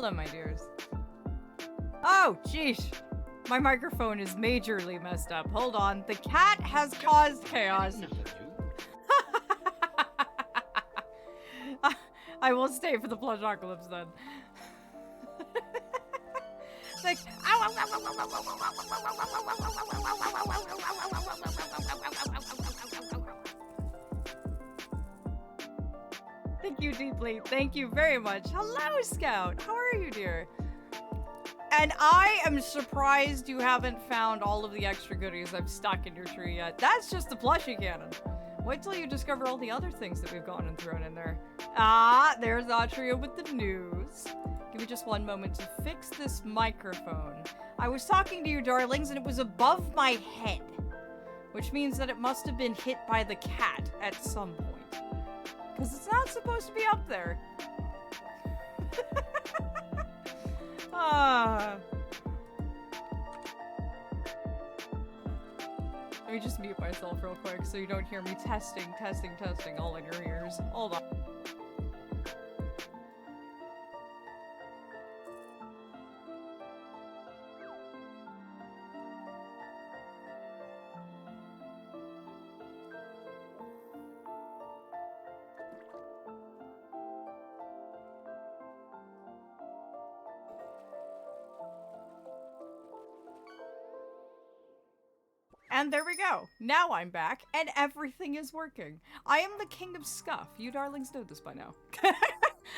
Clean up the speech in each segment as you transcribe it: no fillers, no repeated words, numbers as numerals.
Hello, my dears. Oh, jeez. My microphone is majorly messed up. Hold on. The cat has caused chaos. I will stay for the Plushoccalypse then. Like, thank you deeply. Thank you very much. Hello, Scout. How are you, dear? And I am surprised you haven't found all of the extra goodies I've stuck in your tree yet. That's just the plushie cannon. Wait till you discover all the other things that we've gone and thrown in there. Ah, there's Atria with the news. Give me just one moment to fix this microphone. I was talking to you, darlings, and it was above my head, which means that it must have been hit by the cat at some point. Because it's not supposed to be up there. Let me just mute myself real quick so you don't hear me testing all in your ears. Hold on. And there we go. Now I'm back, and everything is working. I am the king of scuff. You darlings know this by now.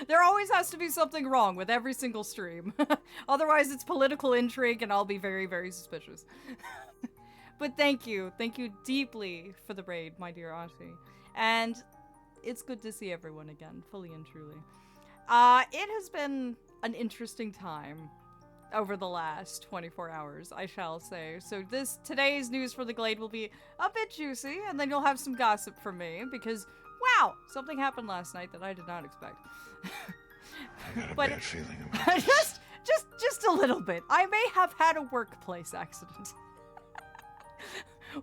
There always has to be something wrong with every single stream. Otherwise, it's political intrigue, and I'll be very, very suspicious. But thank you. Thank you deeply for the raid, my dear auntie. And it's good to see everyone again, fully and truly. It has been an interesting time over the last 24 hours, I shall say. So today's news for the Glade will be a bit juicy, and then you'll have some gossip from me, because, wow, something happened last night that I did not expect. I got a bad feeling about this. just a little bit. I may have had a workplace accident.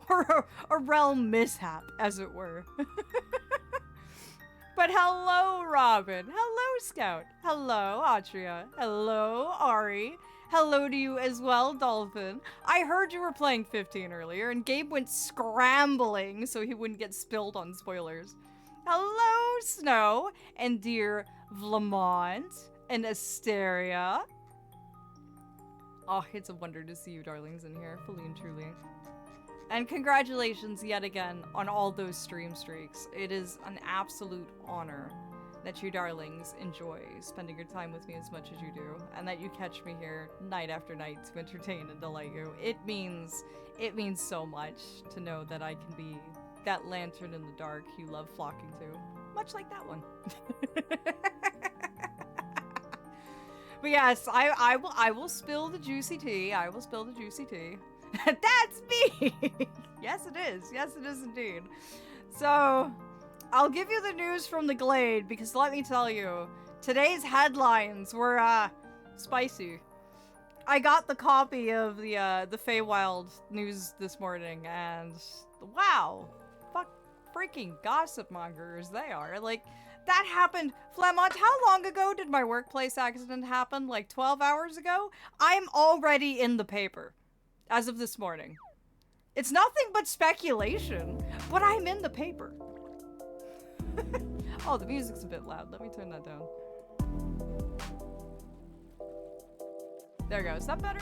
Or a realm mishap, as it were. But hello, Robin. Hello, Scout. Hello, Atria. Hello, Ari. Hello to you as well, Dolphin. I heard you were playing 15 earlier, and Gabe went scrambling so he wouldn't get spilled on spoilers. Hello, Snow, and dear Vlamont, and Asteria. Oh, it's a wonder to see you darlings in here, fully and truly. And congratulations yet again on all those stream streaks. It is an absolute honor that you darlings enjoy spending your time with me as much as you do, and that you catch me here night after night to entertain and delight you. It means so much to know that I can be that lantern in the dark you love flocking to, much like that one. But yes, I will spill the juicy tea. I will spill the juicy tea. That's me! Yes, it is. Yes, it is indeed. So, I'll give you the news from the Glade, because let me tell you, today's headlines were, spicy. I got the copy of the Feywild news this morning, and wow, freaking gossip mongers they are. Like, that happened. Flamont, how long ago did my workplace accident happen? Like 12 hours ago? I'm already in the paper. As of this morning. It's nothing but speculation, but I'm in the paper. Oh, the music's a bit loud. Let me turn that down. There goes. Is that better?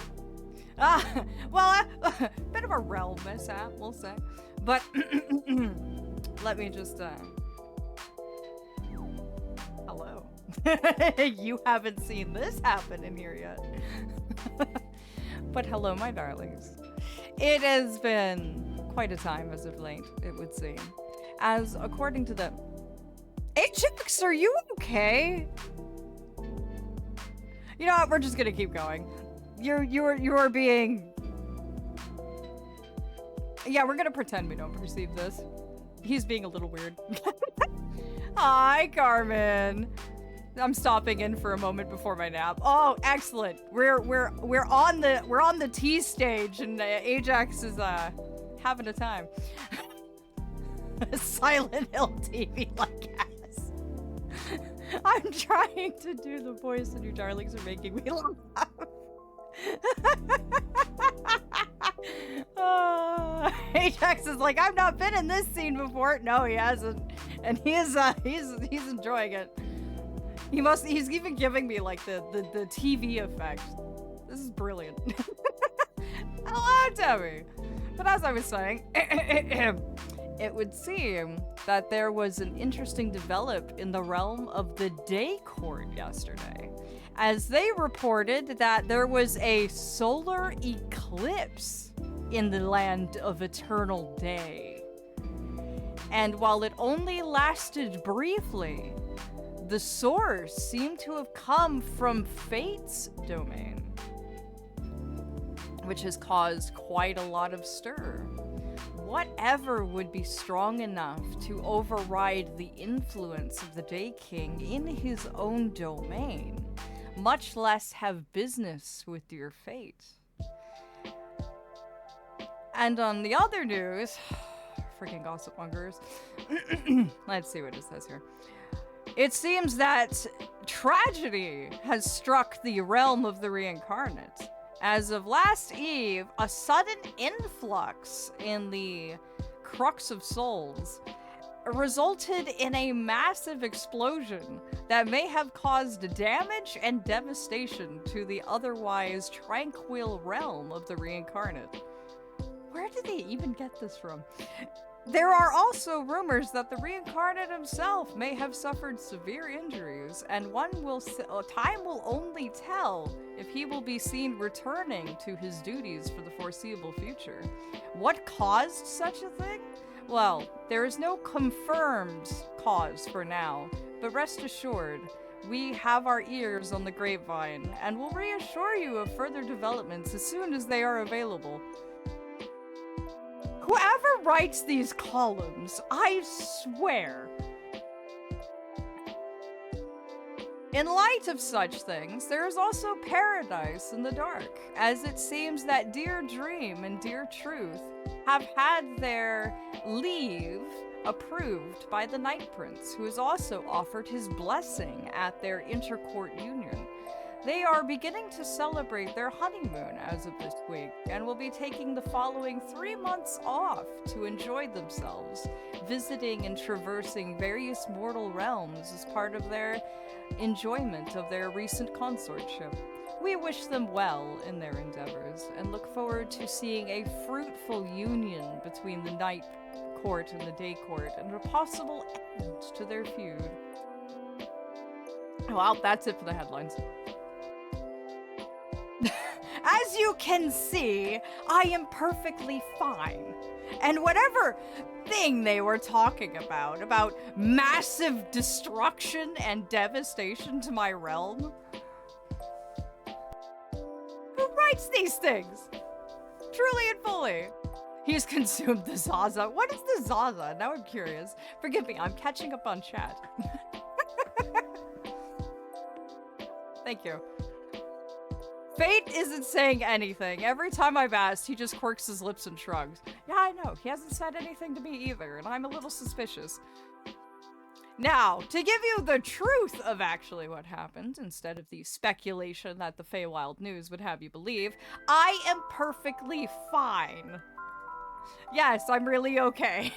Well, a bit of a realm mishap, we'll say. But, let me just, hello. You haven't seen this happen in here yet. But hello, my darlings. It has been quite a time as of late, it would seem. As according to the... Ajax, are you okay? You know what, we're just gonna keep going. You're being... Yeah, we're gonna pretend we don't perceive this. He's being a little weird. Hi, Carmen. I'm stopping in for a moment before my nap. Oh, excellent. We're on the T stage, and Ajax is having a time. Silent Hill TV like ass. I'm trying to do the voice and you darlings are making me laugh. Ajax is like, I've not been in this scene before. No, he hasn't. And he's enjoying it. He's even giving me like the TV effect. This is brilliant. Hello, Debbie. But as I was saying, it would seem that there was an interesting develop in the realm of the day court yesterday, as they reported that there was a solar eclipse in the land of eternal day. And while it only lasted briefly, the source seemed to have come from Fate's domain, which has caused quite a lot of stir. Whatever would be strong enough to override the influence of the Day King in his own domain, much less have business with your fate. And on the other news, freaking gossip mongers, let's see what it says here. It seems that tragedy has struck the realm of the reincarnate. As of last eve, a sudden influx in the crux of souls resulted in a massive explosion that may have caused damage and devastation to the otherwise tranquil realm of the reincarnate. Where did they even get this from? There are also rumors that the reincarnate himself may have suffered severe injuries, and time will only tell if he will be seen returning to his duties for the foreseeable future. What caused such a thing? Well, there is no confirmed cause for now, but rest assured, we have our ears on the grapevine, and will reassure you of further developments as soon as they are available. Whoever writes these columns, I swear. In light of such things, there is also paradise in the dark, as it seems that Dear Dream and Dear Truth have had their leave approved by the Night Prince, who has also offered his blessing at their intercourt union. They are beginning to celebrate their honeymoon as of this week, and will be taking the following 3 months off to enjoy themselves, visiting and traversing various mortal realms as part of their enjoyment of their recent consortship. We wish them well in their endeavors, and look forward to seeing a fruitful union between the Night Court and the Day Court, and a possible end to their feud. Well, that's it for the headlines. As you can see, I am perfectly fine. And whatever thing they were talking about massive destruction and devastation to my realm, who writes these things? Truly and fully. He's consumed the Zaza. What is the Zaza? Now I'm curious. Forgive me, I'm catching up on chat. Thank you. Fate isn't saying anything. Every time I've asked, he just quirks his lips and shrugs. Yeah, I know. He hasn't said anything to me either, and I'm a little suspicious. Now, to give you the truth of actually what happened, instead of the speculation that the Feywild News would have you believe, I am perfectly fine. Yes, I'm really okay.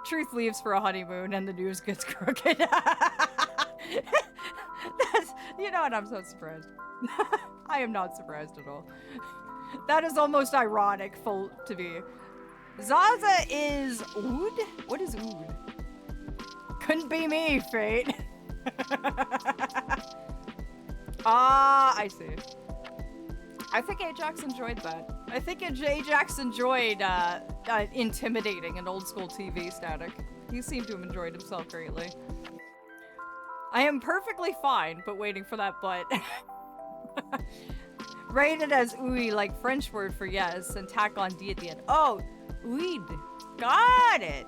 Truth leaves for a honeymoon, and the news gets crooked. You know what? I'm so surprised. I am not surprised at all. That is almost ironic to be. Zaza is oud? What is oud? Couldn't be me, Fate. I see. I think Ajax enjoyed that. I think Ajax enjoyed intimidating an old school TV static. He seemed to have enjoyed himself greatly. I am perfectly fine, but waiting for that butt. Rated as oui, like French word for yes, and tack on D at the end. Oh, ouid. Got it.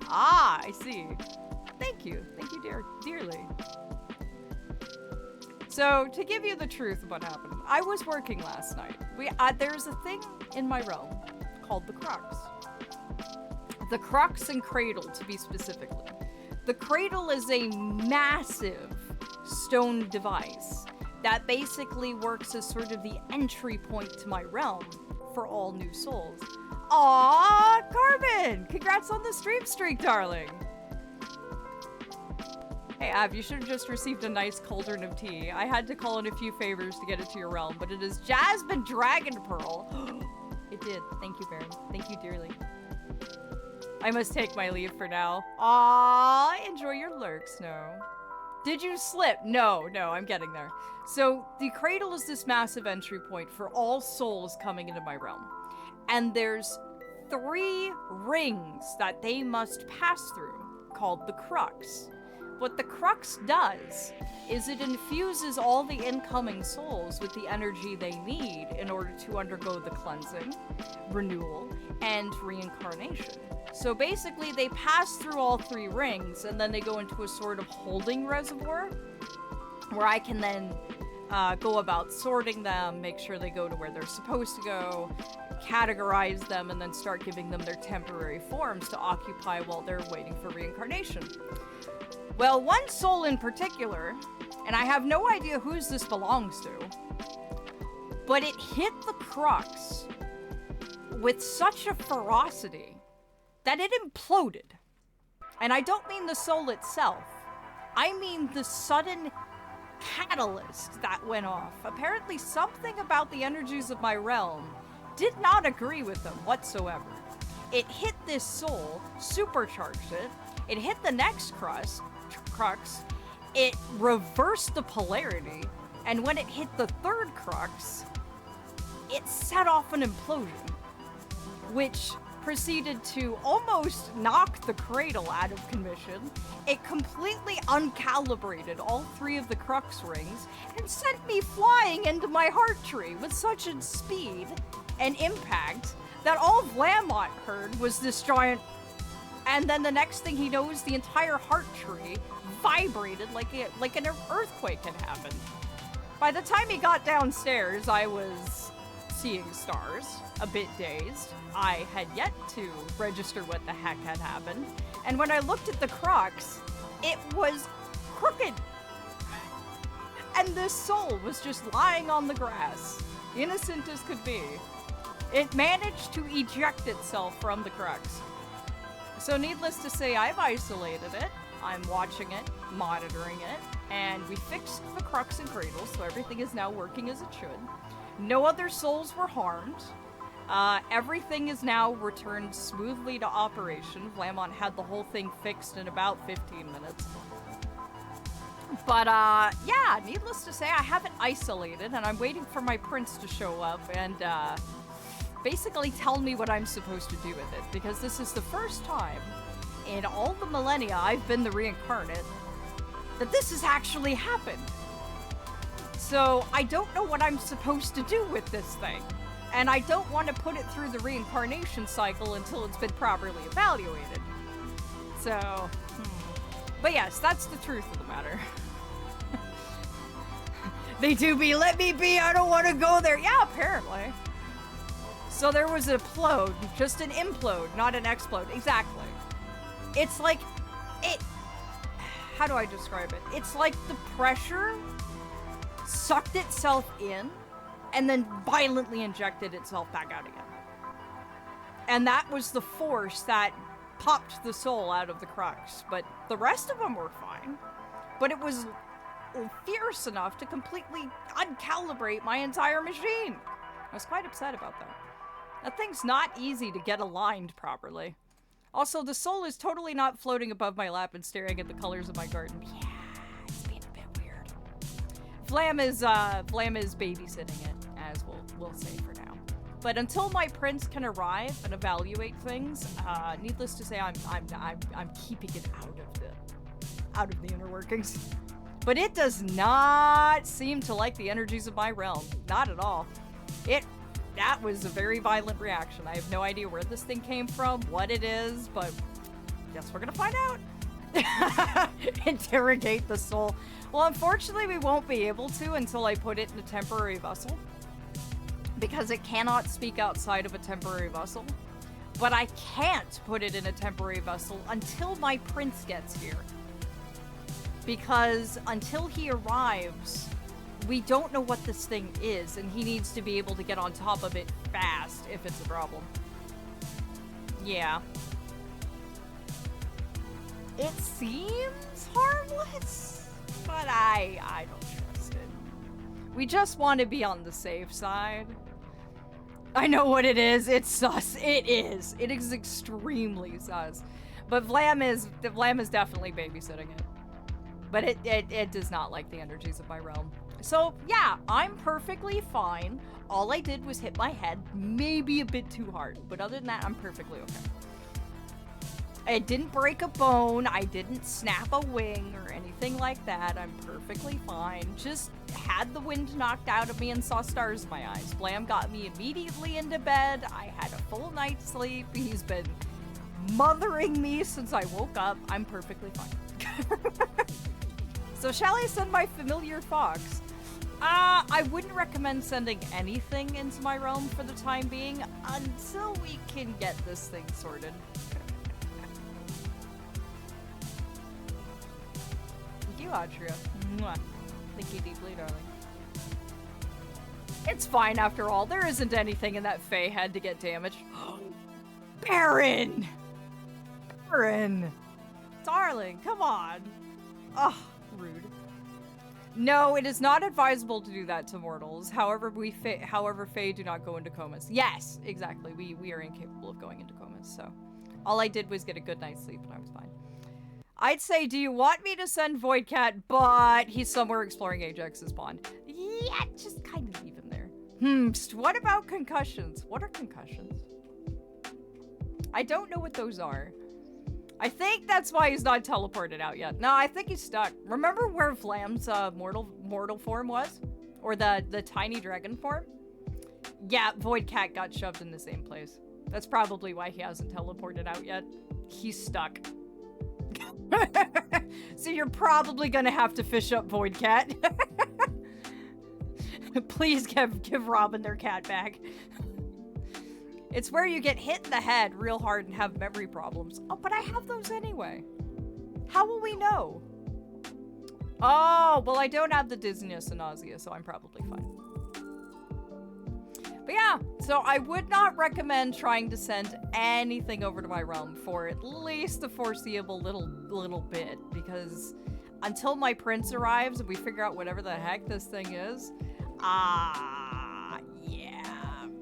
Ah, I see. Thank you, dearly. So, to give you the truth of what happened, I was working last night. There's a thing in my realm called the Crux. The Crux and Cradle, to be specifically. The Cradle is a massive stone device that basically works as sort of the entry point to my realm for all new souls. Aww, Carmen! Congrats on the stream streak, darling! Hey, Ab, you should have just received a nice cauldron of tea. I had to call in a few favors to get it to your realm, but it is Jasmine Dragon Pearl. It did. Thank you, Baron. Thank you dearly. I must take my leave for now. Aww, enjoy your lurk, Snow. Did you slip? No, I'm getting there. So, the cradle is this massive entry point for all souls coming into my realm. And there's 3 rings that they must pass through, called the Crux. What the Crux does is it infuses all the incoming souls with the energy they need in order to undergo the cleansing, renewal, and reincarnation. So basically, they pass through all 3 rings, and then they go into a sort of holding reservoir, where I can then go about sorting them, make sure they go to where they're supposed to go, categorize them, and then start giving them their temporary forms to occupy while they're waiting for reincarnation. Well, one soul in particular, and I have no idea whose this belongs to, but it hit the Crux with such a ferocity that it imploded. And I don't mean the soul itself. I mean the sudden catalyst that went off. Apparently something about the energies of my realm did not agree with them whatsoever. It hit this soul, supercharged it, it hit the next crux, it reversed the polarity, and when it hit the 3rd crux, it set off an implosion, which proceeded to almost knock the cradle out of commission. It completely uncalibrated all 3 of the crux rings and sent me flying into my heart tree with such a speed and impact that all Vlamont heard was this giant, and then the next thing he knows, the entire heart tree vibrated like an earthquake had happened. By the time he got downstairs, I was seeing stars, a bit dazed. I had yet to register what the heck had happened. And when I looked at the Crux, it was crooked. And this soul was just lying on the grass, innocent as could be. It managed to eject itself from the Crux. So needless to say, I've isolated it. I'm watching it, monitoring it, and we fixed the Crux and cradle, so everything is now working as it should. No other souls were harmed. Everything is now returned smoothly to operation. Vlamont had the whole thing fixed in about 15 minutes. But, yeah, needless to say, I have it isolated, and I'm waiting for my prince to show up and, basically tell me what I'm supposed to do with it, because this is the first time in all the millennia I've been the reincarnate that this has actually happened. So I don't know what I'm supposed to do with this thing, and I don't want to put it through the reincarnation cycle until it's been properly evaluated. So, but yes, that's the truth of the matter. They do be, let me be, I don't want to go there. Yeah, apparently. So there was an implode, just an implode, not an explode. Exactly. It's like, how do I describe it? It's like the pressure sucked itself in and then violently injected itself back out again. And that was the force that popped the soul out of the Crux. But the rest of them were fine. But it was fierce enough to completely uncalibrate my entire machine. I was quite upset about that. That thing's not easy to get aligned properly. Also, the soul is totally not floating above my lap and staring at the colors of my garden. Yeah, it's being a bit weird. Vlam is babysitting it, as we'll say for now. But until my prince can arrive and evaluate things, needless to say, I'm keeping it out of the inner workings. But it does not seem to like the energies of my realm. Not at all. That was a very violent reaction. I have no idea where this thing came from, what it is, but guess we're gonna find out. Interrogate the soul. Well, unfortunately, we won't be able to until I put it in a temporary vessel, because it cannot speak outside of a temporary vessel. But I can't put it in a temporary vessel until my prince gets here. because until he arrives, we don't know what this thing is, and he needs to be able to get on top of it fast if it's a problem. Yeah. It seems harmless, but I don't trust it. We just want to be on the safe side. I know what it is. It's sus. It is. It is extremely sus. But Vlam is definitely babysitting it. But it does not like the energies of my realm. So, yeah, I'm perfectly fine. All I did was hit my head, maybe a bit too hard. But other than that, I'm perfectly okay. It didn't break a bone. I didn't snap a wing or anything like that. I'm perfectly fine. Just had the wind knocked out of me and saw stars in my eyes. Blam got me immediately into bed. I had a full night's sleep. He's been mothering me since I woke up. I'm perfectly fine. So shall I send my familiar fox? I wouldn't recommend sending anything into my realm for the time being until we can get this thing sorted. Thank you, Atria. Mwah. Thank you deeply, darling. It's fine after all. There isn't anything in that Fae head to get damaged. Baron! Baron! Darling, come on. Ugh, rude. No, it is not advisable to do that to mortals. However, Fae do not go into comas. Yes, exactly. We are incapable of going into comas, so. All I did was get a good night's sleep and I was fine. I'd say, do you want me to send Voidcat, but he's somewhere exploring Ajax's pond. Yeah, just kind of leave him there. What about concussions? What are concussions? I don't know what those are. I think that's why he's not teleported out yet. No, I think he's stuck. Remember where Vlam's mortal form was? Or the tiny dragon form? Yeah, Voidcat got shoved in the same place. That's probably why he hasn't teleported out yet. He's stuck. So you're probably gonna have to fish up Voidcat. Please give Robin their cat back. It's where you get hit in the head real hard and have memory problems. Oh, but I have those anyway. How will we know? Oh, well, I don't have the dizziness and nausea, so I'm probably fine. But yeah, so I would not recommend trying to send anything over to my realm for at least the foreseeable little bit, because until my prince arrives and we figure out whatever the heck this thing is, yeah,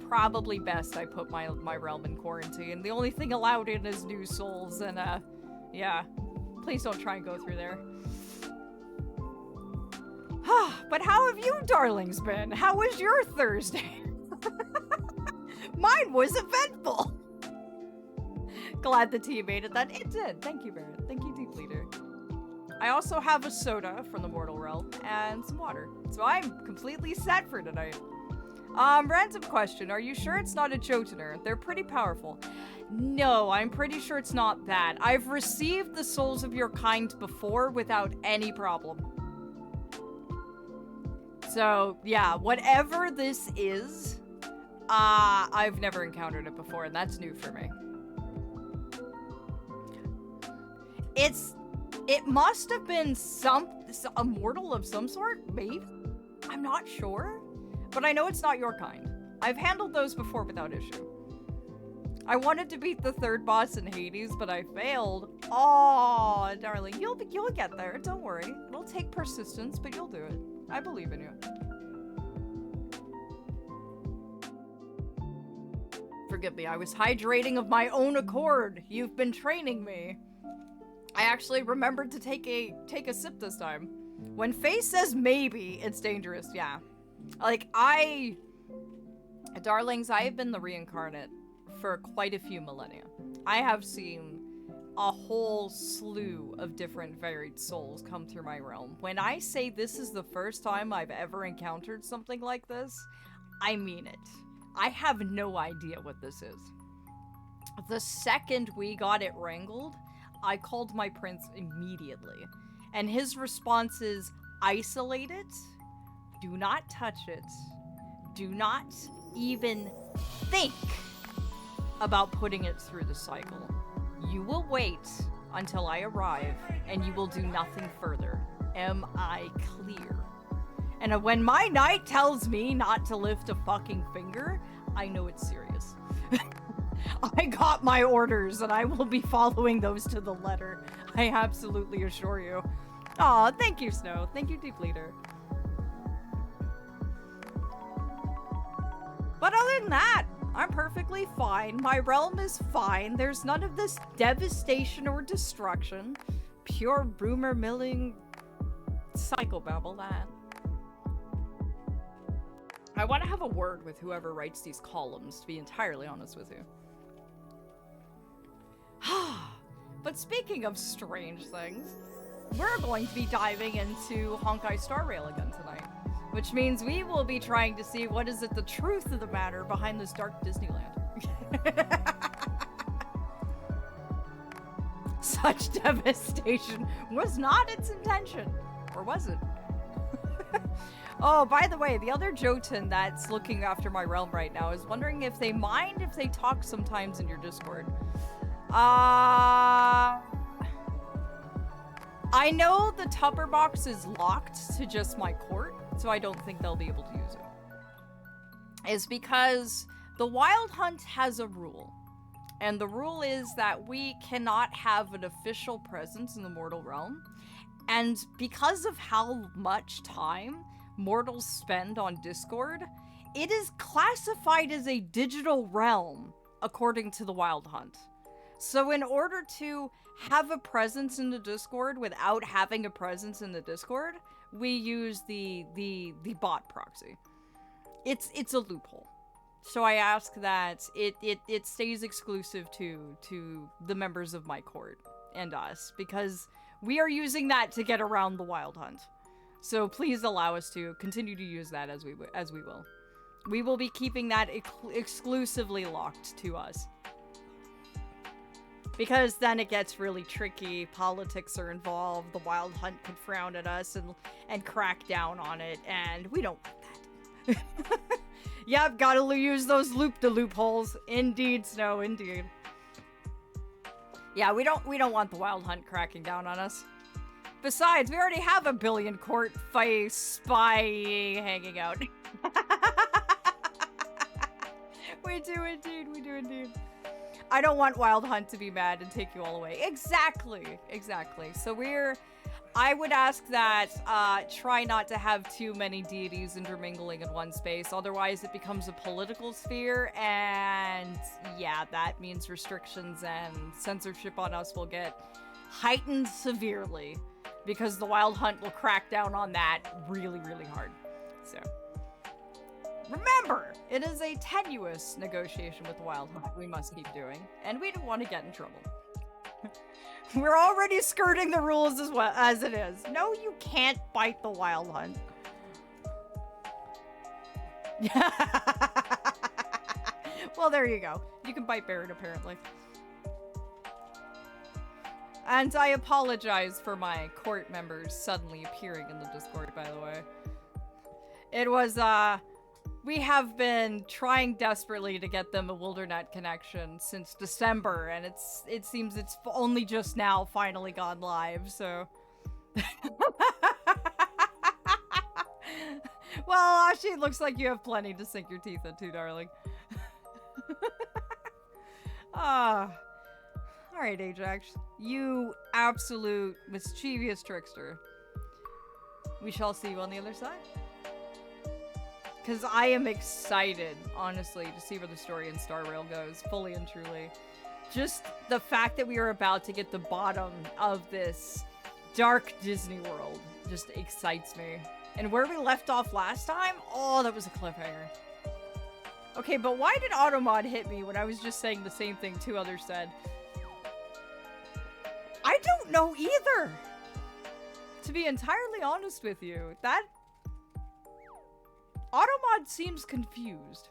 probably best I put my realm in quarantine. The only thing allowed in is new souls, and yeah, please don't try and go through there. But how have you darlings been? How was your Thursday? Mine was eventful. Glad the team made it that. It did. Thank you, Barrett. Thank you, Deep Leader. I also have a soda from the Mortal Realm and some water. So I'm completely set for tonight. Random question. Are you sure it's not a Jotner? They're pretty powerful. No, I'm pretty sure it's not that. I've received the souls of your kind before without any problem. So, yeah, whatever this is, I've never encountered it before, and that's new for me. It must have been a mortal of some sort, maybe? I'm not sure, but I know it's not your kind. I've handled those before without issue. I wanted to beat the third boss in Hades, but I failed. Oh, darling, you'll get there, don't worry. It'll take persistence, but you'll do it. I believe in you. Forgive me, I was hydrating of my own accord. You've been training me. I actually remembered to take a sip this time. When Faye says maybe, it's dangerous, yeah. Like, darlings, I have been the reincarnate for quite a few millennia. I have seen a whole slew of different varied souls come through my realm. When I say this is the first time I've ever encountered something like this, I mean it. I have no idea what this is. The second we got it wrangled, I called my prince immediately. And his response is, isolate it, do not touch it, do not even think about putting it through the cycle. You will wait until I arrive, and you will do nothing further. Am I clear? And when my knight tells me not to lift a fucking finger, I know it's serious. I got my orders, and I will be following those to the letter. I absolutely assure you. Aw, thank you, Snow. Thank you, Deep Leader. But other than that, I'm perfectly fine. My realm is fine. There's none of this devastation or destruction. Pure rumor milling psychobabble, that. I want to have a word with whoever writes these columns, to be entirely honest with you. But speaking of strange things, we're going to be diving into Honkai Star Rail again tonight. Which means we will be trying to see what is it the truth of the matter behind this dark Disneyland. Such devastation was not its intention. Or was it? Oh, by the way, the other Jotun that's looking after my realm right now is wondering if they mind if they talk sometimes in your Discord. I know the Tupper box is locked to just my court, so I don't think they'll be able to use it. Is because the Wild Hunt has a rule. And the rule is that we cannot have an official presence in the mortal realm. And because of how much time mortals spend on Discord, it is classified as a digital realm, according to the Wild Hunt. So in order to have a presence in the Discord without having a presence in the Discord, we use the bot proxy. It's a loophole. So I ask that it stays exclusive to the members of my court and us, because we are using that to get around the Wild Hunt. So please allow us to continue to use that as we will. We will be keeping that exclusively locked to us. Because then it gets really tricky, politics are involved, the Wild Hunt could frown at us and crack down on it, and we don't want that. Yep, gotta use those loopholes. Indeed, Snow, indeed. Yeah, we don't want the Wild Hunt cracking down on us. Besides, we already have a billion court face spy hanging out. We do indeed. I don't want Wild Hunt to be mad and take you all away. Exactly. So I would ask that try not to have too many deities intermingling in one space, otherwise it becomes a political sphere, and yeah, that means restrictions and censorship on us will get heightened severely, because the Wild Hunt will crack down on that really, really hard. So remember, it is a tenuous negotiation with the Wild Hunt we must keep doing, and we don't want to get in trouble. We're already skirting the rules as well as it is. No, you can't bite the Wild Hunt. Well, there you go. You can bite Barrett, apparently. And I apologize for my court members suddenly appearing in the Discord, by the way. It was, we have been trying desperately to get them a Wildernet connection since December, and it seems it's only just now finally gone live, so... Well, Ashi, it looks like you have plenty to sink your teeth into, darling. Alright, Ajax. You absolute mischievous trickster. We shall see you on the other side. Because I am excited, honestly, to see where the story in Star Rail goes, fully and truly. Just the fact that we are about to get the bottom of this dark Disney world just excites me. And where we left off last time, oh, that was a cliffhanger. Okay, but why did Automod hit me when I was just saying the same thing two others said? I don't know either! To be entirely honest with you, that... Automod seems confused.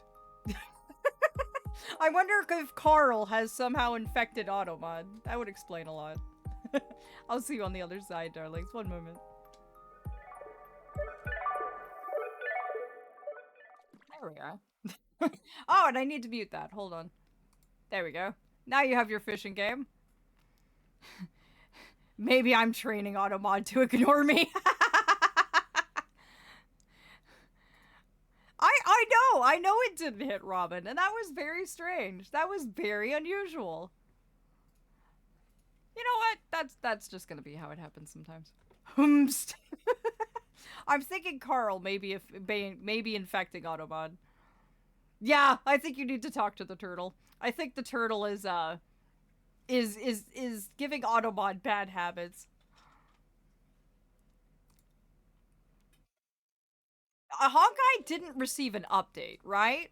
I wonder if Carl has somehow infected Automod. That would explain a lot. I'll see you on the other side, darlings. One moment. There we go. Oh, and I need to mute that. Hold on. There we go. Now you have your fishing game. Maybe I'm training Automod to ignore me. I know it didn't hit Robin, and that was very strange. That was very unusual. You know what? That's just gonna be how it happens sometimes. Humst. I'm thinking Carl maybe infecting Autobot. Yeah, I think you need to talk to the turtle. I think the turtle is giving Autobot bad habits. Honkai didn't receive an update, right?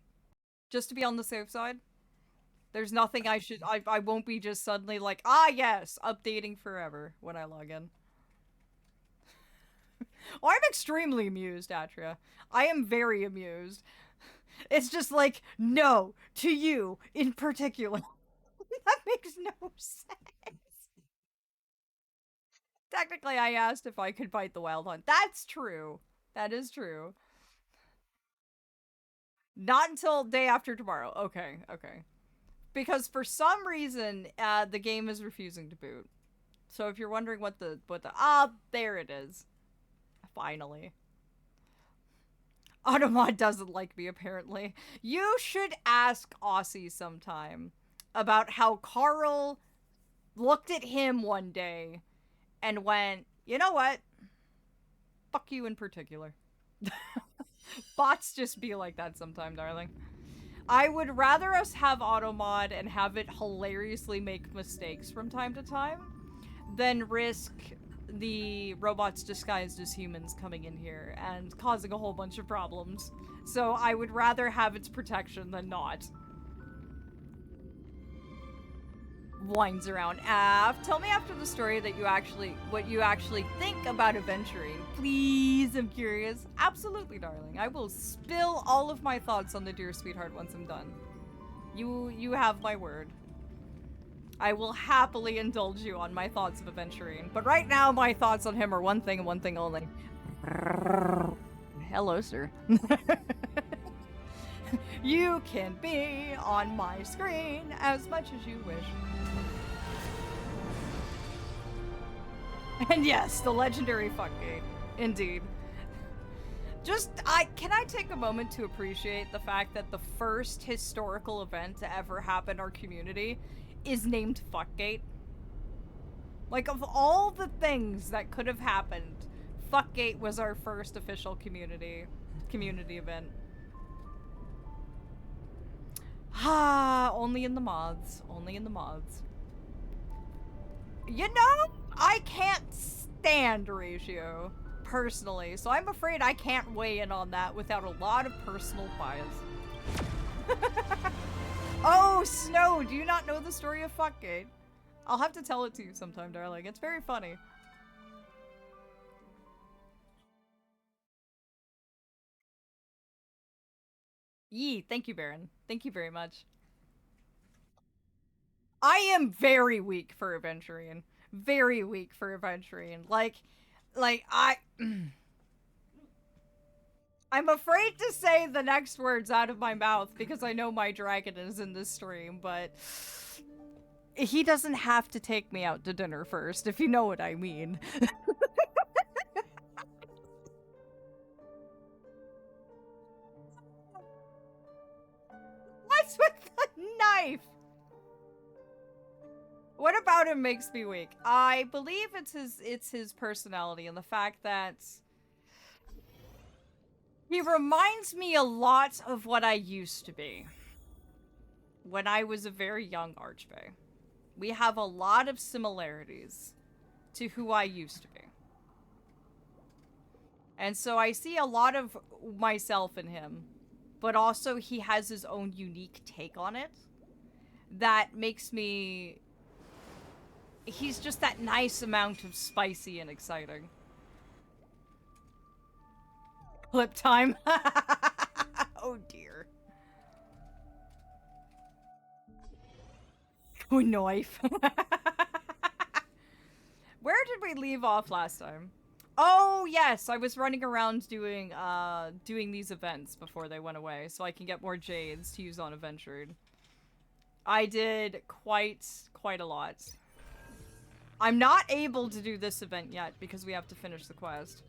Just to be on the safe side. There's nothing I won't be just suddenly like, ah yes, updating forever when I log in. Oh, I'm extremely amused, Atria. I am very amused. It's just like, no, to you in particular. That makes no sense. Technically, I asked if I could bite the wild hunt. That's true. That is true. Not until day after tomorrow. Okay, okay. Because for some reason, the game is refusing to boot. So if you're wondering what the there it is. Finally. Automod doesn't like me, apparently. You should ask Aussie sometime about how Carl looked at him one day and went, you know what? Fuck you in particular. Bots just be like that sometime, darling. I would rather us have Automod and have it hilariously make mistakes from time to time than risk the robots disguised as humans coming in here and causing a whole bunch of problems. So I would rather have its protection than not. Winds around. Tell me after the story that what you actually think about adventuring. Please, I'm curious. Absolutely, darling. I will spill all of my thoughts on the Dear Sweetheart once I'm done. You have my word. I will happily indulge you on my thoughts of adventuring. But right now, my thoughts on him are one thing and one thing only. Hello, sir. You can be on my screen as much as you wish. And yes, the legendary fuckgate. Indeed. Can I take a moment to appreciate the fact that the first historical event to ever happen in our community is named Fuckgate? Like, of all the things that could have happened, Fuckgate was our first official community event. Ah, only in the mods. Only in the mods. You know, I can't stand Ratio, personally, so I'm afraid I can't weigh in on that without a lot of personal bias. Oh, Snow, do you not know the story of Fuckgate? I'll have to tell it to you sometime, darling. It's very funny. Yee, thank you, Baron. Thank you very much. I am very weak for adventuring. Very weak for adventuring. I'm afraid to say the next words out of my mouth because I know my dragon is in this stream, but he doesn't have to take me out to dinner first, if you know what I mean. What's with the knife? What about him makes me weak? I believe it's his personality and the fact that he reminds me a lot of what I used to be when I was a very young Archbay. We have a lot of similarities to who I used to be. And so I see a lot of myself in him, but also he has his own unique take on it that makes me... He's just that nice amount of spicy and exciting. Clip time. Oh dear. Oh, knife. Where did we leave off last time? Oh yes, I was running around doing these events before they went away, so I can get more jades to use on Adventured. I did quite a lot. I'm not able to do this event yet because we have to finish the quest.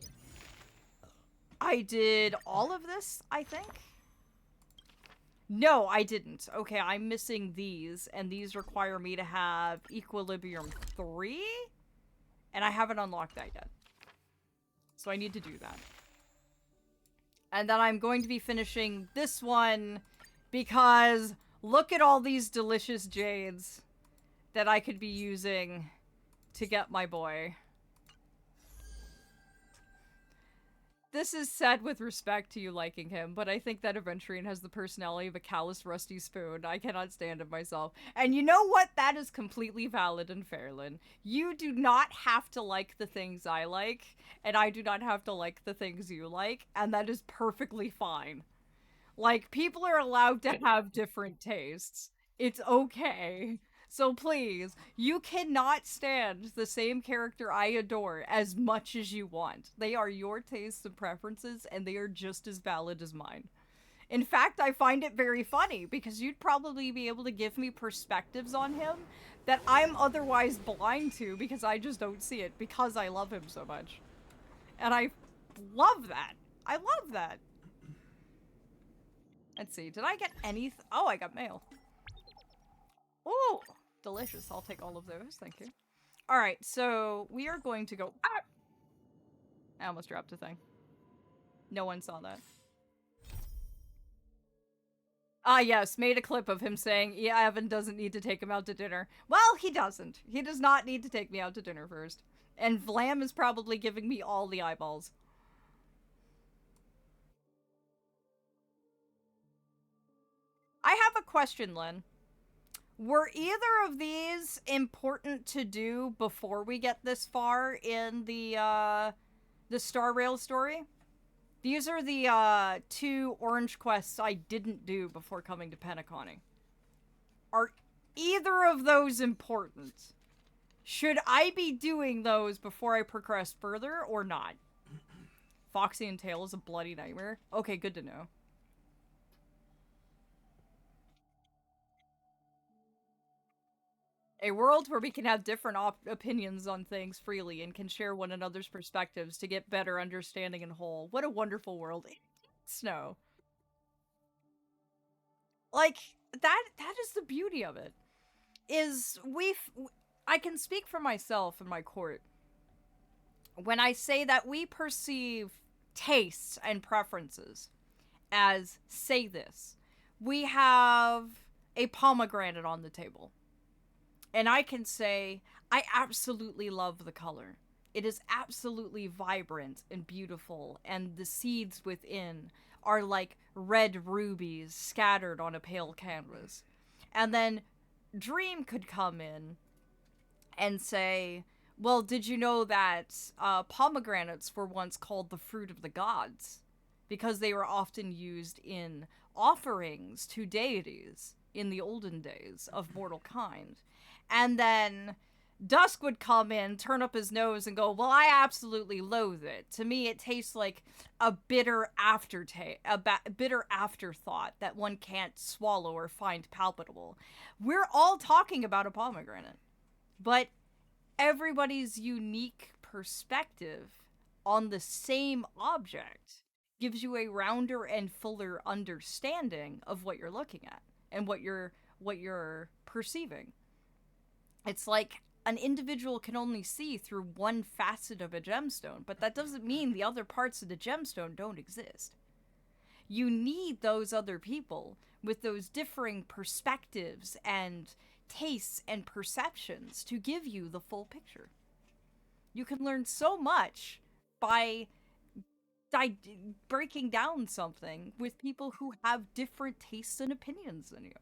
I did all of this, I think? No, I didn't. Okay, I'm missing these, and these require me to have Equilibrium 3? And I haven't unlocked that yet. So I need to do that. And then I'm going to be finishing this one because look at all these delicious jades that I could be using to get my boy. This is said with respect to you liking him, but I think that Aventurian has the personality of a callous, rusty spoon. I cannot stand it myself. And you know what? That is completely valid and fair, Lynn. You do not have to like the things I like, and I do not have to like the things you like, and that is perfectly fine. Like, people are allowed to have different tastes. It's okay. So please, you cannot stand the same character I adore as much as you want. They are your tastes and preferences, and they are just as valid as mine. In fact, I find it very funny because you'd probably be able to give me perspectives on him that I'm otherwise blind to because I just don't see it because I love him so much. And I love that. I love that. Let's see, did I get anything? Oh, I got mail. Oh, delicious. I'll take all of those, thank you. Alright, so we are going to go... Ah! I almost dropped a thing. No one saw that. Ah, yes, made a clip of him saying, yeah, Evan doesn't need to take him out to dinner. Well, he doesn't. He does not need to take me out to dinner first. And Vlam is probably giving me all the eyeballs. I have a question, Lynn. Were either of these important to do before we get this far in the Star Rail story? These are the, 2 orange quests I didn't do before coming to Penacony. Are either of those important? Should I be doing those before I progress further, or not? Foxy and Tail is a bloody nightmare? Okay, good to know. A world where we can have different opinions on things freely and can share one another's perspectives to get better understanding and whole. What a wonderful world. Snow. Like, that is the beauty of it. Is I can speak for myself and my court when I say that we perceive tastes and preferences as, say this, we have a pomegranate on the table. And I can say, I absolutely love the color. It is absolutely vibrant and beautiful, and the seeds within are like red rubies scattered on a pale canvas. And then Dream could come in and say, well, did you know that pomegranates were once called the fruit of the gods? Because they were often used in offerings to deities in the olden days of mortal kind. And then Dusk would come in, turn up his nose, and go, well, I absolutely loathe it. To me, it tastes like a bitter bitter afterthought that one can't swallow or find palpable. We're all talking about a pomegranate. But everybody's unique perspective on the same object gives you a rounder and fuller understanding of what you're looking at and what you're perceiving. It's like an individual can only see through one facet of a gemstone, but that doesn't mean the other parts of the gemstone don't exist. You need those other people with those differing perspectives and tastes and perceptions to give you the full picture. You can learn so much by breaking down something with people who have different tastes and opinions than you.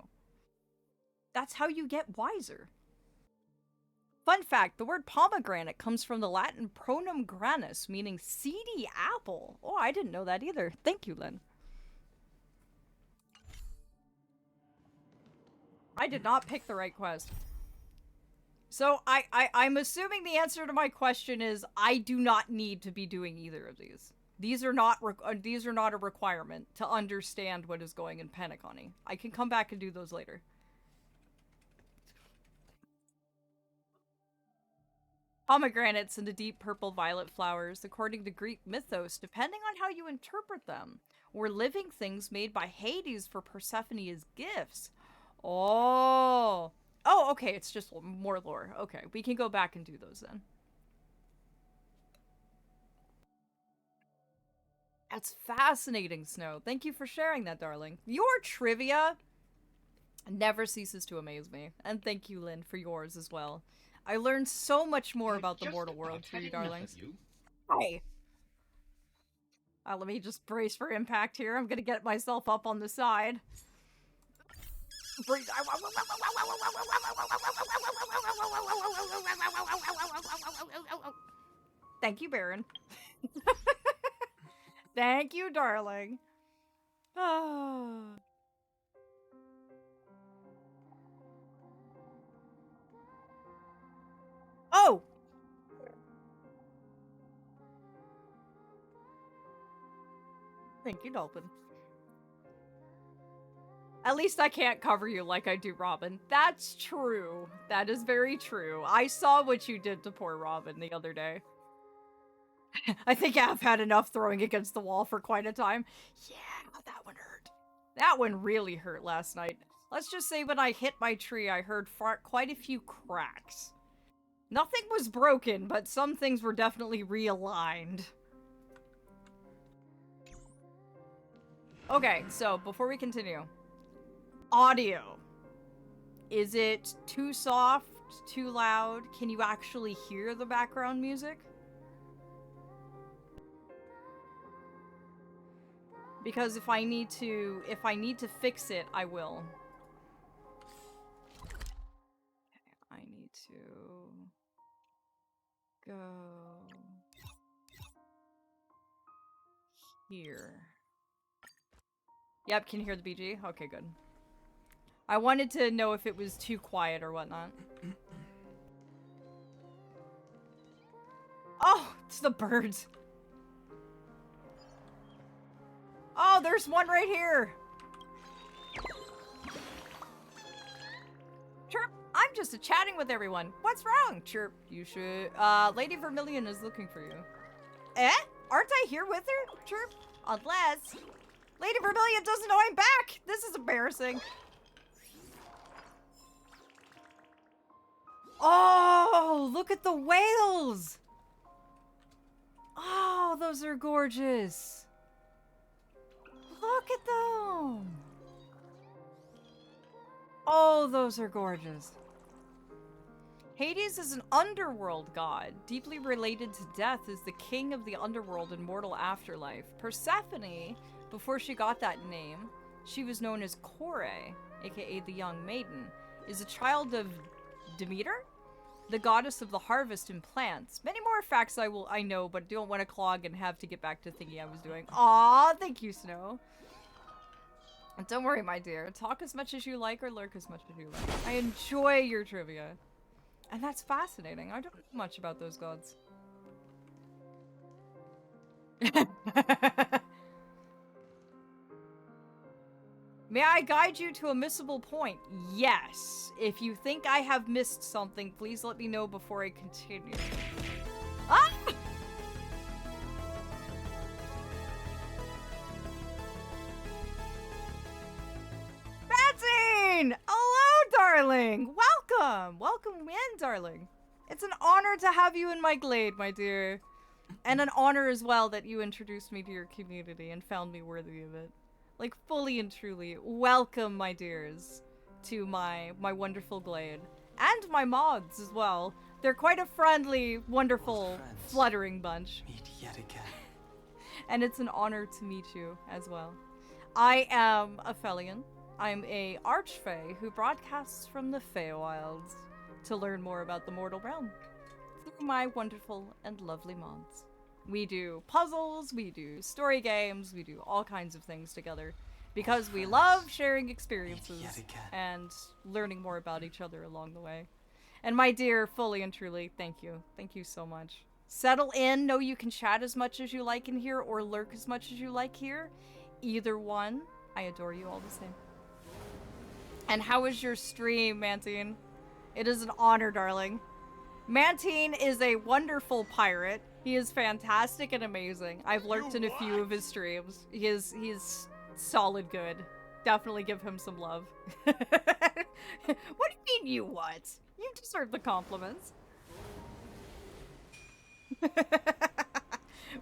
That's how you get wiser. Fun fact, the word pomegranate comes from the Latin pronum granus, meaning seedy apple. Oh, I didn't know that either. Thank you, Lynn. I did not pick the right quest. So I'm assuming the answer to my question is I do not need to be doing either of these. These are not a requirement to understand what is going in Penacony. I can come back and do those later. Pomegranates and the deep purple violet flowers, according to Greek mythos, depending on how you interpret them, were living things made by Hades for Persephone as gifts. Oh. Oh, okay, it's just more lore. Okay, we can go back and do those then. That's fascinating, Snow. Thank you for sharing that, darling. Your trivia never ceases to amaze me. And thank you, Lynn, for yours as well. I learned so much more about the mortal world through you, darlings. Hey. Let me just brace for impact here. I'm gonna get myself up on the side. Thank you, Baron. Thank you, darling. Oh. Oh! Thank you, Dolphin. At least I can't cover you like I do Robin. That's true. That is very true. I saw what you did to poor Robin the other day. I think I've had enough throwing against the wall for quite a time. Yeah, that one hurt. That one really hurt last night. Let's just say when I hit my tree, I heard quite a few cracks. Nothing was broken, but some things were definitely realigned. Okay, so before we continue. Audio. Is it too soft? Too loud? Can you actually hear the background music? Because if I need to fix it, I will. Okay, I need to go here. Yep, can you hear the BG? Okay, good. I wanted to know if it was too quiet or whatnot. Oh, it's the birds. Oh, there's one right here. Chirp, I'm just chatting with everyone. What's wrong? Chirp, you should... Lady Vermilion is looking for you. Eh? Aren't I here with her? Chirp, unless... Lady Vermilion doesn't know I'm back! This is embarrassing. Oh, look at the whales! Oh, those are gorgeous. Look at them! Oh, those are gorgeous. Hades is an underworld god, deeply related to death, is the king of the underworld and mortal afterlife. Persephone, before she got that name, she was known as Kore, aka the young maiden, is a child of Demeter, the goddess of the harvest and plants. Many more facts I know, but don't want to clog and have to get back to thinking I was doing. Aw, thank you, Snow. Don't worry, my dear. Talk as much as you like or lurk as much as you like. I enjoy your trivia. And that's fascinating. I don't know much about those gods. May I guide you to a missable point? Yes. If you think I have missed something, please let me know before I continue. Ah! Francine! Hello, darling! Welcome! Welcome in, darling. It's an honor to have you in my glade, my dear. And an honor as well that you introduced me to your community and found me worthy of it. Like, fully and truly, welcome, my dears, to my wonderful glade. And my mods as well. They're quite a friendly, wonderful, fluttering bunch. Meet yet again. And it's an honor to meet you as well. I am Aphelion. I'm a archfey who broadcasts from the Feywilds to learn more about the mortal realm through my wonderful and lovely mods. We do puzzles, we do story games, we do all kinds of things together because we love sharing experiences and learning more about each other along the way. And my dear, fully and truly, thank you. Thank you so much. Settle in. Know you can chat as much as you like in here or lurk as much as you like here. Either one. I adore you all the same. And how was your stream, Mantine? It is an honor, darling. Mantine is a wonderful pirate. He is fantastic and amazing. I've lurked in a few of his streams. He's solid good. Definitely give him some love. What do you mean you what? You deserve the compliments.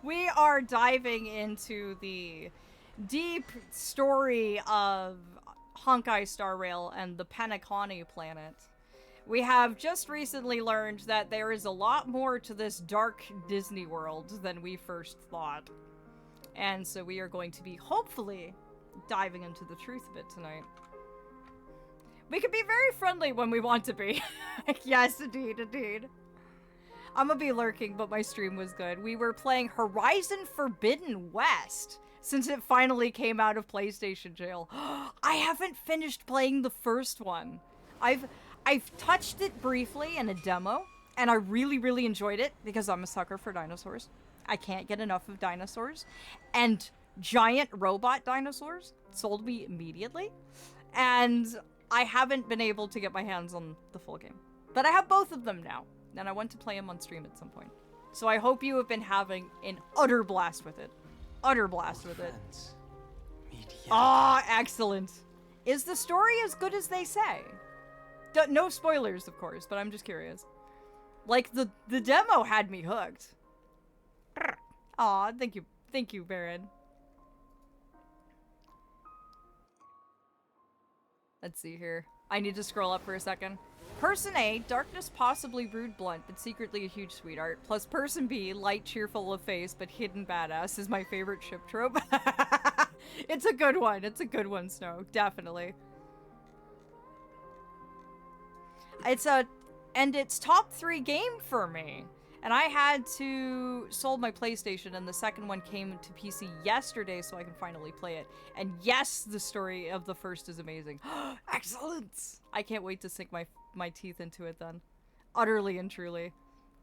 We are diving into the deep story of Honkai Star Rail and the Panacani planet. We have just recently learned that there is a lot more to this dark Disney world than we first thought. And so we are going to be, hopefully, diving into the truth of it tonight. We can be very friendly when we want to be. Yes, indeed, indeed. I'm gonna be lurking, but my stream was good. We were playing Horizon Forbidden West, since it finally came out of PlayStation jail. I haven't finished playing the first one. I've touched it briefly in a demo, and I really, really enjoyed it, because I'm a sucker for dinosaurs. I can't get enough of dinosaurs. And giant robot dinosaurs sold me immediately. And I haven't been able to get my hands on the full game. But I have both of them now. And I want to play them on stream at some point. So I hope you have been having an utter blast with it. Utter blast with it. Ah, excellent. Is the story as good as they say? No spoilers, of course, but I'm just curious. Like, the demo had me hooked. Aw, thank you, Baron. Let's see here. I need to scroll up for a second. Person A, darkness possibly rude blunt, but secretly a huge sweetheart. Plus person B, light cheerful of face, but hidden badass is my favorite ship trope. It's a good one. It's a good one, Snow. Definitely. And it's top 3 game for me. And I had to sold my PlayStation, and the second one came to PC yesterday, so I can finally play it. And yes, the story of the first is amazing. Excellent! I can't wait to sink my teeth into it then. Utterly and truly.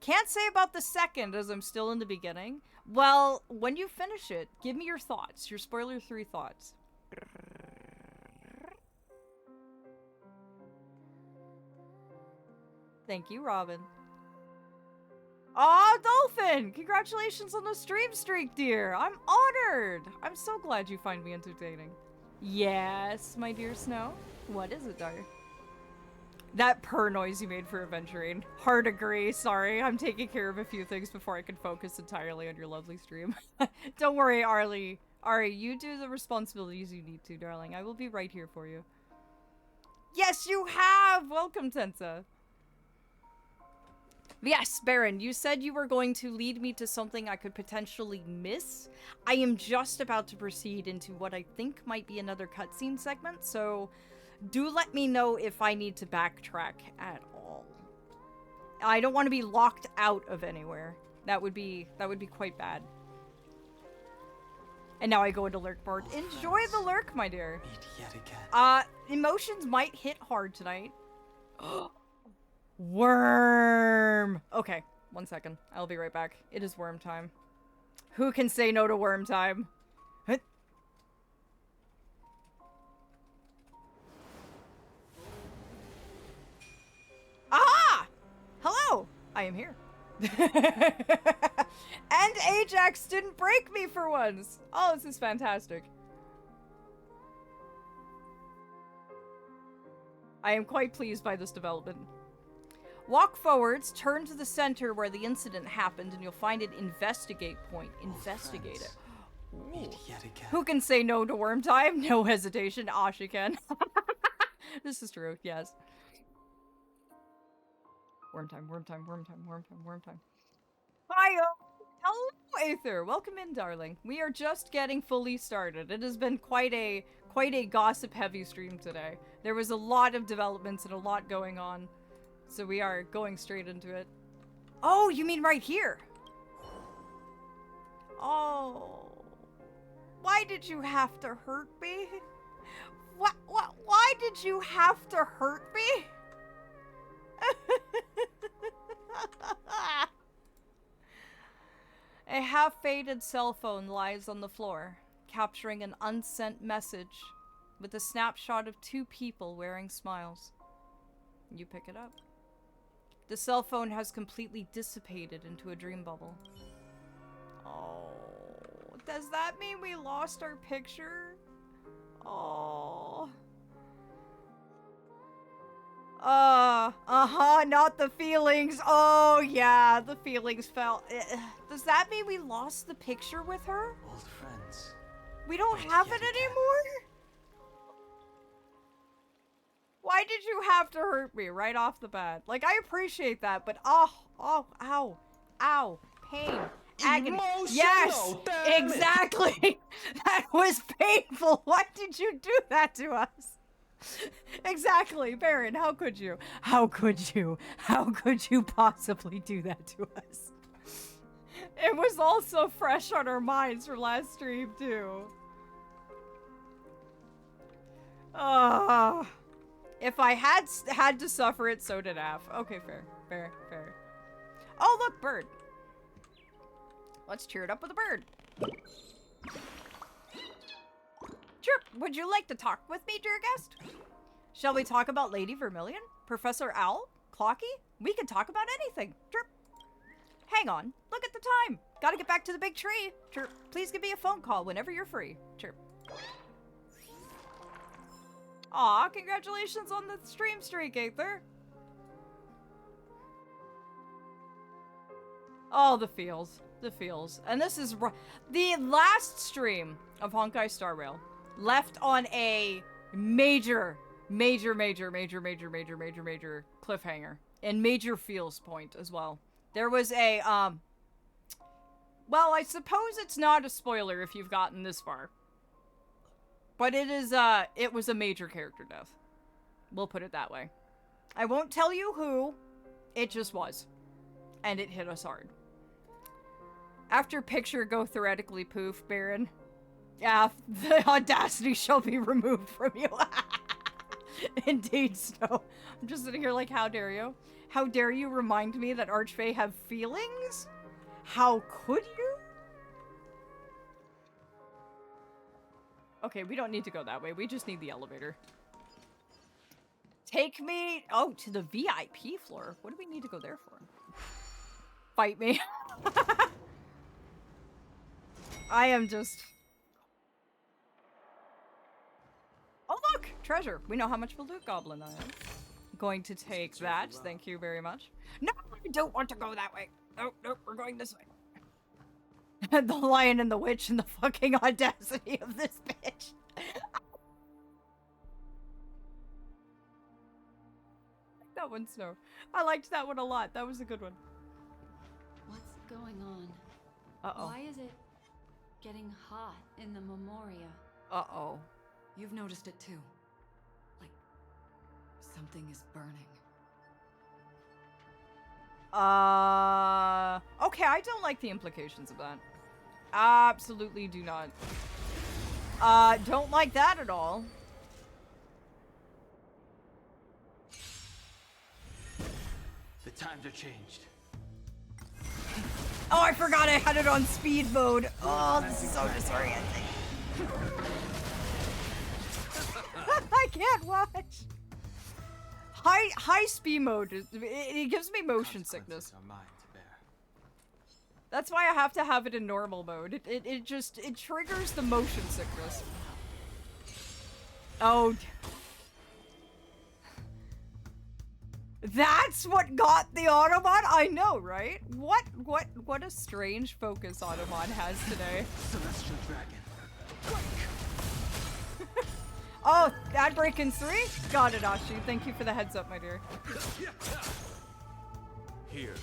Can't say about the second, as I'm still in the beginning. Well, when you finish it, give me your thoughts. Your spoiler-free thoughts. Thank you, Robin. Aw, Dolphin! Congratulations on the stream streak, dear! I'm honored! I'm so glad you find me entertaining. Yes, my dear Snow? What is it, darling? That purr noise you made for adventuring. Hard agree, sorry. I'm taking care of a few things before I can focus entirely on your lovely stream. Don't worry, Arlie. Ari, you do the responsibilities you need to, darling. I will be right here for you. Yes, you have! Welcome, Tensa. Yes, Baron, you said you were going to lead me to something I could potentially miss. I am just about to proceed into what I think might be another cutscene segment, so do let me know if I need to backtrack at all. I don't want to be locked out of anywhere. That would be quite bad. And now I go into lurk mode. Enjoy the lurk, my dear. Meet yet again. Emotions might hit hard tonight. Worm! Okay, 1 second. I'll be right back. It is worm time. Who can say no to worm time? Aha! Hello! I am here. And Ajax didn't break me for once! Oh, this is fantastic. I am quite pleased by this development. Walk forwards, turn to the center where the incident happened, and you'll find an investigate point. Investigate it. Meet yet again. Who can say no to worm time? No hesitation. Asha can. This is true, yes. Worm time, worm time, worm time, worm time, worm time. Hiyo! Hello, Aether! Welcome in, darling. We are just getting fully started. It has been quite a gossip-heavy stream today. There was a lot of developments and a lot going on. So we are going straight into it. Oh, you mean right here? Oh. Why did you have to hurt me? Why did you have to hurt me? A half-faded cell phone lies on the floor, capturing an unsent message with a snapshot of 2 people wearing smiles. You pick it up. The cell phone has completely dissipated into a dream bubble. Oh, does that mean we lost our picture? Oh. Not the feelings. Oh, yeah, the feelings fell. Does that mean we lost the picture with her? Old friends. We don't have it anymore? Why did you have to hurt me right off the bat? Like, I appreciate that, but ow, pain, agony. Yes, exactly. That was painful. Why did you do that to us? Exactly, Baron, how could you? How could you? How could you possibly do that to us? It was all so fresh on our minds from last stream, too. If I had to suffer it, so did Aph. Okay, fair. Oh, look, bird. Let's cheer it up with a bird. Chirp, would you like to talk with me, dear guest? Shall we talk about Lady Vermilion? Professor Owl? Clocky? We can talk about anything. Chirp. Hang on, look at the time. Gotta get back to the big tree. Chirp, please give me a phone call whenever you're free. Chirp. Aw, congratulations on the stream streak, Aether. Oh, the feels. The feels. And this is the last stream of Honkai Star Rail left on a major cliffhanger and major feels point as well. There was a, well, I suppose it's not a spoiler if you've gotten this far. But it is, it was a major character death. We'll put it that way. I won't tell you who, it just was. And it hit us hard. After picture go theoretically poof, Baron. Yeah, the audacity shall be removed from you. Indeed, Snow. I'm just sitting here like, how dare you? How dare you remind me that Archfey have feelings? How could you? Okay, we don't need to go that way. We just need the elevator. Take me, oh, to the VIP floor. What do we need to go there for? Fight me. I am just... Oh, look! Treasure. We know how much of a loot goblin I am. Going to take that. Thank you very much. No, I don't want to go that way. Nope, we're going this way. The lion and the witch and the fucking audacity of this bitch. That one, Snow. I liked that one a lot. That was a good one. What's going on? Uh-oh. Why is it getting hot in the Memoria? Uh-oh. You've noticed it too. Like, something is burning. Okay, I don't like the implications of that. Absolutely do not. Don't like that at all. The times are changed. Oh, I forgot I had it on speed mode. Oh, this is so disorienting. I can't watch. High speed mode, it gives me motion sickness. That's why I have to have it in normal mode. It triggers the motion sickness. Oh. That's what got the Automon? I know, right? What a strange focus Automon has today. Celestial Dragon. Oh, ad break in 3? Got it, Ashi. Thank you for the heads up, my dear. Here.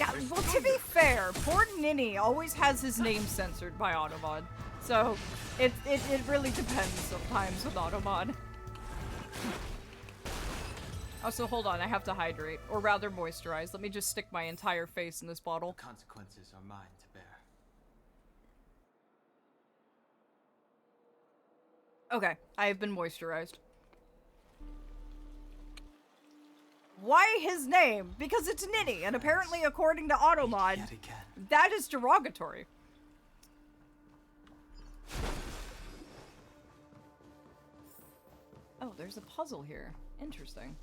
Yeah, well, to be fair, poor Ninny always has his name censored by Automon. So, it really depends sometimes with Automon. Oh, so hold on, I have to hydrate. Or rather moisturize. Let me just stick my entire face in this bottle. The consequences are mine to bear. Okay, I have been moisturized. Why his name? Because it's Ninny, and apparently according to Automon, that is derogatory. Oh, there's a puzzle here. Interesting.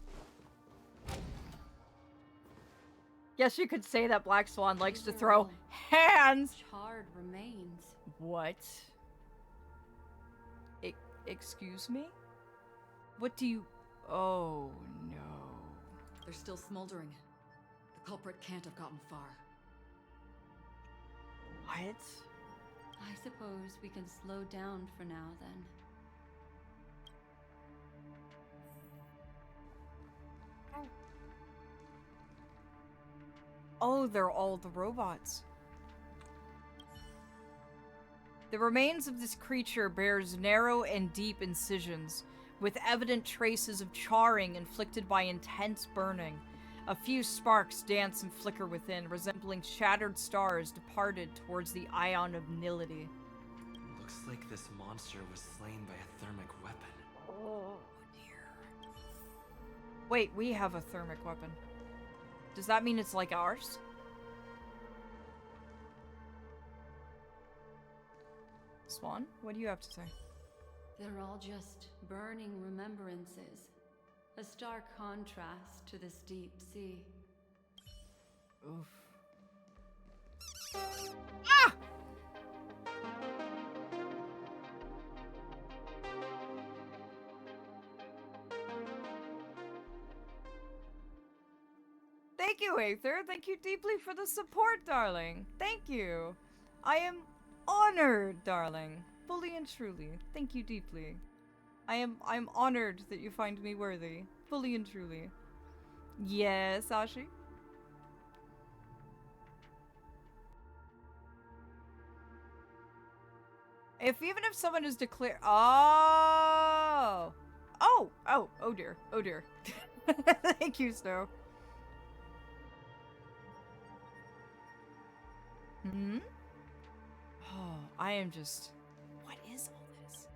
Yes, you could say that Black Swan likes to These are throw all hands. charred remains. What? Excuse me? What do you... Oh, no. They're still smoldering. The culprit can't have gotten far. What? I suppose we can slow down for now, then. Oh, they're all the robots. The remains of this creature bears narrow and deep incisions, with evident traces of charring inflicted by intense burning. A few sparks dance and flicker within, resembling shattered stars departed towards the ion of nility. Looks like this monster was slain by a thermic weapon. Oh, dear. Wait, we have a thermic weapon. Does that mean it's like ours? Swan, what do you have to say? They're all just burning remembrances. A stark contrast to this deep sea. Oof. Ah! Thank you, Aether. Thank you deeply for the support, darling. Thank you. I am honored, darling. Fully and truly. Thank you deeply. I'm honored that you find me worthy. Fully and truly. Yes, Ashi? Even if someone is declared... Oh! Oh dear. Oh dear. Thank you, Snow. Hmm? Oh, I am just... What is all this?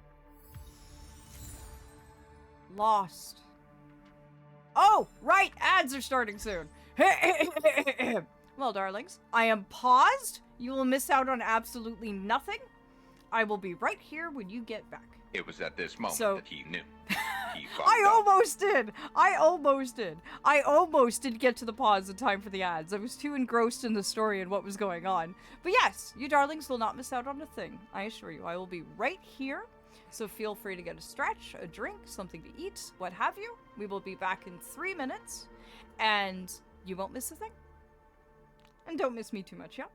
Lost. Oh, right! Ads are starting soon. Well, darlings, I am paused. You will miss out on absolutely nothing. I will be right here when you get back. It was at this moment So- that he knew. He I fucked up. almost did. I almost did get to the pause in time for the ads. I was too engrossed in the story and what was going on. But yes, you darlings will not miss out on a thing. I assure you. I will be right here. So feel free to get a stretch, a drink, something to eat, what have you. We will be back in 3 minutes. And you won't miss a thing. And don't miss me too much, yeah?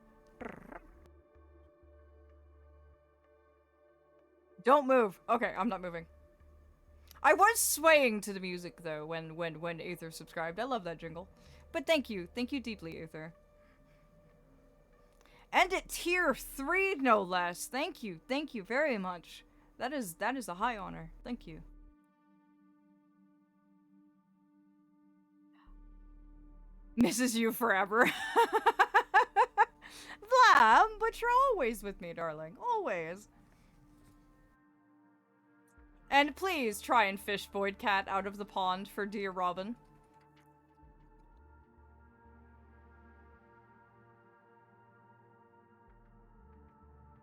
Don't move. Okay, I'm not moving. I was swaying to the music though when Aether subscribed. I love that jingle. But thank you deeply, Aether. And at tier 3, no less. Thank you very much. That is a high honor. Thank you. Misses you forever. Vlam, but you're always with me, darling. Always. And please try and fish Void Cat out of the pond for dear Robin.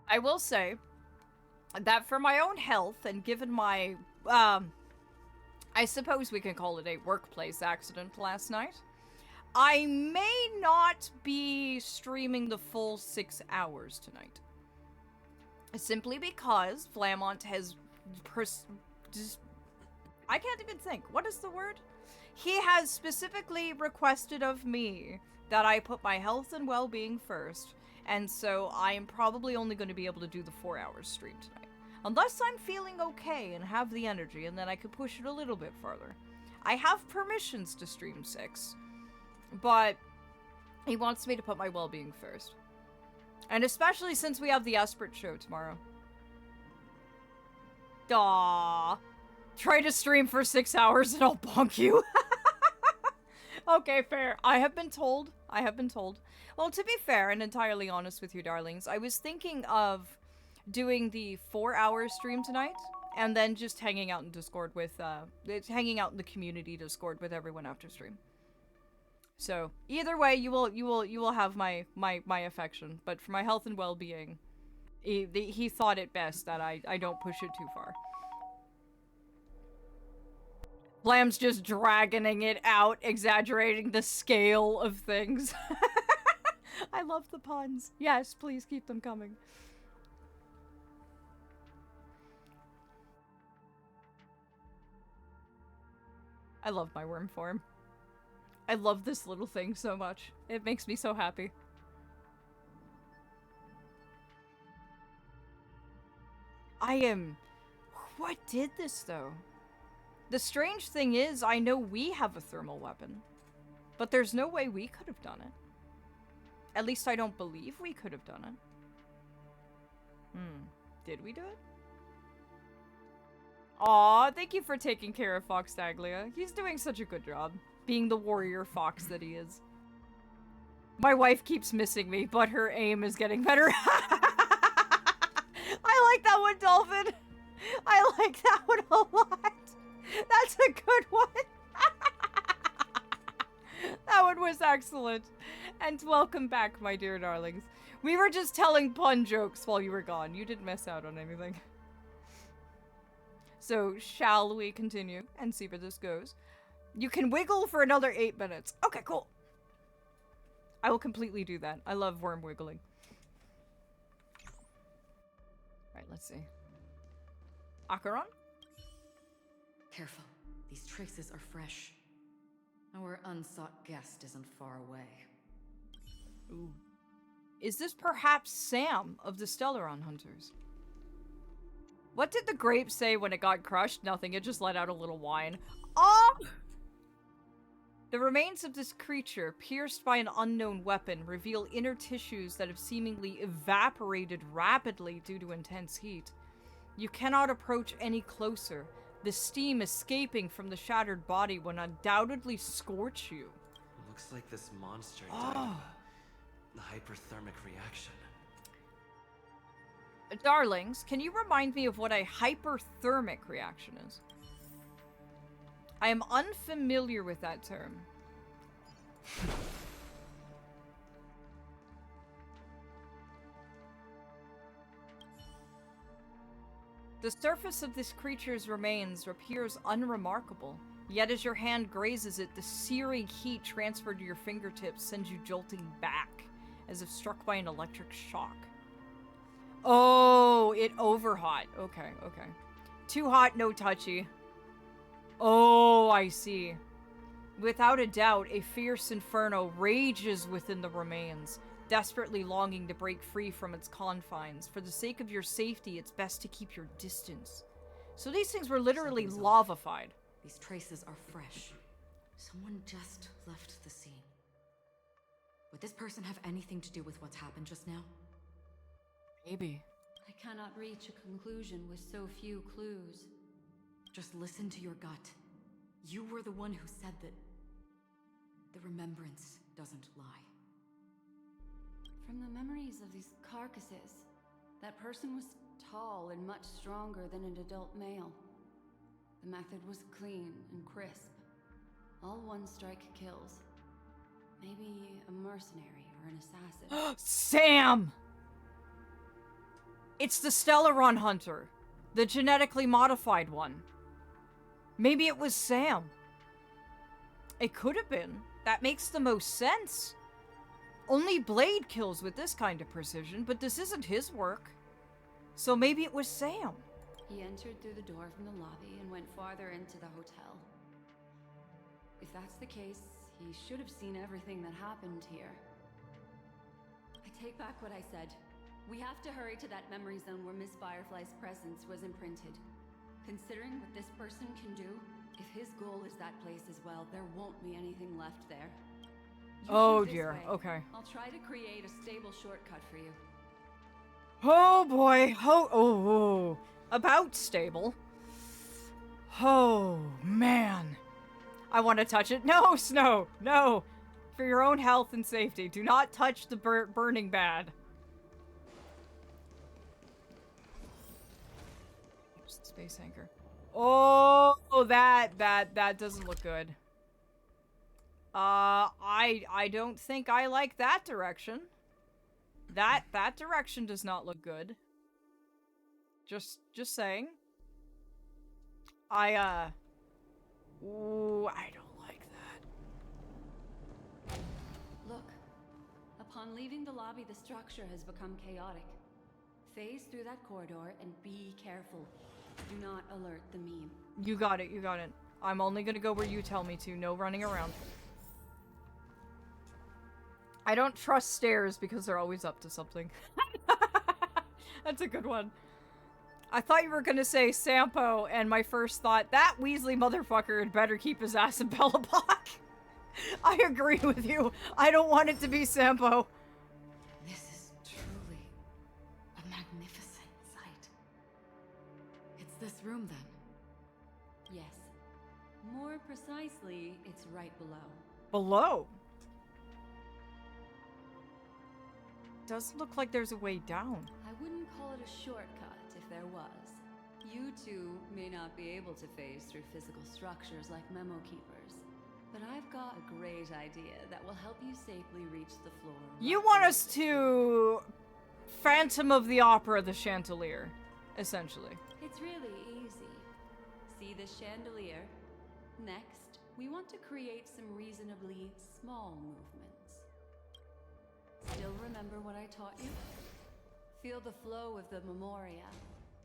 I will say that for my own health and given my, I suppose we can call it a workplace accident last night, I may not be streaming the full 6 hours tonight. Simply because Flamont has I can't even think. What is the word? He has specifically requested of me that I put my health and well-being first, and so I am probably only going to be able to do the 4 hours stream tonight. Unless I'm feeling okay and have the energy, and then I could push it a little bit farther. I have permissions to stream 6, but he wants me to put my well-being first. And especially since we have the Esprit show tomorrow. Aww. Try to stream for 6 hours and I'll bonk you. Okay, fair. I have been told. Well, to be fair and entirely honest with you, darlings, I was thinking of doing the 4-hour stream tonight and then just hanging out in Discord with, hanging out in the community Discord with everyone after stream. So, either way, you will have my affection, but for my health and well-being, he thought it best that I don't push it too far. Blam's just dragoning it out, exaggerating the scale of things. I love the puns. Yes, please keep them coming. I love my worm form. I love this little thing so much. It makes me so happy. What did this, though? The strange thing is, I know we have a thermal weapon, but there's no way we could have done it. At least I don't believe we could have done it. Did we do it? Aw, thank you for taking care of Fox Taglia. He's doing such a good job, being the warrior fox that he is. My wife keeps missing me, but her aim is getting better. I like that one, Dolphin. I like that one a lot. That's a good one. That one was excellent. And welcome back, my dear darlings. We were just telling pun jokes while you were gone. You didn't miss out on anything. So, shall we continue and see where this goes? You can wiggle for another 8 minutes. Okay, cool. I will completely do that. I love worm wiggling. Right, let's see. Acheron? Careful. These traces are fresh. Our unsought guest isn't far away. Ooh. Is this perhaps Sam of the Stellaron Hunters? What did the grape say when it got crushed? Nothing. It just let out a little whine. Oh! The remains of this creature, pierced by an unknown weapon, reveal inner tissues that have seemingly evaporated rapidly due to intense heat. You cannot approach any closer. The steam escaping from the shattered body would undoubtedly scorch you. Looks like this monster died of a hyperthermic reaction. Darlings, can you remind me of what a hyperthermic reaction is? I am unfamiliar with that term. The surface of this creature's remains appears unremarkable, yet as your hand grazes it, the searing heat transferred to your fingertips sends you jolting back, as if struck by an electric shock. Oh, it overhot. Okay, okay. Too hot, no touchy. Oh, I see. Without a doubt, a fierce inferno rages within the remains, desperately longing to break free from its confines. For the sake of your safety, it's best to keep your distance. So these things were literally lavafied. These traces are fresh. Someone just left the scene. Would this person have anything to do with what's happened just now? Maybe. I cannot reach a conclusion with so few clues. Just listen to your gut. You were the one who said that the remembrance doesn't lie. From the memories of these carcasses, that person was tall and much stronger than an adult male. The method was clean and crisp. All one strike kills. Maybe a mercenary or an assassin. Sam! It's the Stellaron Hunter. The genetically modified one. Maybe it was Sam. It could have been. That makes the most sense. Only Blade kills with this kind of precision, but this isn't his work. So maybe it was Sam. He entered through the door from the lobby and went farther into the hotel. If that's the case, he should have seen everything that happened here. I take back what I said. We have to hurry to that memory zone where Miss Firefly's presence was imprinted. Considering what this person can do, if his goal is that place as well, there won't be anything left there. Oh dear, okay. I'll try to create a stable shortcut for you. Oh boy, oh, about stable. Oh man. I want to touch it. No, Snow, no. For your own health and safety, do not touch the burning bad. Space anchor. Oh, that doesn't look good. I don't think I like that direction. That direction does not look good. Just saying. Ooh, I don't like that. Look. Upon leaving the lobby, the structure has become chaotic. Phase through that corridor and be careful. Do not alert the meme. You got it, you got it. I'm only gonna go where you tell me to. No running around. I don't trust stairs because they're always up to something. That's a good one. I thought you were gonna say Sampo, and my first thought, that Weasley motherfucker had better keep his ass in Bellablock. I agree with you. I don't want it to be Sampo. This is truly a magnificent sight. It's this room, then? Yes. More precisely, it's right below. Below? Doesn't look like there's a way down. I wouldn't call it a shortcut if there was. You two may not be able to phase through physical structures like memo keepers, but I've got a great idea that will help you safely reach the floor. You want us to Phantom of the Opera the chandelier, essentially. It's really easy. See this chandelier? Next, we want to create some reasonably small movements. Still remember what I taught you? Feel the flow of the memoria.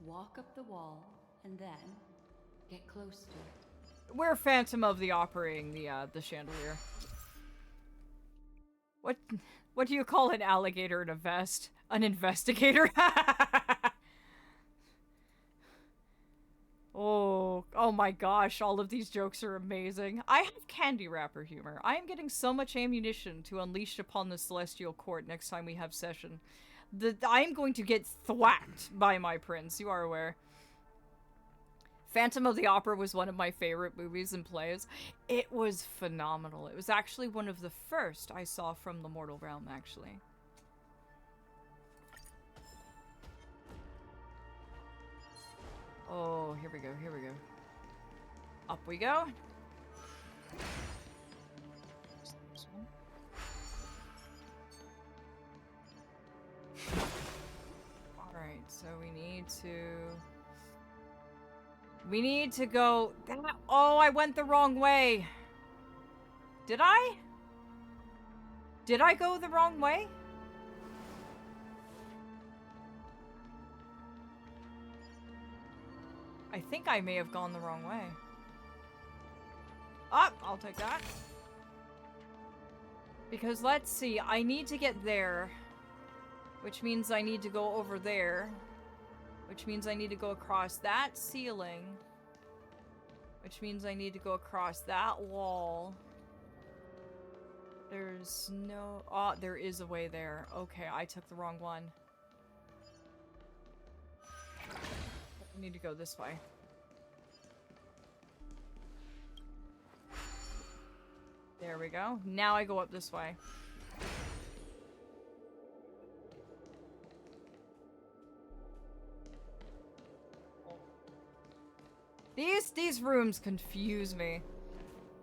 Walk up the wall, and then get close to it. We're Phantom of the Operating the chandelier. What do you call an alligator in a vest? An investigator? Oh my gosh, all of these jokes are amazing. I have candy wrapper humor. I am getting so much ammunition to unleash upon the Celestial Court next time we have session. I am going to get thwacked by my prince, you are aware. Phantom of the Opera was one of my favorite movies and plays. It was phenomenal. It was actually one of the first I saw from the Mortal Realm, actually. Oh, here we go, here we go. Up we go. Alright, so we need to go... Oh, I went the wrong way. Did I? Did I go the wrong way? I think I may have gone the wrong way. Oh, I'll take that. Because let's see, I need to get there. Which means I need to go over there. Which means I need to go across that ceiling. Which means I need to go across that wall. There's no... Oh, there is a way there. Okay, I took the wrong one. I need to go this way. There we go. Now I go up this way. These rooms confuse me.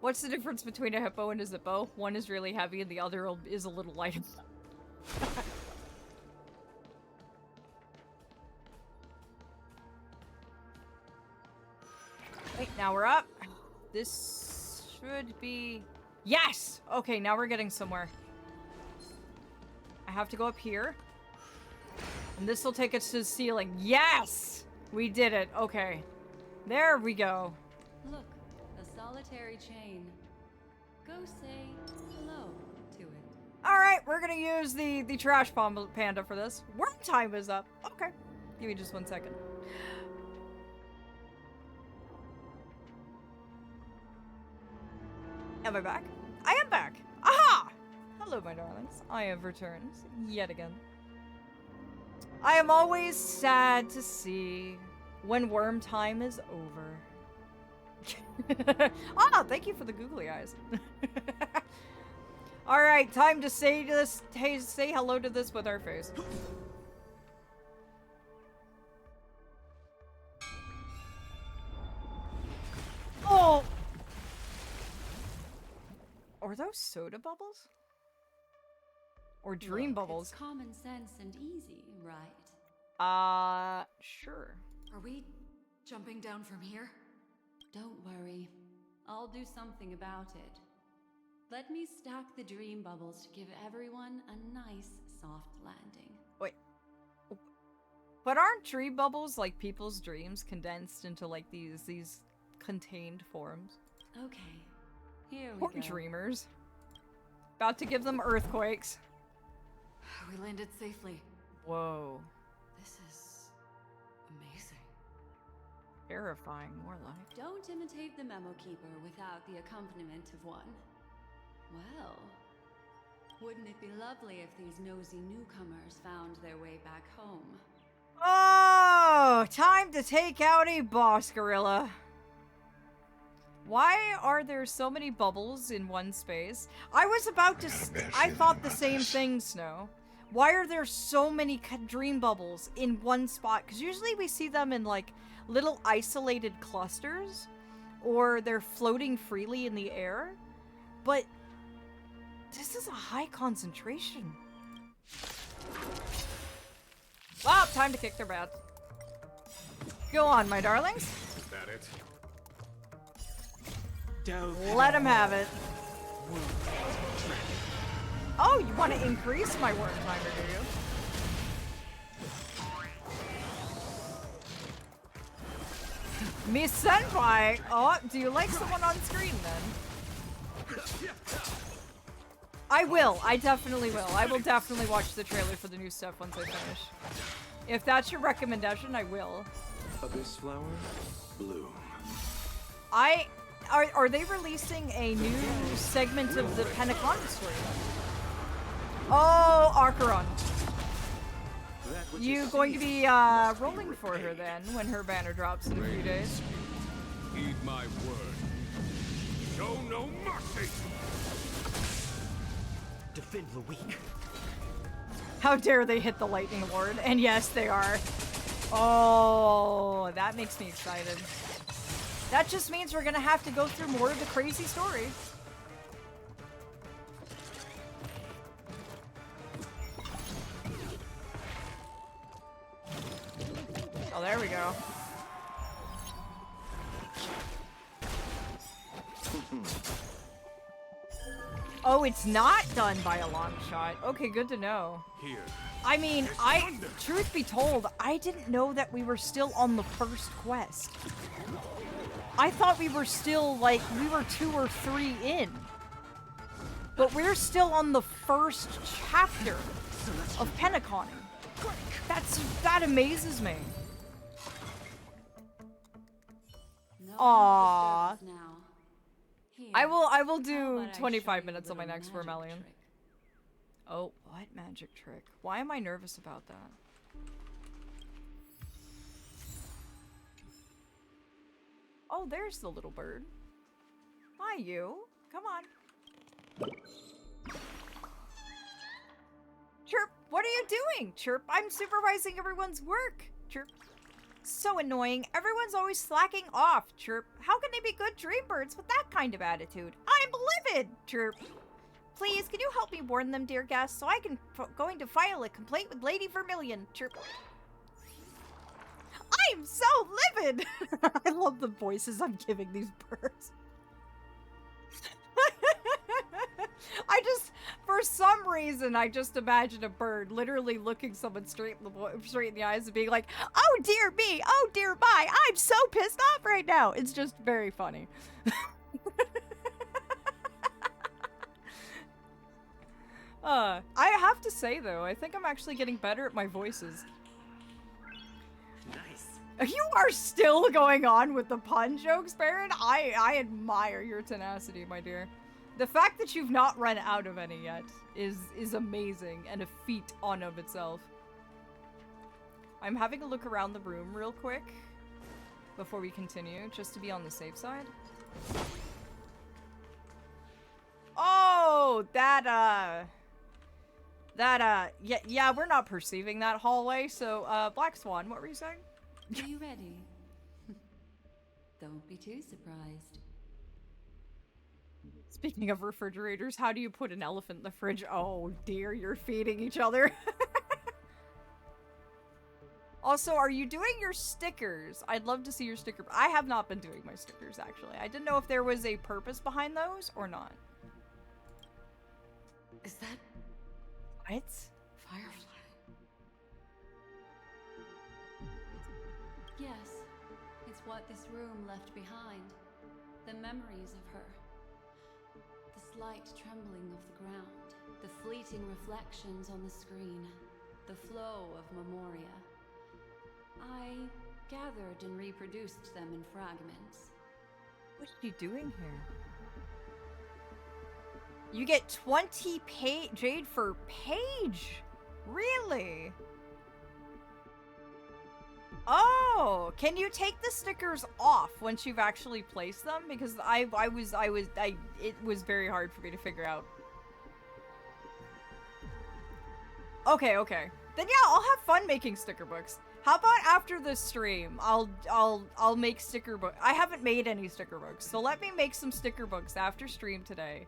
What's the difference between a hippo and a zippo? One is really heavy and the other is a little lighter. Wait, now we're up. This should be... Yes! Okay, now we're getting somewhere. I have to go up here. And this will take us to the ceiling. Yes! We did it. Okay. There we go. Look, a solitary chain. Go say hello to it. Alright, we're gonna use the trash panda for this. Work time is up. Okay. Give me just 1 second. Am I back? I am back! Aha! Hello, my darlings. I have returned yet again. I am always sad to see when worm time is over. Ah, thank you for the googly eyes. Alright, time to say this. Hey, say hello to this with our face. Oh! Are those soda bubbles? Or dream Look, bubbles? It's common sense and easy, right? Sure. Are we jumping down from here? Don't worry. I'll do something about it. Let me stack the dream bubbles to give everyone a nice, soft landing. Wait. But aren't dream bubbles like people's dreams condensed into like these contained forms? Okay, here we Poor go. dreamers. About to give them earthquakes. We landed safely. Whoa. This is amazing. Terrifying, more like. Don't imitate the memo keeper without the accompaniment of one. Well, wouldn't it be lovely if these nosy newcomers found their way back home? Oh, time to take out a boss gorilla. Why are there so many bubbles in one space? I was about to... I thought the same thing, Snow. Why are there so many dream bubbles in one spot? Because usually we see them in, like, little isolated clusters. Or they're floating freely in the air. But this is a high concentration. Well, time to kick their butts. Go on, my darlings. Is that it? Let him have it. Oh, you want to increase my worm timer, do you? Miss Senpai! Oh, do you like someone on screen then? I will. I definitely will. I will definitely watch the trailer for the new stuff once I finish. If that's your recommendation, I will. Abyss flower, bloom. Are they releasing a new segment of the Penacon story? Oh, Archeron. You going to be rolling for her then when her banner drops in a few days? Heed my word. Show no mercy. Defend the weak. How dare they hit the lightning lord? And yes, they are. Oh, that makes me excited. That just means we're gonna have to go through more of the crazy story. Oh, there we go. Oh, it's not done by a long shot. Okay, good to know. Here. I mean, truth be told, I didn't know that we were still on the first quest. I thought we were still, like, we were 2 or 3 in. But we're still on the first chapter of Penacon. That amazes me. No Aww. disturbance now. Here, I will how do about I 25 show minutes you on my a little next magic Vermilion. trick? Oh, what magic trick? Why am I nervous about that? Oh, there's the little bird. Hi, you. Come on. Chirp, what are you doing? Chirp, I'm supervising everyone's work. Chirp. So annoying. Everyone's always slacking off. Chirp. How can they be good dream birds with that kind of attitude? I'm livid. Chirp. Please, can you help me warn them, dear guest, so I can going to file a complaint with Lady Vermilion. Chirp. I'm so livid! I love the voices I'm giving these birds. For some reason, I just imagine a bird literally looking someone straight in the eyes and being like, oh dear me, oh dear my, I'm so pissed off right now. It's just very funny. I have to say though, I think I'm actually getting better at my voices. Nice. You are still going on with the pun jokes, Baron? I admire your tenacity, my dear. The fact that you've not run out of any yet is amazing and a feat on of itself. I'm having a look around the room real quick before we continue, just to be on the safe side. Oh, yeah, we're not perceiving that hallway, so, Black Swan, what were you saying? Are you ready? Don't be too surprised. Speaking of refrigerators, how do you put an elephant in the fridge? Oh dear, you're feeding each other. Also, are you doing your stickers? I'd love to see your sticker. I have not been doing my stickers, actually. I didn't know if there was a purpose behind those or not. Is that What? Firefly? Yes, it's what this room left behind. The memories of her. The slight trembling of the ground. The fleeting reflections on the screen. The flow of memoria. I gathered and reproduced them in fragments. What's she doing here? You get 20 jade for page? Really? Oh, can you take the stickers off once you've actually placed them? Because it was very hard for me to figure out. Okay. Then yeah, I'll have fun making sticker books. How about after this stream, I'll make sticker book. I haven't made any sticker books, so let me make some sticker books after stream today.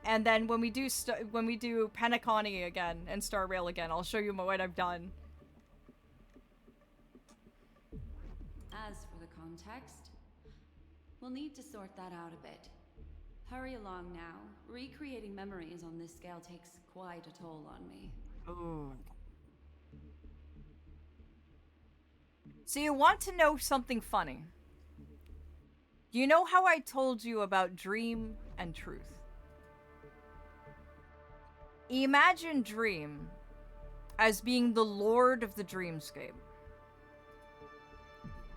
And then when we do Penacony again and Star Rail again, I'll show you what I've done. As for the context, we'll need to sort that out a bit. Hurry along now. Recreating memories on this scale takes quite a toll on me. Ooh. So you want to know something funny? You know how I told you about dream and truth? Imagine Dream as being the lord of the dreamscape.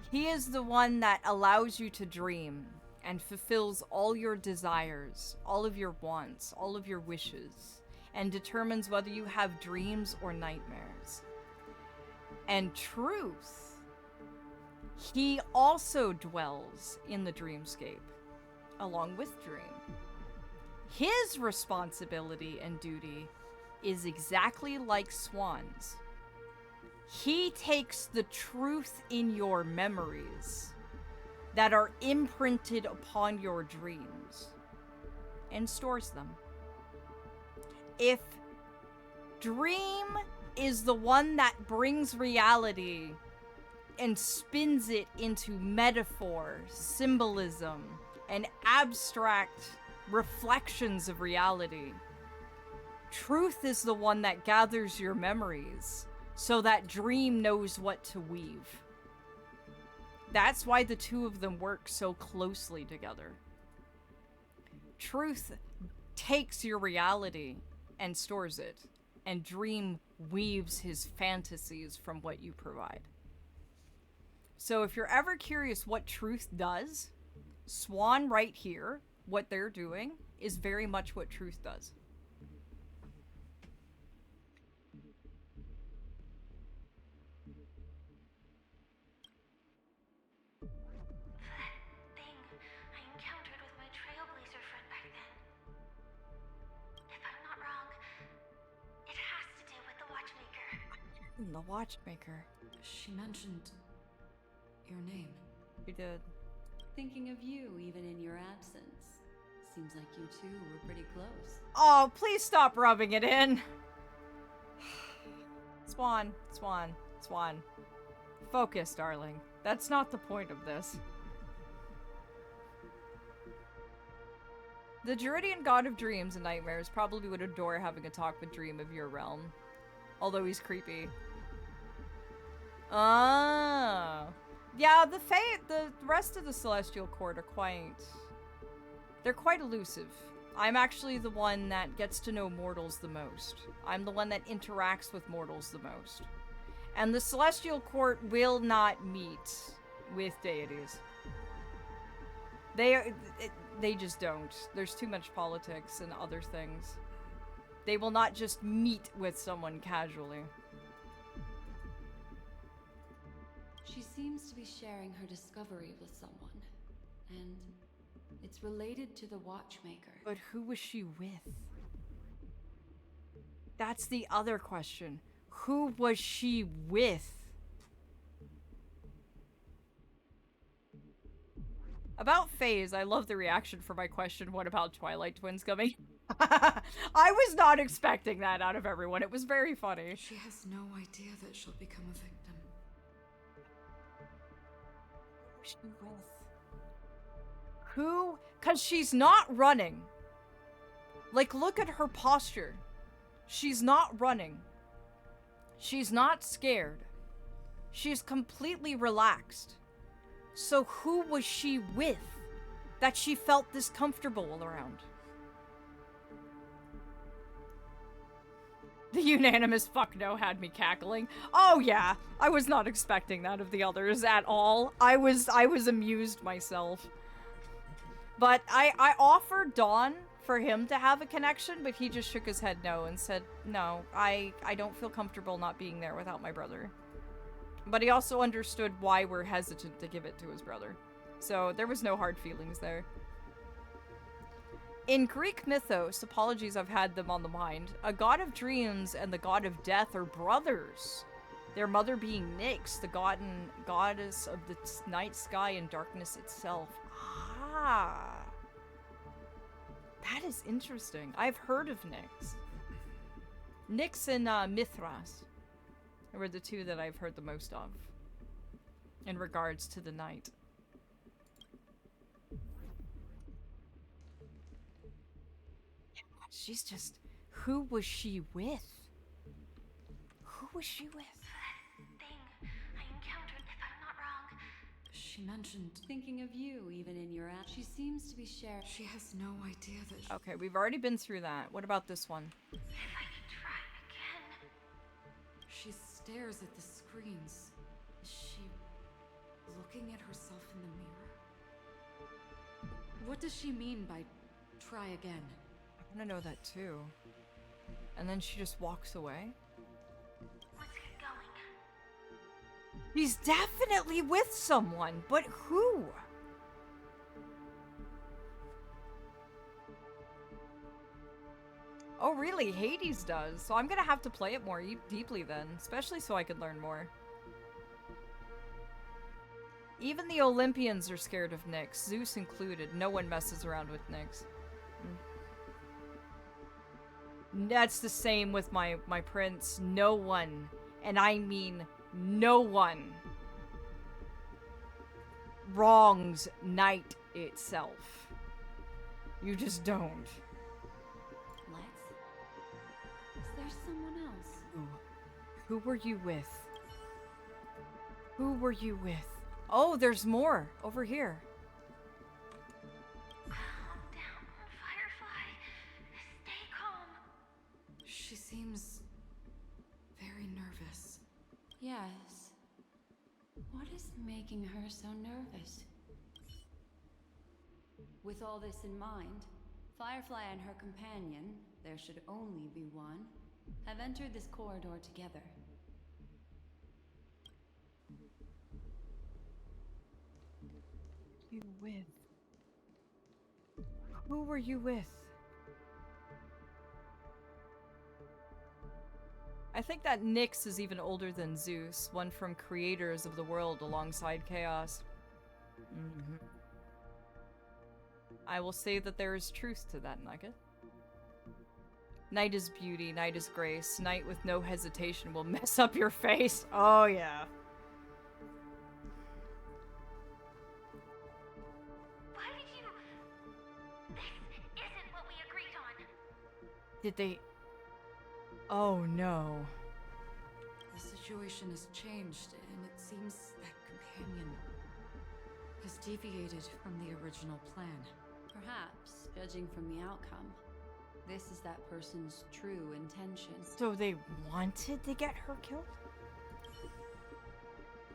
He is the one that allows you to dream and fulfills all your desires, all of your wants, all of your wishes, and determines whether you have dreams or nightmares. And truth, he also dwells in the dreamscape, along with Dream. His responsibility and duty is exactly like Swan's. He takes the truth in your memories that are imprinted upon your dreams and stores them. If Dream is the one that brings reality and spins it into metaphor, symbolism, and abstract reflections of reality, truth is the one that gathers your memories so that Dream knows what to weave. That's why the two of them work so closely together. Truth takes your reality and stores it, and Dream weaves his fantasies from what you provide. So if you're ever curious what truth does, Swan right here, what they're doing, is very much what truth does. That thing I encountered with my Trailblazer friend back then. If I'm not wrong, it has to do with the Watchmaker. The Watchmaker. She mentioned your name. You did. Thinking of you even in your absence. Seems like you two were pretty close. Oh, please stop rubbing it in. Swan. Focus, darling. That's not the point of this. The Druidian god of dreams and nightmares probably would adore having a talk with Dream of your realm. Although he's creepy. Ah. Yeah, the rest of the Celestial Court are quite elusive. I'm actually the one that gets to know mortals the most. I'm the one that interacts with mortals the most. And the Celestial Court will not meet with deities. They just don't. There's too much politics and other things. They will not just meet with someone casually. She seems to be sharing her discovery with someone. And it's related to the Watchmaker. But who was she with? That's the other question. Who was she with? About FaZe, I love the reaction for my question, what about Twilight Twins coming? I was not expecting that out of everyone. It was very funny. She has no idea that she'll become a victim. was she with? Who? Because she's not running. Like, look at her posture. She's not running. She's not scared. She's completely relaxed. So who was she with that she felt this comfortable around? The unanimous fuck no had me cackling. Oh yeah, I was not expecting that of the others at all. I was amused myself. But I offered Dawn for him to have a connection, but he just shook his head no and said, no, I don't feel comfortable not being there without my brother. But he also understood why we're hesitant to give it to his brother. So there was no hard feelings there. In Greek mythos, apologies I've had them on the mind, a god of dreams and the god of death are brothers. Their mother being Nyx, the goddess of the night sky and darkness itself. Ah. That is interesting. I've heard of Nyx. Nyx and Mithras were the two that I've heard the most of in regards to the night. She's just... Who was she with? Who was she with? Thing I encountered, if I'm not wrong. She mentioned Thinking of you, even in your act. She seems to be sharing. she has no idea that Okay, we've already been through that. What about this one? If I could try again. she stares at the screens. Is she looking at herself in the mirror? What does she mean by try again? I want to know that too. And then she just walks away. Let's get going. He's definitely with someone, but who? Oh really, Hades does. So I'm gonna have to play it more deeply then, especially so I could learn more. Even the Olympians are scared of Nyx, Zeus included. No one messes around with Nyx. That's the same with my prince. No one, and I mean no one, wrongs night itself. You just don't. Let's. Is there someone else? Who were you with? Who were you with? Oh, there's more over here. Calm down, Firefly. Stay calm. She seems very nervous. Yes. What is making her so nervous? With all this in mind, Firefly and her companion, there should only be one, have entered this corridor together. You with? Who were you with? I think that Nyx is even older than Zeus, one from creators of the world alongside Chaos. I will say that there is truth to that nugget. Night is beauty, night is grace, night with no hesitation will mess up your face. Oh yeah. Why did you... This isn't what we agreed on. Did they... Oh no. The situation has changed, and it seems that companion has deviated from the original plan. Perhaps, judging from the outcome, this is that person's true intention. So they wanted to get her killed?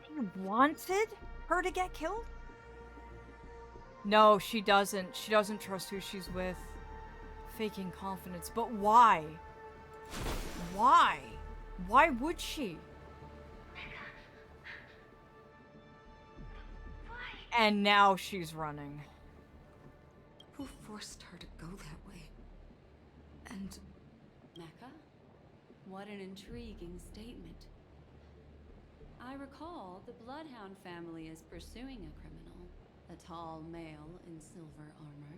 They wanted her to get killed? No, she doesn't. She doesn't trust who she's with. Faking confidence. But why? Why? Why would she? Why? And now she's running. Who forced her to go that way? And Mecca? What an intriguing statement. I recall the Bloodhound family is pursuing a criminal, a tall male in silver armor.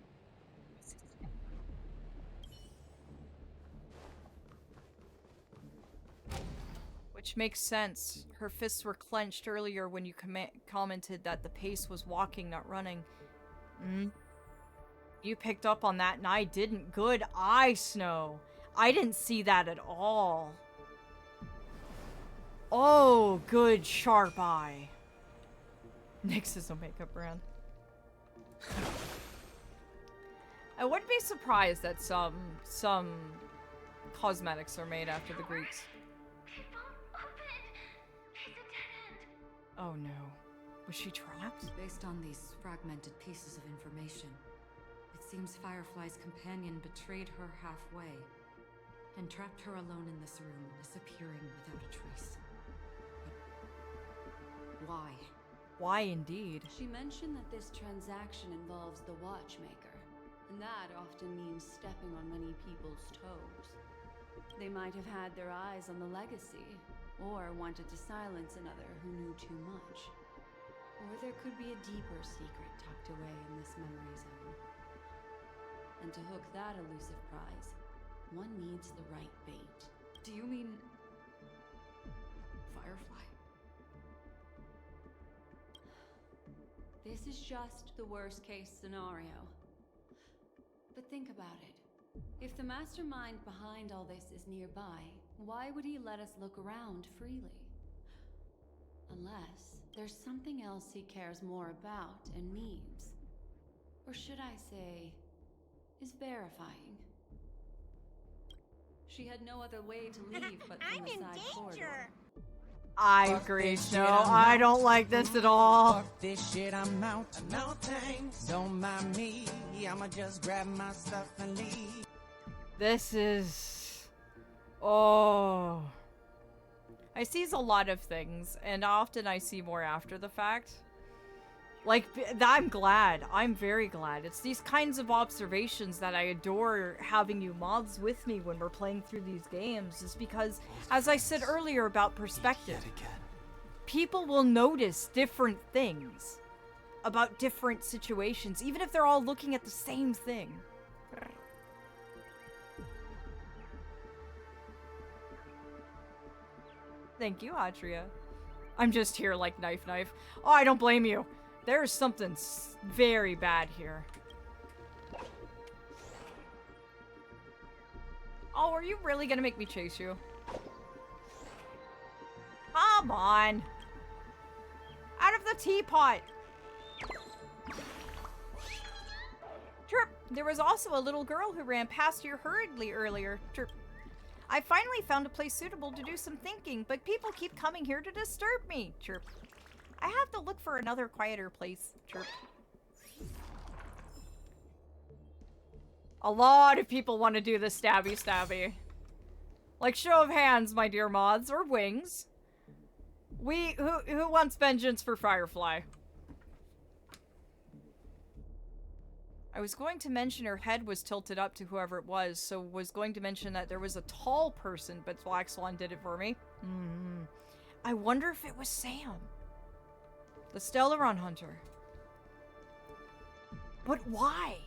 Which makes sense. Her fists were clenched earlier when you commented that the pace was walking, not running. You picked up on that and I didn't. Good eye, Snow. I didn't see that at all. Oh, good sharp eye. NYX is a makeup brand. I wouldn't be surprised that some cosmetics are made after the Greeks. It won't open. It's a dead end. Oh no. Was she trapped? Based on these fragmented pieces of information, it seems Firefly's companion betrayed her halfway and trapped her alone in this room, disappearing without a trace. But why? Why indeed? She mentioned that this transaction involves the watchmaker, and that often means stepping on many people's toes. They might have had their eyes on the legacy, or wanted to silence another who knew too much. Or there could be a deeper secret tucked away in this memory zone. And to hook that elusive prize, one needs the right bait. Do you mean Firefly? This is just the worst case scenario. But think about it. If the mastermind behind all this is nearby, why would he let us look around freely? Unless there's something else he cares more about and needs. Or should I say, is verifying. She had no other way to leave but from the side corridor. I agree, Snow. I don't like this at all. Fuck this shit, I'm out. No thanks. Don't mind me. I'ma just grab my stuff and leave. This is... Oh. I sees a lot of things, and often I see more after the fact. Like, I'm glad. I'm very glad. It's these kinds of observations that I adore having you mods with me when we're playing through these games, is because, as I said earlier about perspective, people will notice different things about different situations, even if they're all looking at the same thing. Thank you, Atria. I'm just here like knife. Oh, I don't blame you. There's something very bad here. Oh, are you really gonna make me chase you? Come on. Out of the teapot. Chirp. There was also a little girl who ran past here hurriedly earlier. Chirp. I finally found a place suitable to do some thinking, but people keep coming here to disturb me. Chirp. I have to look for another quieter place. Chirp. A lot of people want to do the stabby. Like, show of hands, my dear mods, or wings. Who wants vengeance for Firefly? I was going to mention her head was tilted up to whoever it was, so was going to mention that there was a tall person, but Black Swan did it for me. I wonder if it was Sam. The Stellaron Hunter. But why?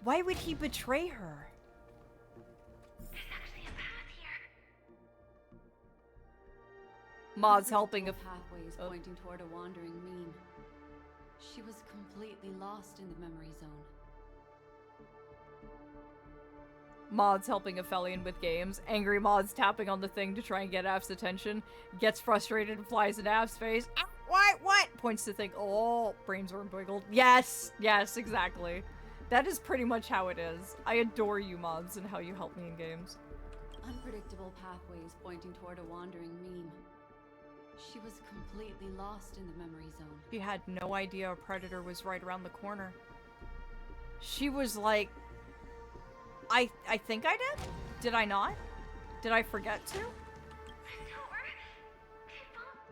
Why would he betray her? There's actually a path here. Mods helping of pathways pointing toward a wandering meme. She was completely lost in the memory zone. Mods helping Aphelion with games. Angry mods tapping on the thing to try and get Af's attention. Gets frustrated and flies in Af's face. What? Points to think, oh, brainstorm wiggled. Yes, exactly. That is pretty much how it is. I adore you mods and how you help me in games. Unpredictable pathways pointing toward a wandering meme. She was completely lost in the memory zone. She had no idea a predator was right around the corner. She was like, I think I did? Did I not? Did I forget to?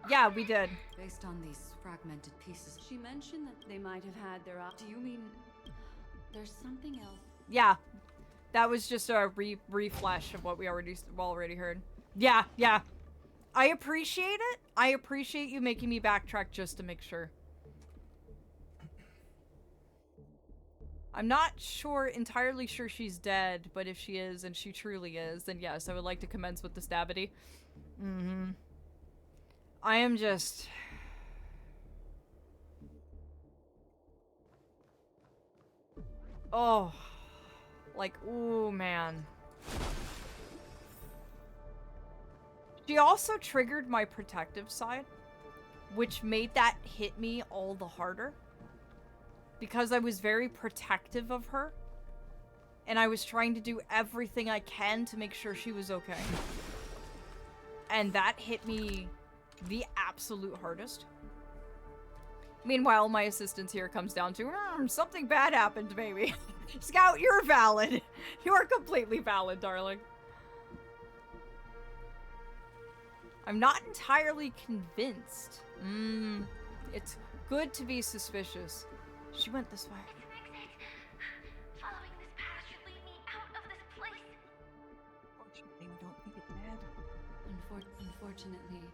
Yeah, we did. Based on these fragmented pieces. She mentioned that they might have had their... Do you mean... There's something else? Yeah. That was just a reflash of what we already heard. Yeah. I appreciate it. I appreciate you making me backtrack just to make sure. I'm not entirely sure she's dead, but if she is, and she truly is, then yes, I would like to commence with the stabbity. Mm-hmm. I am just... Oh. Like, ooh, man. She also triggered my protective side, which made that hit me all the harder. Because I was very protective of her. And I was trying to do everything I can to make sure she was okay. And that hit me the absolute hardest. Meanwhile, my assistance here comes down to, something bad happened, maybe. Scout, you're valid. You are completely valid, darling. I'm not entirely convinced. It's good to be suspicious. She went this way. It's an exit. Following this path should lead me out of this place. Fortunately, we don't think it's bad. Unfortunately,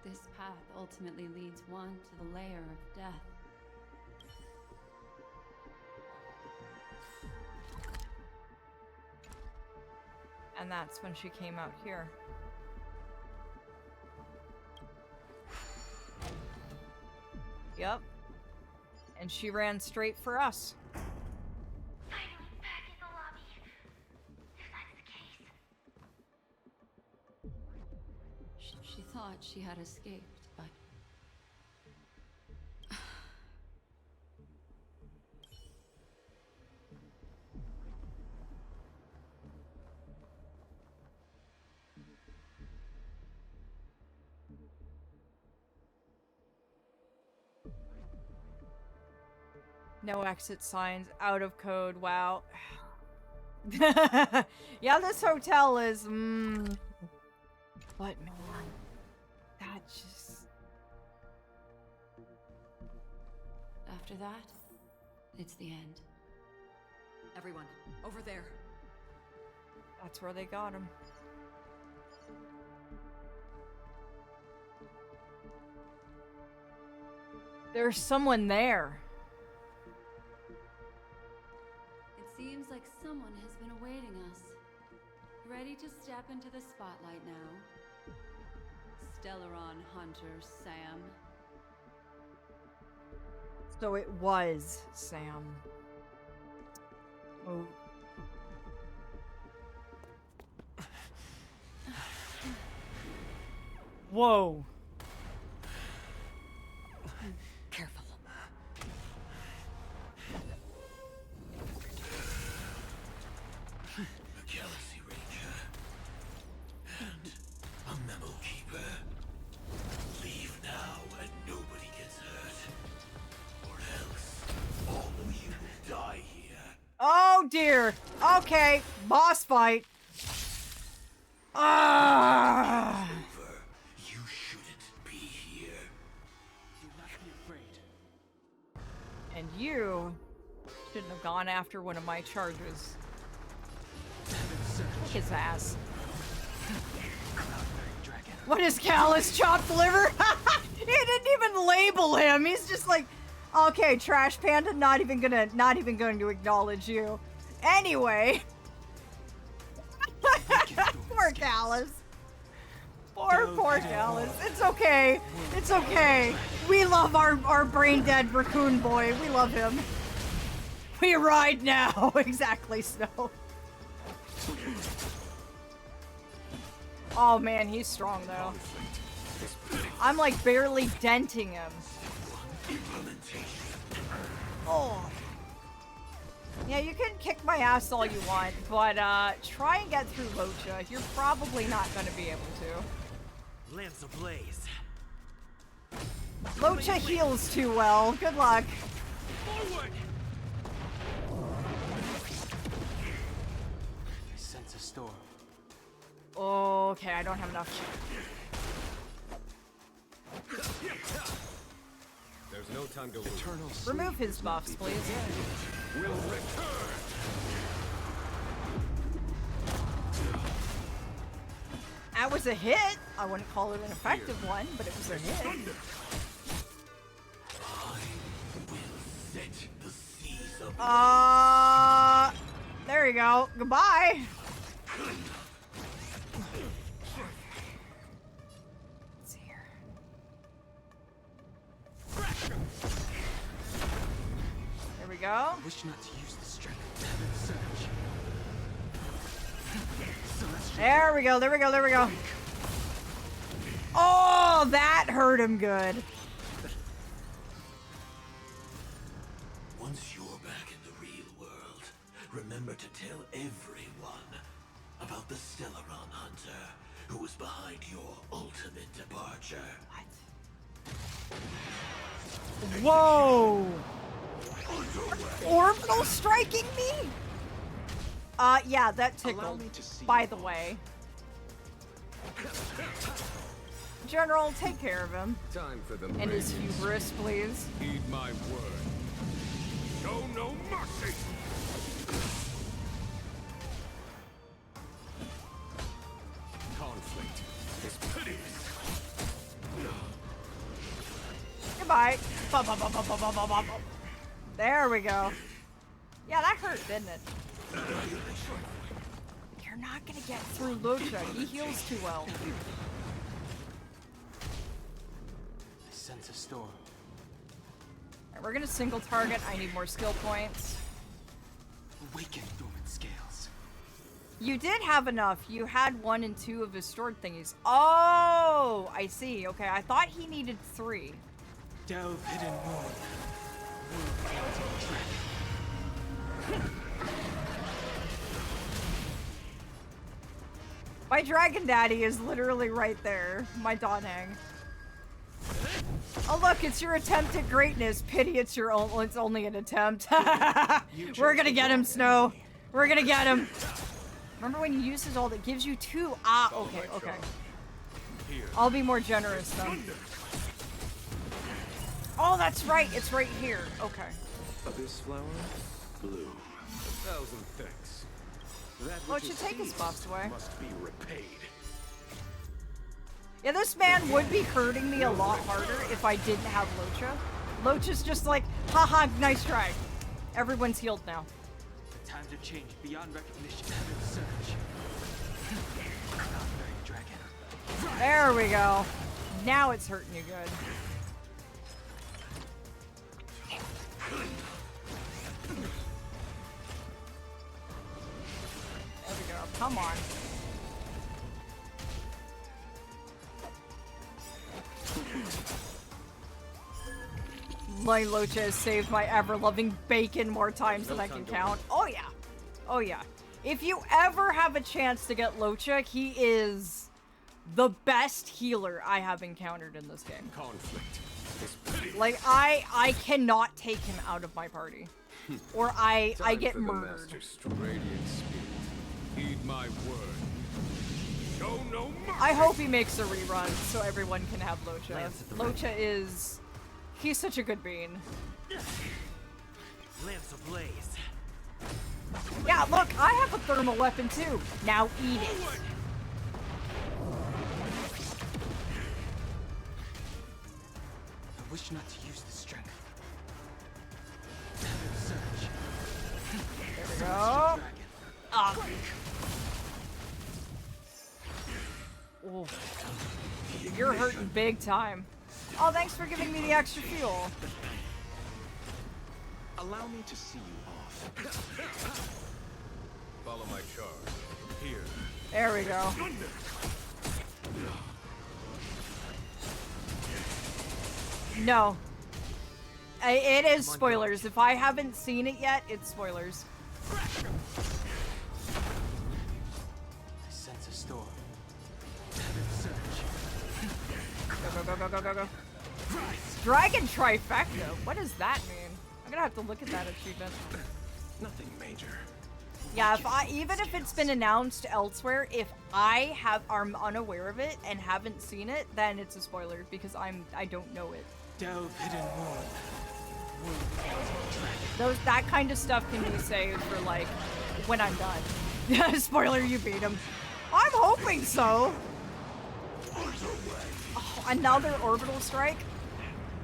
this path ultimately leads one to the lair of death. And that's when she came out here. Yep. And she ran straight for us. Finally back in the lobby. If that's the case. She thought she had escaped, but... No exit signs, out of code, wow. Yeah, this hotel is, But man, that just... After that, it's the end. Everyone, over there. That's where they got him. There's someone there. It seems like someone has been awaiting us. Ready to step into the spotlight now. Stellaron Hunter Sam. So it was Sam. Oh. Whoa. Careful. A Galaxy Ranger. And a Memo Keeper. Leave now and nobody gets hurt. Or else all of you will die here. Oh dear. Okay, boss fight. Ah. Over. You shouldn't be here. Do not be afraid. And you shouldn't have gone after one of my charges. Look his ass. Dragon. What is Callus chopped liver? He didn't even label him. He's just like, okay, Trash Panda, not even going to acknowledge you. Anyway. Poor Callus. Poor Callus. It's okay. It's okay. We love our brain dead raccoon boy. We love him. We ride now. Exactly, Snow. Oh man, he's strong though. I'm like barely denting him. Oh. Yeah, you can kick my ass all you want, but try and get through Locha. You're probably not gonna be able to. Lance ablaze. Locha heals too well. Good luck. Forward! I sense a storm. Okay, I don't have enough. There's no time to lose. Eternal sleep. Remove his buffs, please. Will return! That was a hit. I wouldn't call it an effective one, but it was a hit. Set the seas of There you go. Goodbye. go. I wish not to use the strength of heaven's surge. There we go, there we go, there we go. Oh, that hurt him good. Once you're back in the real world, remember to tell everyone about the Stellaron Hunter who was behind your ultimate departure. Whoa! Orbital striking me? Yeah, that tickled, by the way. General, take care of him. Time for the And his hubris, please. Heed my word. Show no mercy. Conflict is pitiless. Goodbye. There we go. Yeah, that hurt, didn't it? You're not gonna get through Locha. He heals too well. I sense a storm. Alright, we're gonna single target. I need more skill points. Awaken dormant scales. You did have enough. You had 1 and 2 of his stored thingies. Oh, I see. Okay, I thought he needed 3. Delve hidden moon. My Dragon Daddy is literally right there. My Donhang. Oh look, it's your attempt at greatness. Pity it's it's only an attempt. We're gonna get him, Snow. We're gonna get him. Remember when you use his ult, it gives you 2. Ah, okay, okay. I'll be more generous then. Oh, that's right. It's right here. Okay. This flower, blue. 1,000 thanks. That Oh, it which should is take his seized buffs away. must be repaid. Yeah, this man would be hurting me a lot harder if I didn't have Locha. Locha's just like, haha, nice try. Everyone's healed now. The times have changed beyond recognition. Heaven's surge. Very dragon. There we go. Now it's hurting you good. There we go. Come on. My Locha has saved my ever-loving bacon more times than I can count. Oh yeah. Oh yeah. If you ever have a chance to get Locha, he is the best healer I have encountered in this game. Conflict is pitiless. Like, I cannot take him out of my party. Or I Time get for the murdered. master's radiant spirit. Heed my word. Show no mercy. I hope he makes a rerun so everyone can have Locha. Locha is... He's such a good bean. Lance ablaze. Yeah, look, I have a thermal weapon too. Now eat it. I wish not to use the strength. Heaven's surge. There we go. Ah. Ooh. You're hurting big time. Oh, thanks for giving me the extra fuel. Allow me to see you off. Follow my charge. Here. There we go. No. It is spoilers. If I haven't seen it yet, it's spoilers. I sense a storm. Heaven's surge. Go, go, go, go, go, go. Dragon trifecta? What does that mean? I'm gonna have to look at that achievement. Nothing major. Yeah, even if it's been announced elsewhere, if I am unaware of it and haven't seen it, then it's a spoiler because I don't know it. Delve hidden moon. That kind of stuff can be saved for like when I'm done. Spoiler, you beat him. I'm hoping so. Oh, another orbital strike.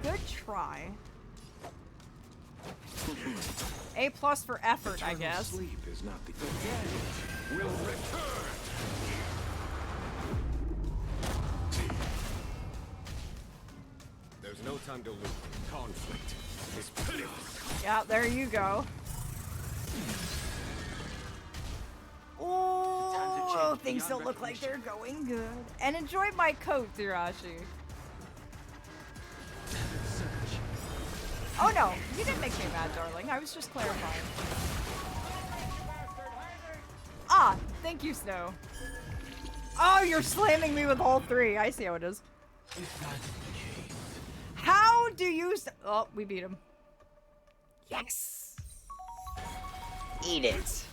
Good try. A+ for effort, I guess. Sleep is not the end. Will return. There's no time to lose. Conflict Yeah, there you go. Oh, things don't look like they're going good. And enjoy my coat, Thirashi. Oh no, you didn't make me mad, darling. I was just clarifying. Ah, thank you, Snow. Oh, you're slamming me with all three. I see how it is. How do you... Oh, we beat him. Yes! Eat it!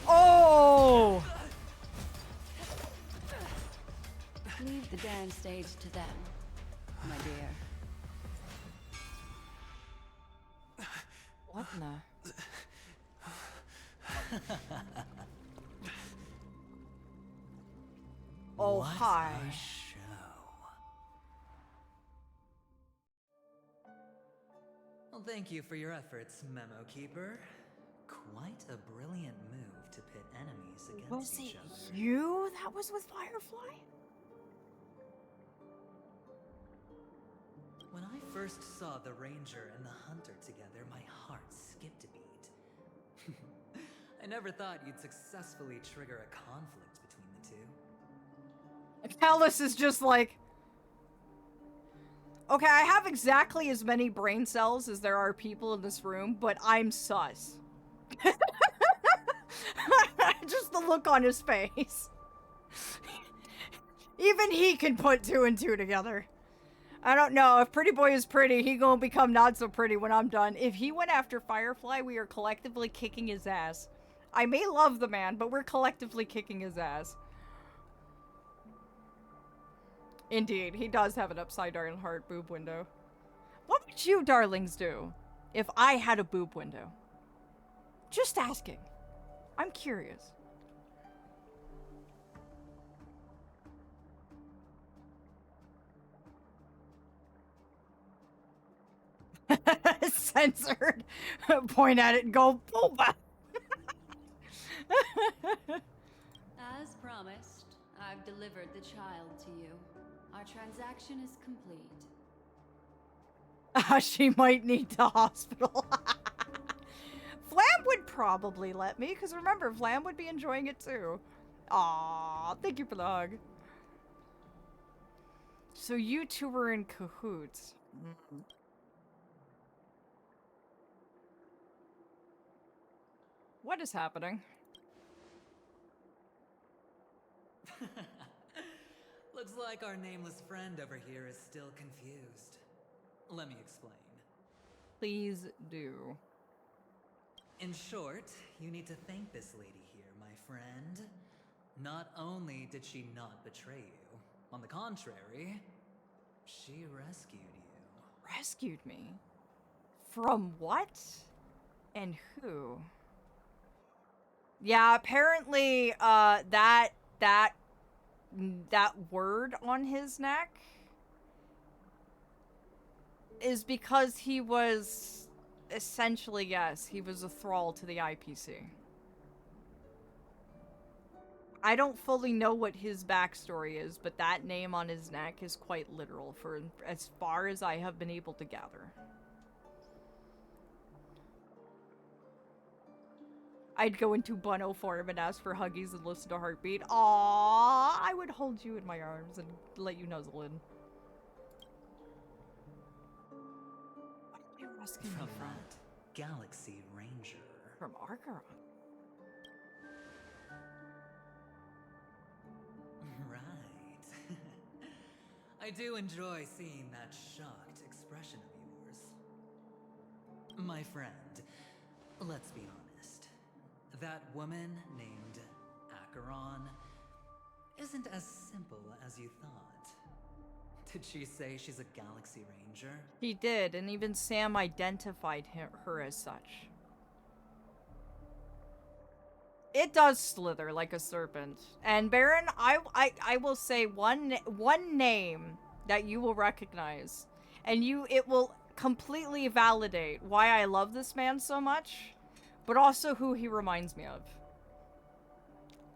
Oh! Leave the dance stage to them, my dear. What in the... Oh, hi. Well, thank you for your efforts, Memo Keeper. Quite a brilliant move to pit enemies against Was each it other. you that was with Firefly? When I first saw the Ranger and the Hunter together, my heart skipped a beat. I never thought you'd successfully trigger a conflict between the two. Callus is just like... Okay, I have exactly as many brain cells as there are people in this room, but I'm sus. Just the look on his face. Even he can put two and two together. I don't know. If Pretty Boy is pretty, he gonna become not so pretty when I'm done. If he went after Firefly, we are collectively kicking his ass. I may love the man, but we're collectively kicking his ass. Indeed, he does have an upside down heart boob window. What would you darlings do if I had a boob window? Just asking. I'm curious. Censored. Point at it and go, Boba. As promised, I've delivered the child to you. Our transaction is complete. She might need the hospital. Flam would probably let me, because remember, Flam would be enjoying it too. Aw, thank you for the hug. So you two were in cahoots. What is happening? Looks like our nameless friend over here is still confused. Let me explain. Please do. In short, you need to thank this lady here, my friend. Not only did she not betray you, on the contrary, she rescued you. Rescued me? From what? And who? Yeah, apparently, that word on his neck is because he was essentially, yes, he was a thrall to the IPC. I don't fully know what his backstory is, but that name on his neck is quite literal for as far as I have been able to gather. I'd go into Bono form and ask for huggies and listen to Heartbeat. Aww, I would hold you in my arms and let you nuzzle in. What did you rescue me from? That Galaxy Ranger. From Archeron. Right. I do enjoy seeing that shocked expression of yours. My friend, let's be honest. That woman named Acheron isn't as simple as you thought. Did she say she's a Galaxy Ranger? He did, and even Sam identified her as such. It does slither like a serpent. And Baron, I will say one name that you will recognize, and it will completely validate why I love this man so much, but also who he reminds me of.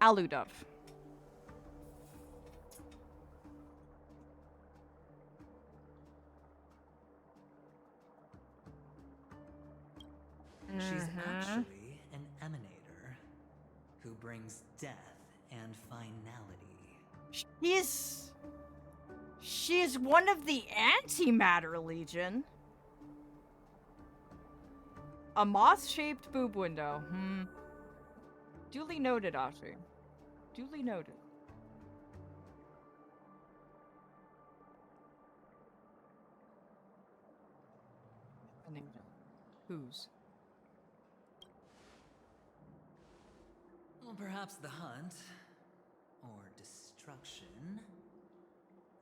Aludov. She's actually an emanator who brings death and finality. She's one of the Antimatter Legion. A moth-shaped boob window. Duly noted, Ashi. Duly noted. Whose? Well, perhaps the hunt, or destruction,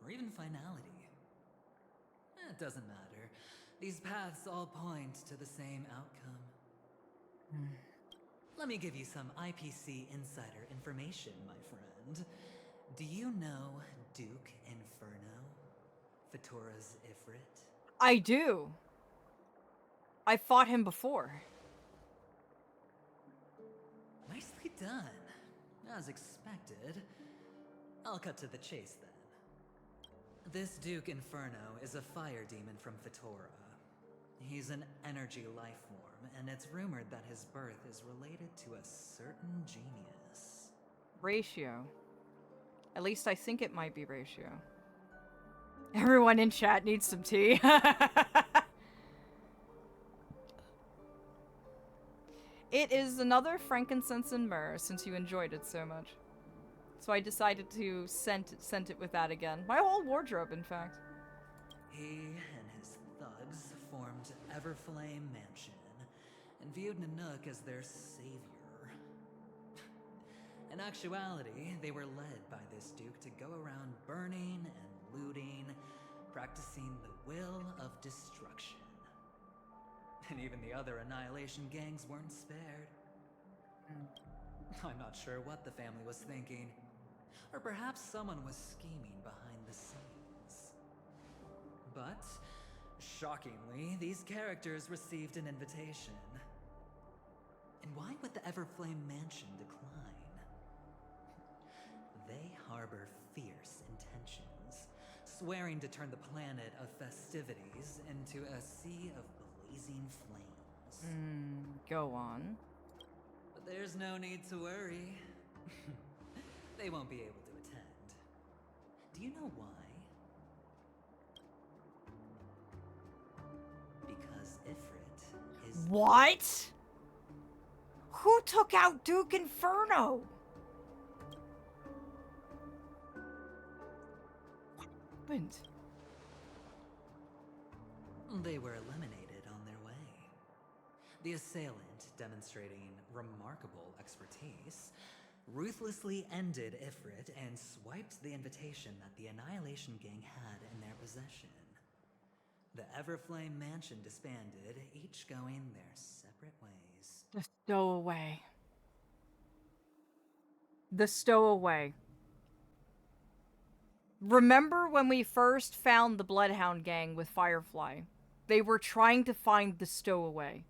or even finality. It doesn't matter. These paths all point to the same outcome. Let me give you some IPC insider information, my friend. Do you know Duke Inferno? Fatora's Ifrit? I do. I fought him before. Nicely done. As expected. I'll cut to the chase then. This Duke Inferno is a fire demon from Fatora. He's an energy life form, and it's rumored that his birth is related to a certain genius. Ratio. At least I think it might be Ratio. Everyone in chat needs some tea. It is another frankincense and myrrh, since you enjoyed it so much. So I decided to scent it with that again. My whole wardrobe, in fact. He and his thugs formed Everflame Mansion, and viewed Nanook as their savior. In actuality, they were led by this duke to go around burning and looting, practicing the will of destruction. And even the other Annihilation gangs weren't spared. I'm not sure what the family was thinking. Or perhaps someone was scheming behind the scenes. But, shockingly, these characters received an invitation. And why would the Everflame Mansion decline? They harbor fierce intentions, swearing to turn the planet of festivities into a sea of blazing flames. Go on. But there's no need to worry. They won't be able to attend. Do you know why? Because Ifrit is... What? Who took out Duke Inferno? What happened? They were eliminated on their way. The assailant, demonstrating remarkable expertise, ruthlessly ended Ifrit and swiped the invitation that the Annihilation Gang had in their possession. The Everflame Mansion disbanded, each going their separate ways. The stowaway. The stowaway. Remember when we first found the Bloodhound Gang with Firefly? They were trying to find the stowaway.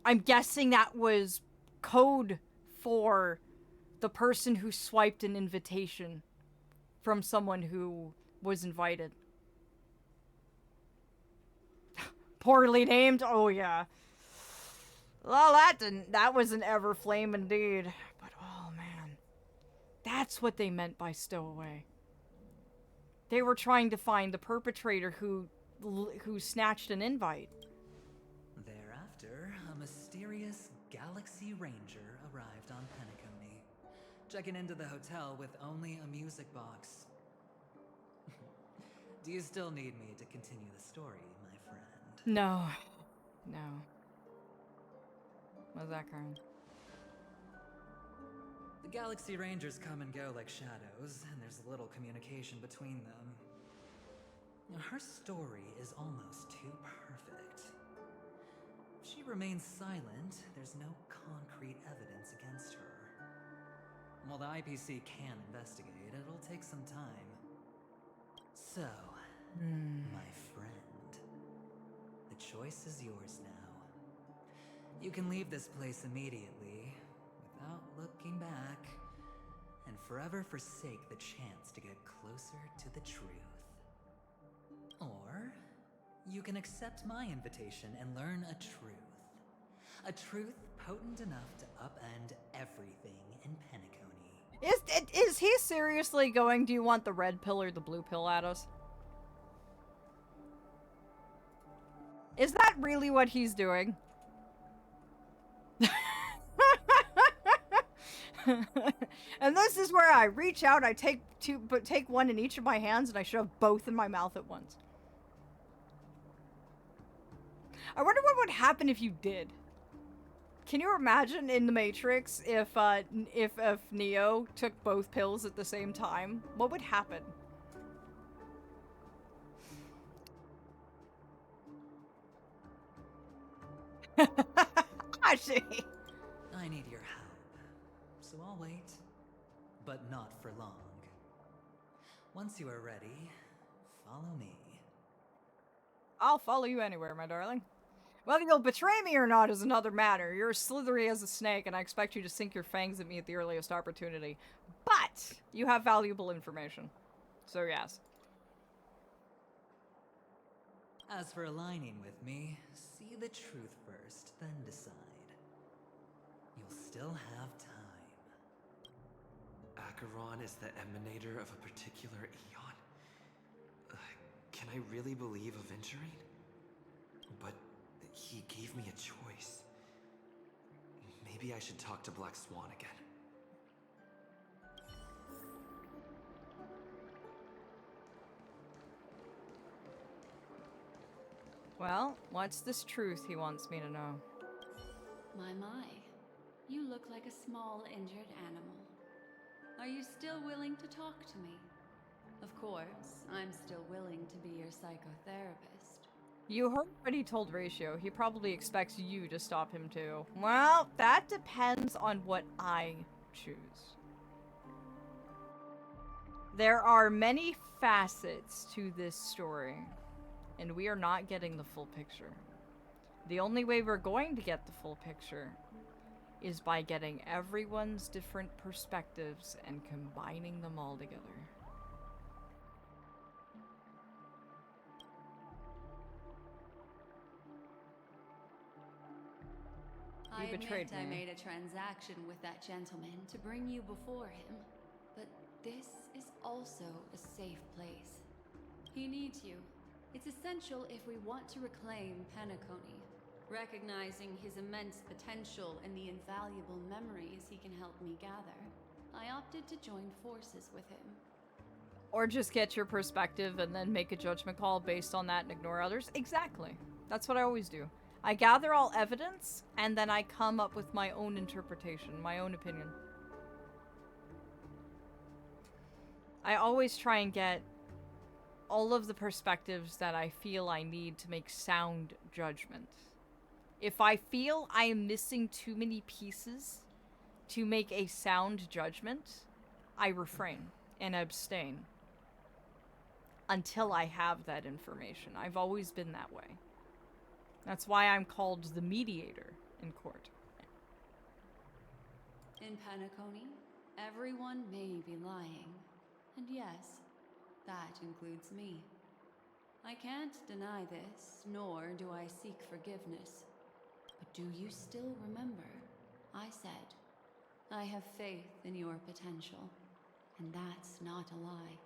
I'm guessing that was code for the person who swiped an invitation from someone who was invited. Poorly named? Oh yeah. Well, that was an Everflame indeed. But oh man. That's what they meant by stowaway. They were trying to find the perpetrator who snatched an invite. Thereafter, a mysterious Galaxy Ranger arrived on Penacony, checking into the hotel with only a music box. Do you still need me to continue the story, my friend? No. No. What's that, Karen? The Galaxy Rangers come and go like shadows, and there's little communication between them. Her story is almost too perfect. If she remains silent, there's no concrete evidence against her. While the IPC can investigate, it'll take some time. So, my friend, the choice is yours now. You can leave this place immediately, without looking back, and forever forsake the chance to get closer to the truth. Or, you can accept my invitation and learn a truth. A truth potent enough to upend everything in Penacony. Is he seriously going, do you want the red pill or the blue pill at us? Is that really what he's doing? And this is where I reach out, I take one in each of my hands, and I shove both in my mouth at once. I wonder what would happen if you did. Can you imagine in the Matrix if Neo took both pills at the same time? What would happen? Ashi! I need your help, so I'll wait, but not for long. Once you are ready, follow me. I'll follow you anywhere, my darling. Whether you'll betray me or not is another matter. You're as slithery as a snake, and I expect you to sink your fangs at me at the earliest opportunity. But you have valuable information. So yes. As for aligning with me, see the truth first, then decide. You'll still have time. Acheron is the emanator of a particular eon? Can I really believe Aventurine? But he gave me a choice. Maybe I should talk to Black Swan again. Well, what's this truth he wants me to know? My. You look like a small, injured animal. Are you still willing to talk to me? Of course, I'm still willing to be your psychotherapist. You heard what he told Ratio. He probably expects you to stop him too. Well, that depends on what I choose. There are many facets to this story, and we are not getting the full picture. The only way we're going to get the full picture is by getting everyone's different perspectives and combining them all together. I betrayed admit I me. made a transaction with that gentleman to bring you before him, but this is also a safe place. He needs you. It's essential if we want to reclaim Penacony. Recognizing his immense potential and the invaluable memories he can help me gather, I opted to join forces with him. Or just get your perspective and then make a judgment call based on that and ignore others. Exactly. That's what I always do. I gather all evidence, and then I come up with my own interpretation, my own opinion. I always try and get all of the perspectives that I feel I need to make sound judgment. If I feel I am missing too many pieces to make a sound judgment, I refrain and abstain until I have that information. I've always been that way. That's why I'm called the mediator in court. In Penacony, everyone may be lying. And yes, that includes me. I can't deny this, nor do I seek forgiveness. But do you still remember? I said, I have faith in your potential. And that's not a lie.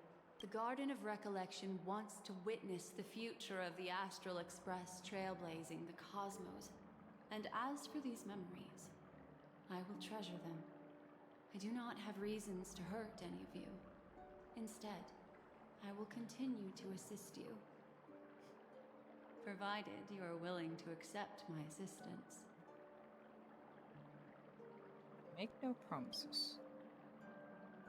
The Garden of Recollection wants to witness the future of the Astral Express trailblazing the cosmos. And as for these memories, I will treasure them. I do not have reasons to hurt any of you. Instead, I will continue to assist you. Provided you are willing to accept my assistance. Make no promises.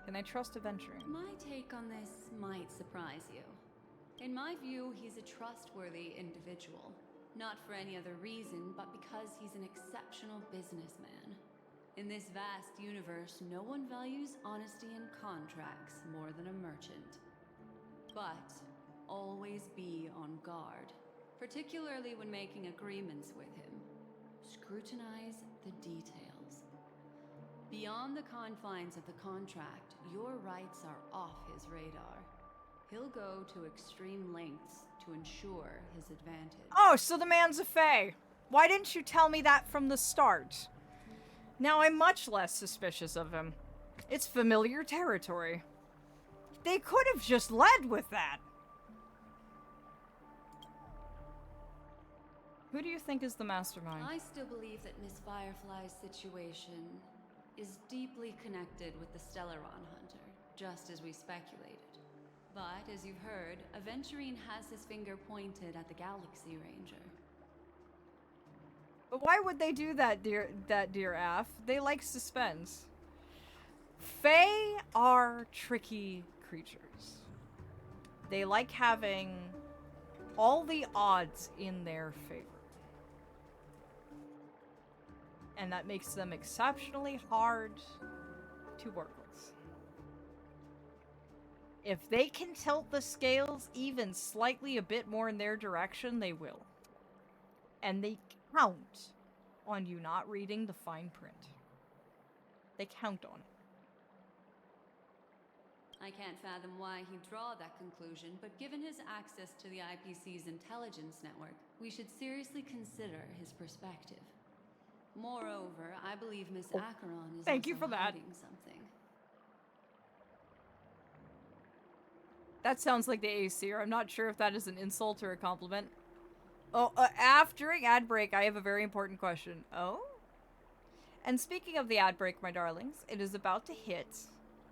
Can I trust Aventurine? My take on this might surprise you. In my view, he's a trustworthy individual. Not for any other reason, but because he's an exceptional businessman. In this vast universe, no one values honesty in contracts more than a merchant. But always be on guard, particularly when making agreements with him. Scrutinize the details. Beyond the confines of the contract, your rights are off his radar. He'll go to extreme lengths to ensure his advantage. Oh, so the man's a fae. Why didn't you tell me that from the start? Now I'm much less suspicious of him. It's familiar territory. They could have just led with that. Who do you think is the mastermind? I still believe that Miss Firefly's situation is deeply connected with the Stellaron Hunter, just as we speculated. But, as you've heard, Aventurine has his finger pointed at the Galaxy Ranger. But why would they do that, dear Af? They like suspense. Fae are tricky creatures. They like having all the odds in their favor. And that makes them exceptionally hard to work with. If they can tilt the scales even slightly a bit more in their direction, they will. And they count on you not reading the fine print. They count on it. I can't fathom why he'd draw that conclusion, but given his access to the IPC's intelligence network, we should seriously consider his perspective. Moreover, I believe Miss Acheron is Thank you also for that. hiding something. That sounds like the Aesir. I'm not sure if that is an insult or a compliment. Oh, after ad break, I have a very important question. Oh? And speaking of the ad break, my darlings, it is about to hit.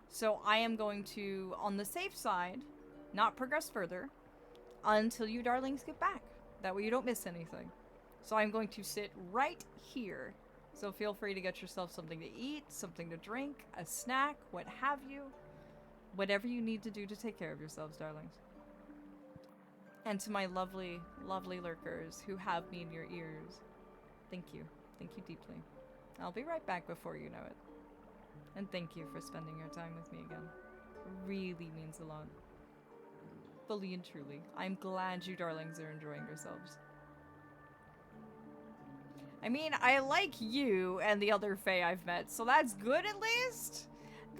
So I am going to, on the safe side, not progress further until you darlings get back. That way you don't miss anything. So I'm going to sit right here. So feel free to get yourself something to eat, something to drink, a snack, what have you. Whatever you need to do to take care of yourselves, darlings. And to my lovely, lovely lurkers who have me in your ears, thank you. Thank you deeply. I'll be right back before you know it. And thank you for spending your time with me again. It really means a lot. Fully and truly. I'm glad you darlings are enjoying yourselves. I mean, I like you and the other fae I've met, so that's good at least?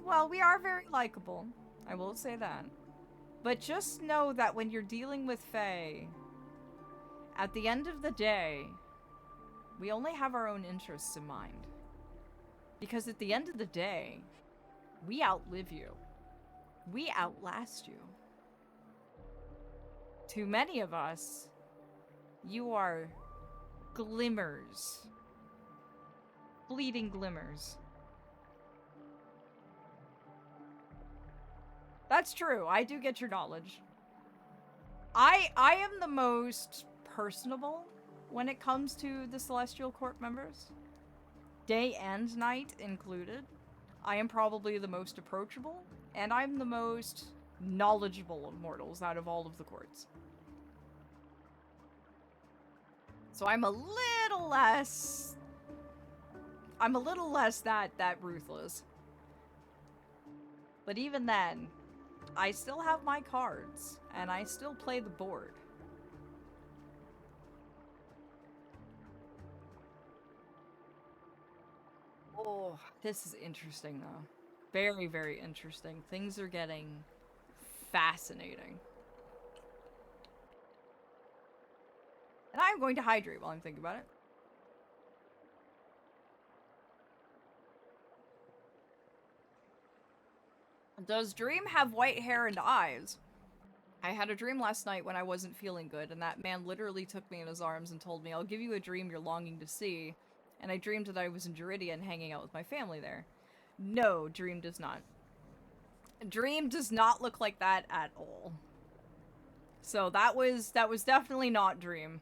Well, we are very likable. I will say that. But just know that when you're dealing with fae, at the end of the day, we only have our own interests in mind. Because at the end of the day, we outlive you. We outlast you. To many of us, you are glimmers. Fleeting glimmers. That's true. I do get your knowledge. I am the most personable when it comes to the Celestial Court members. Day and night included. I am probably the most approachable, and I'm the most knowledgeable of mortals out of all of the courts. So I'm a little less that ruthless. But even then, I still have my cards, and I still play the board. Oh, this is interesting, though. Very, very interesting. Things are getting fascinating. And I'm going to hydrate while I'm thinking about it. Does Dream have white hair and eyes? I had a dream last night when I wasn't feeling good, and that man literally took me in his arms and told me, I'll give you a dream you're longing to see. And I dreamed that I was in Jeridian hanging out with my family there. No, Dream does not. Dream does not look like that at all. So that was definitely not Dream.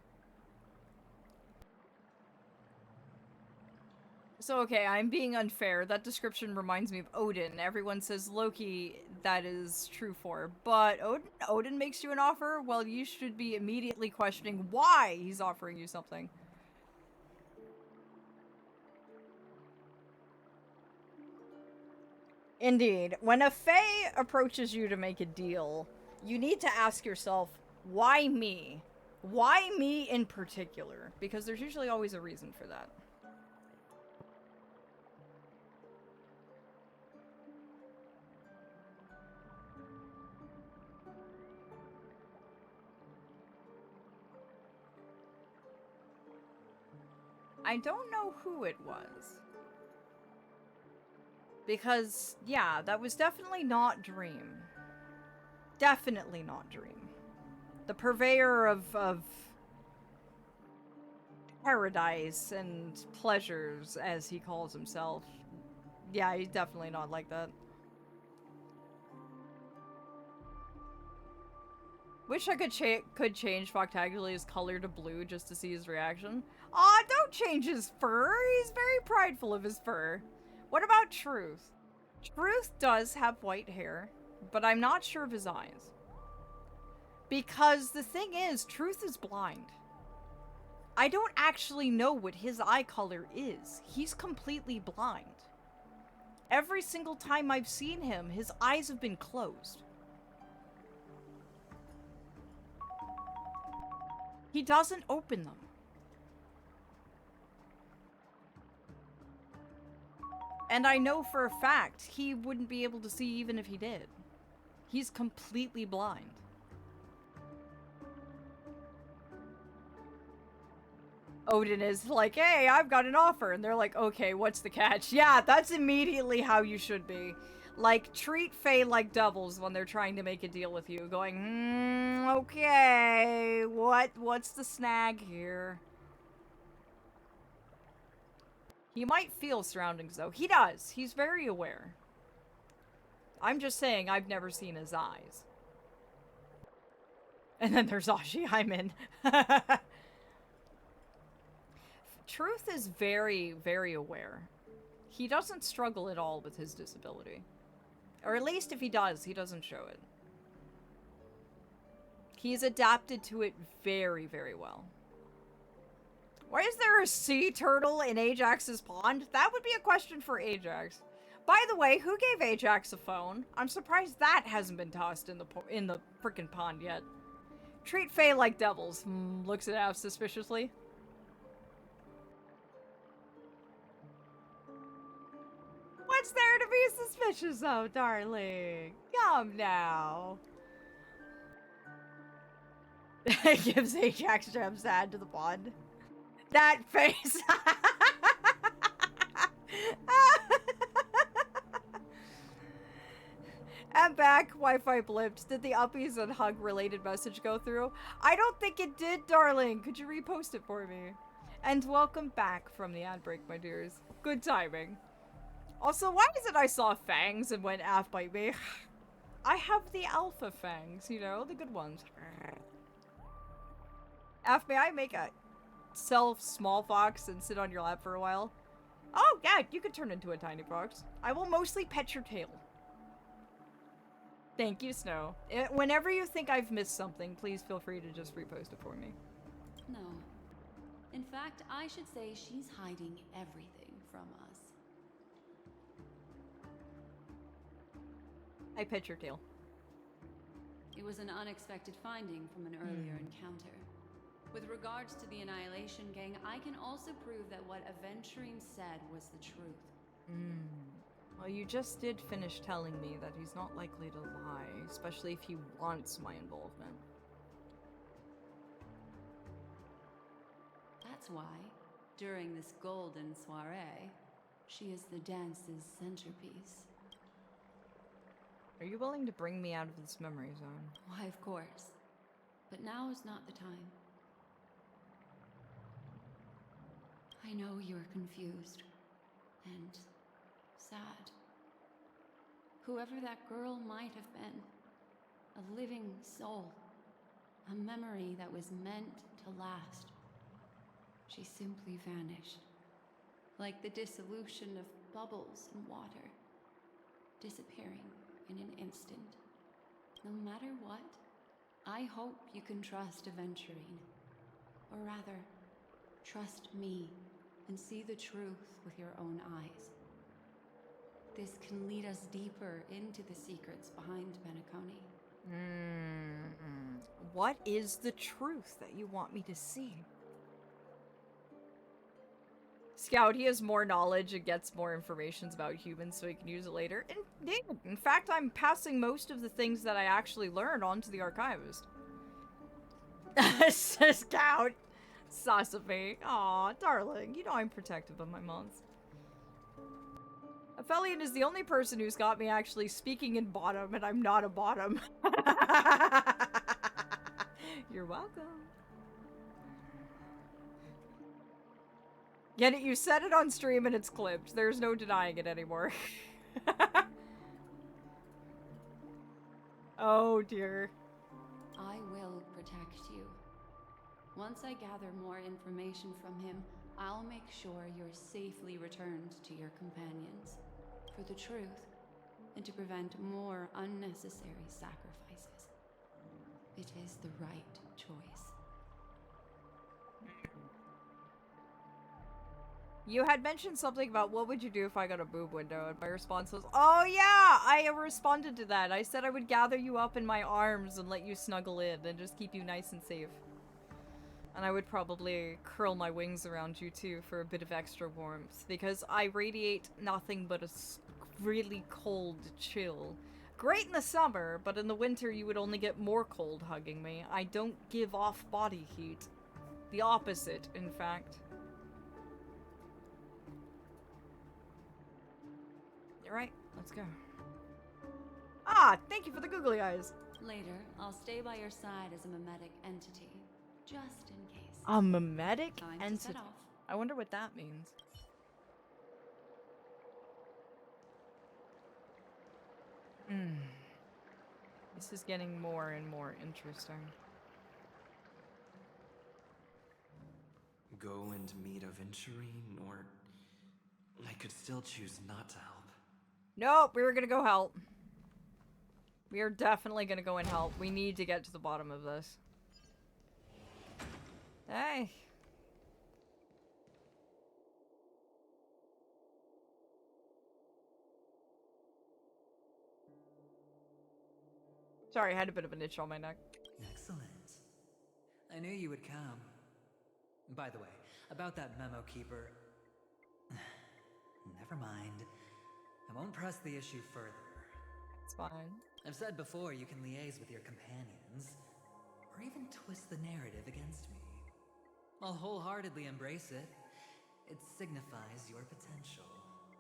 So okay, I'm being unfair. That description reminds me of Odin. Everyone says Loki, that is true for. But Odin makes you an offer? Well, you should be immediately questioning why he's offering you something. Indeed. When a fae approaches you to make a deal, you need to ask yourself, why me? Why me in particular? Because there's usually always a reason for that. I don't know who it was. Because, yeah, that was definitely not Dream. Definitely not Dream. The purveyor of paradise and pleasures, as he calls himself. Yeah, he's definitely not like that. Wish I could change Foctaguli's color to blue just to see his reaction. Aw, don't change his fur! He's very prideful of his fur. What about Truth? Truth does have white hair, but I'm not sure of his eyes. Because the thing is, Truth is blind. I don't actually know what his eye color is. He's completely blind. Every single time I've seen him, his eyes have been closed. He doesn't open them. And I know for a fact he wouldn't be able to see even if he did. He's completely blind. Odin is like, hey, I've got an offer. And they're like, okay, what's the catch? Yeah, that's immediately how you should be. Like, treat Fae like devils when they're trying to make a deal with you. Going, okay, what's the snag here? He might feel surroundings, though. He does. He's very aware. I'm just saying, I've never seen his eyes. And then there's Ashi. I'm in. Truth is very, very aware. He doesn't struggle at all with his disability. Or at least if he does, he doesn't show it. He's adapted to it very, very well. Why is there a sea turtle in Ajax's pond? That would be a question for Ajax. By the way, who gave Ajax a phone? I'm surprised that hasn't been tossed in the frickin' pond yet. Treat Fae like devils. Looks at Av suspiciously. What's there to be suspicious of, darling? Come now. Gives Ajax gems to add to the pond. That face. I'm back. Wi-Fi blipped. Did the uppies and hug related message go through? I don't think it did, darling. Could you repost it for me? And welcome back from the ad break, my dears. Good timing. Also, why is it I saw fangs and went Af bite me? I have the alpha fangs, you know, the good ones. Af, may I make a small fox and sit on your lap for a while? Oh, yeah, you could turn into a tiny fox. I will mostly pet your tail. Thank you, Snow. Whenever you think I've missed something, please feel free to just repost it for me. No. In fact, I should say she's hiding everything from us. I pet your tail. It was an unexpected finding from an earlier encounter. With regards to the Annihilation Gang, I can also prove that what Aventurine said was the truth. Well, you just did finish telling me that he's not likely to lie, especially if he wants my involvement. That's why, during this golden soiree, she is the dance's centerpiece. Are you willing to bring me out of this memory zone? Why, of course. But now is not the time. I know you're confused and sad. Whoever that girl might have been, a living soul, a memory that was meant to last. She simply vanished, like the dissolution of bubbles in water, disappearing in an instant. No matter what, I hope you can trust Aventurine, or rather, trust me and see the truth with your own eyes. This can lead us deeper into the secrets behind Benaconi. What is the truth that you want me to see? Scout, he has more knowledge and gets more information about humans so he can use it later. Indeed. In fact, I'm passing most of the things that I actually learned on to the archivist. Scout! Sasabe. Aw, darling. You know I'm protective of my moms. Aphelion is the only person who's got me actually speaking in bottom, and I'm not a bottom. You're welcome. Get it? You said it on stream and it's clipped. There's no denying it anymore. Oh dear. I will protect you. Once I gather more information from him, I'll make sure you're safely returned to your companions. For the truth, and to prevent more unnecessary sacrifices. It is the right choice. You had mentioned something about what would you do if I got a boob window, and my response was, oh yeah, I responded to that. I said I would gather you up in my arms and let you snuggle in and just keep you nice and safe. And I would probably curl my wings around you too for a bit of extra warmth, because I radiate nothing but a really cold chill. Great in the summer, but in the winter you would only get more cold hugging me. I don't give off body heat. The opposite, in fact. Alright, let's go. Ah, thank you for the googly eyes. Later, I'll stay by your side as a mimetic entity, just in case. A mimetic Time to entity? set off. I wonder what that means. This is getting more and more interesting. Go and meet Aventurine, or I could still choose not to help. Nope, we were gonna go help. We are definitely gonna go and help. We need to get to the bottom of this. Hey. Sorry, I had a bit of an itch on my neck. Excellent. I knew you would come. By the way, about that memo keeper... Never mind. I won't press the issue further. It's fine. I've said before you can liaise with your companions, or even twist the narrative against me. I'll wholeheartedly embrace it. It signifies your potential.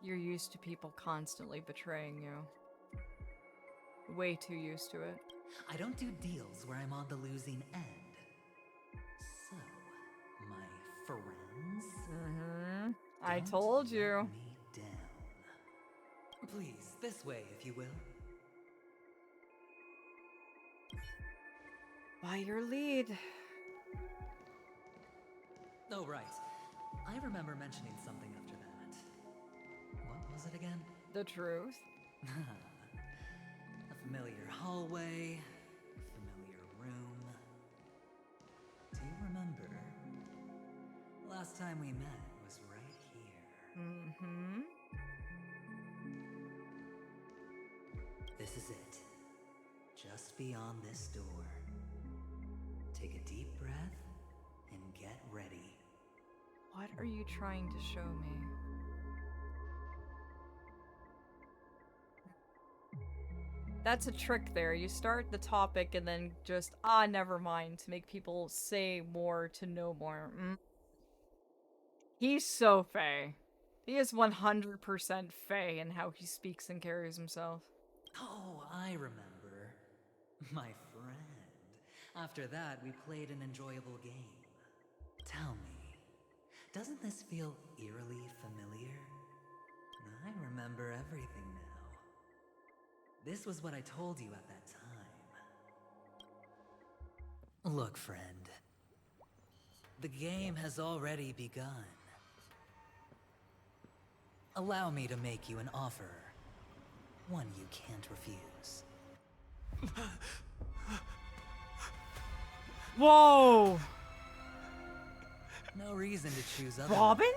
You're used to people constantly betraying you. Way too used to it. I don't do deals where I'm on the losing end. So, my friends... I told you. Let me down. Please, this way, if you will. By your lead. Oh, right. I remember mentioning something after that. What was it again? The truth. A familiar hallway, a familiar room. Do you remember? Last time we met was right here. This is it. Just beyond this door. Take a deep breath and get ready. What are you trying to show me? That's a trick there. You start the topic and then just, never mind, to make people say more to know more. He's so Fae. He is 100% Fae in how he speaks and carries himself. Oh, I remember. My friend. After that, we played an enjoyable game. Tell me, doesn't this feel eerily familiar? I remember everything now. This was what I told you at that time. Look, friend. The game has already begun. Allow me to make you an offer. One you can't refuse. Whoa! No reason to choose otherwise. Robin?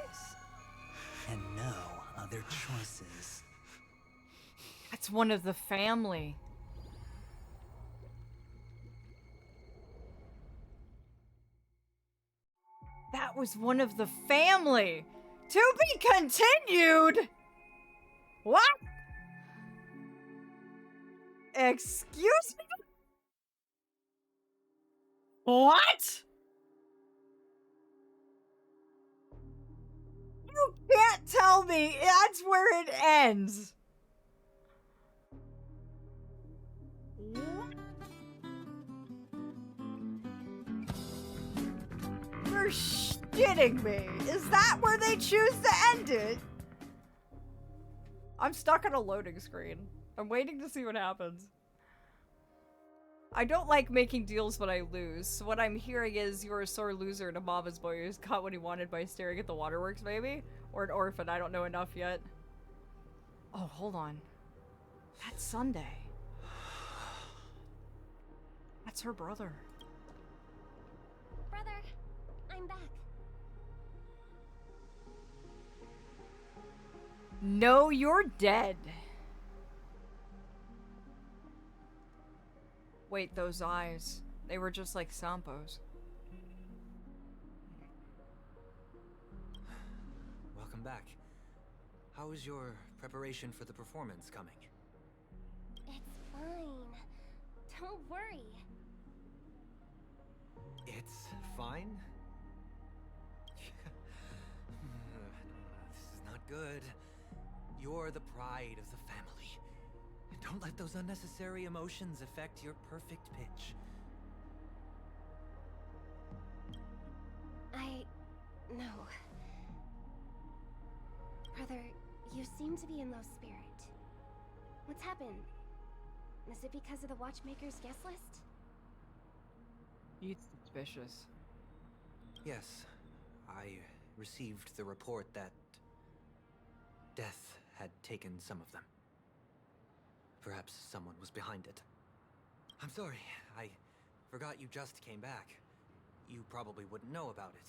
And no other choices. That's one of the family. That was one of the family. To be continued. What? Excuse me? What? can't tell me that's where it ends. You're shitting me. Is that where they choose to end it? I'm stuck on a loading screen. I'm waiting to see what happens. I don't like making deals when I lose. So what I'm hearing is you're a sore loser and a mama's boy who's got what he wanted by staring at the waterworks, maybe? Or an orphan. I don't know enough yet. Oh, hold on. That's Sunday. That's her brother. Brother, I'm back. No, you're dead. Wait, those eyes. They were just like Sampo's. Welcome back. How is your preparation for the performance coming? It's fine. Don't worry. It's fine? This is not good. You're the pride of the family. Don't let those unnecessary emotions affect your perfect pitch. No. Brother, you seem to be in low spirit. What's happened? Is it because of the Watchmaker's guest list? He's suspicious. Yes, I received the report that death had taken some of them. Perhaps someone was behind it. I'm sorry, I forgot you just came back. You probably wouldn't know about it.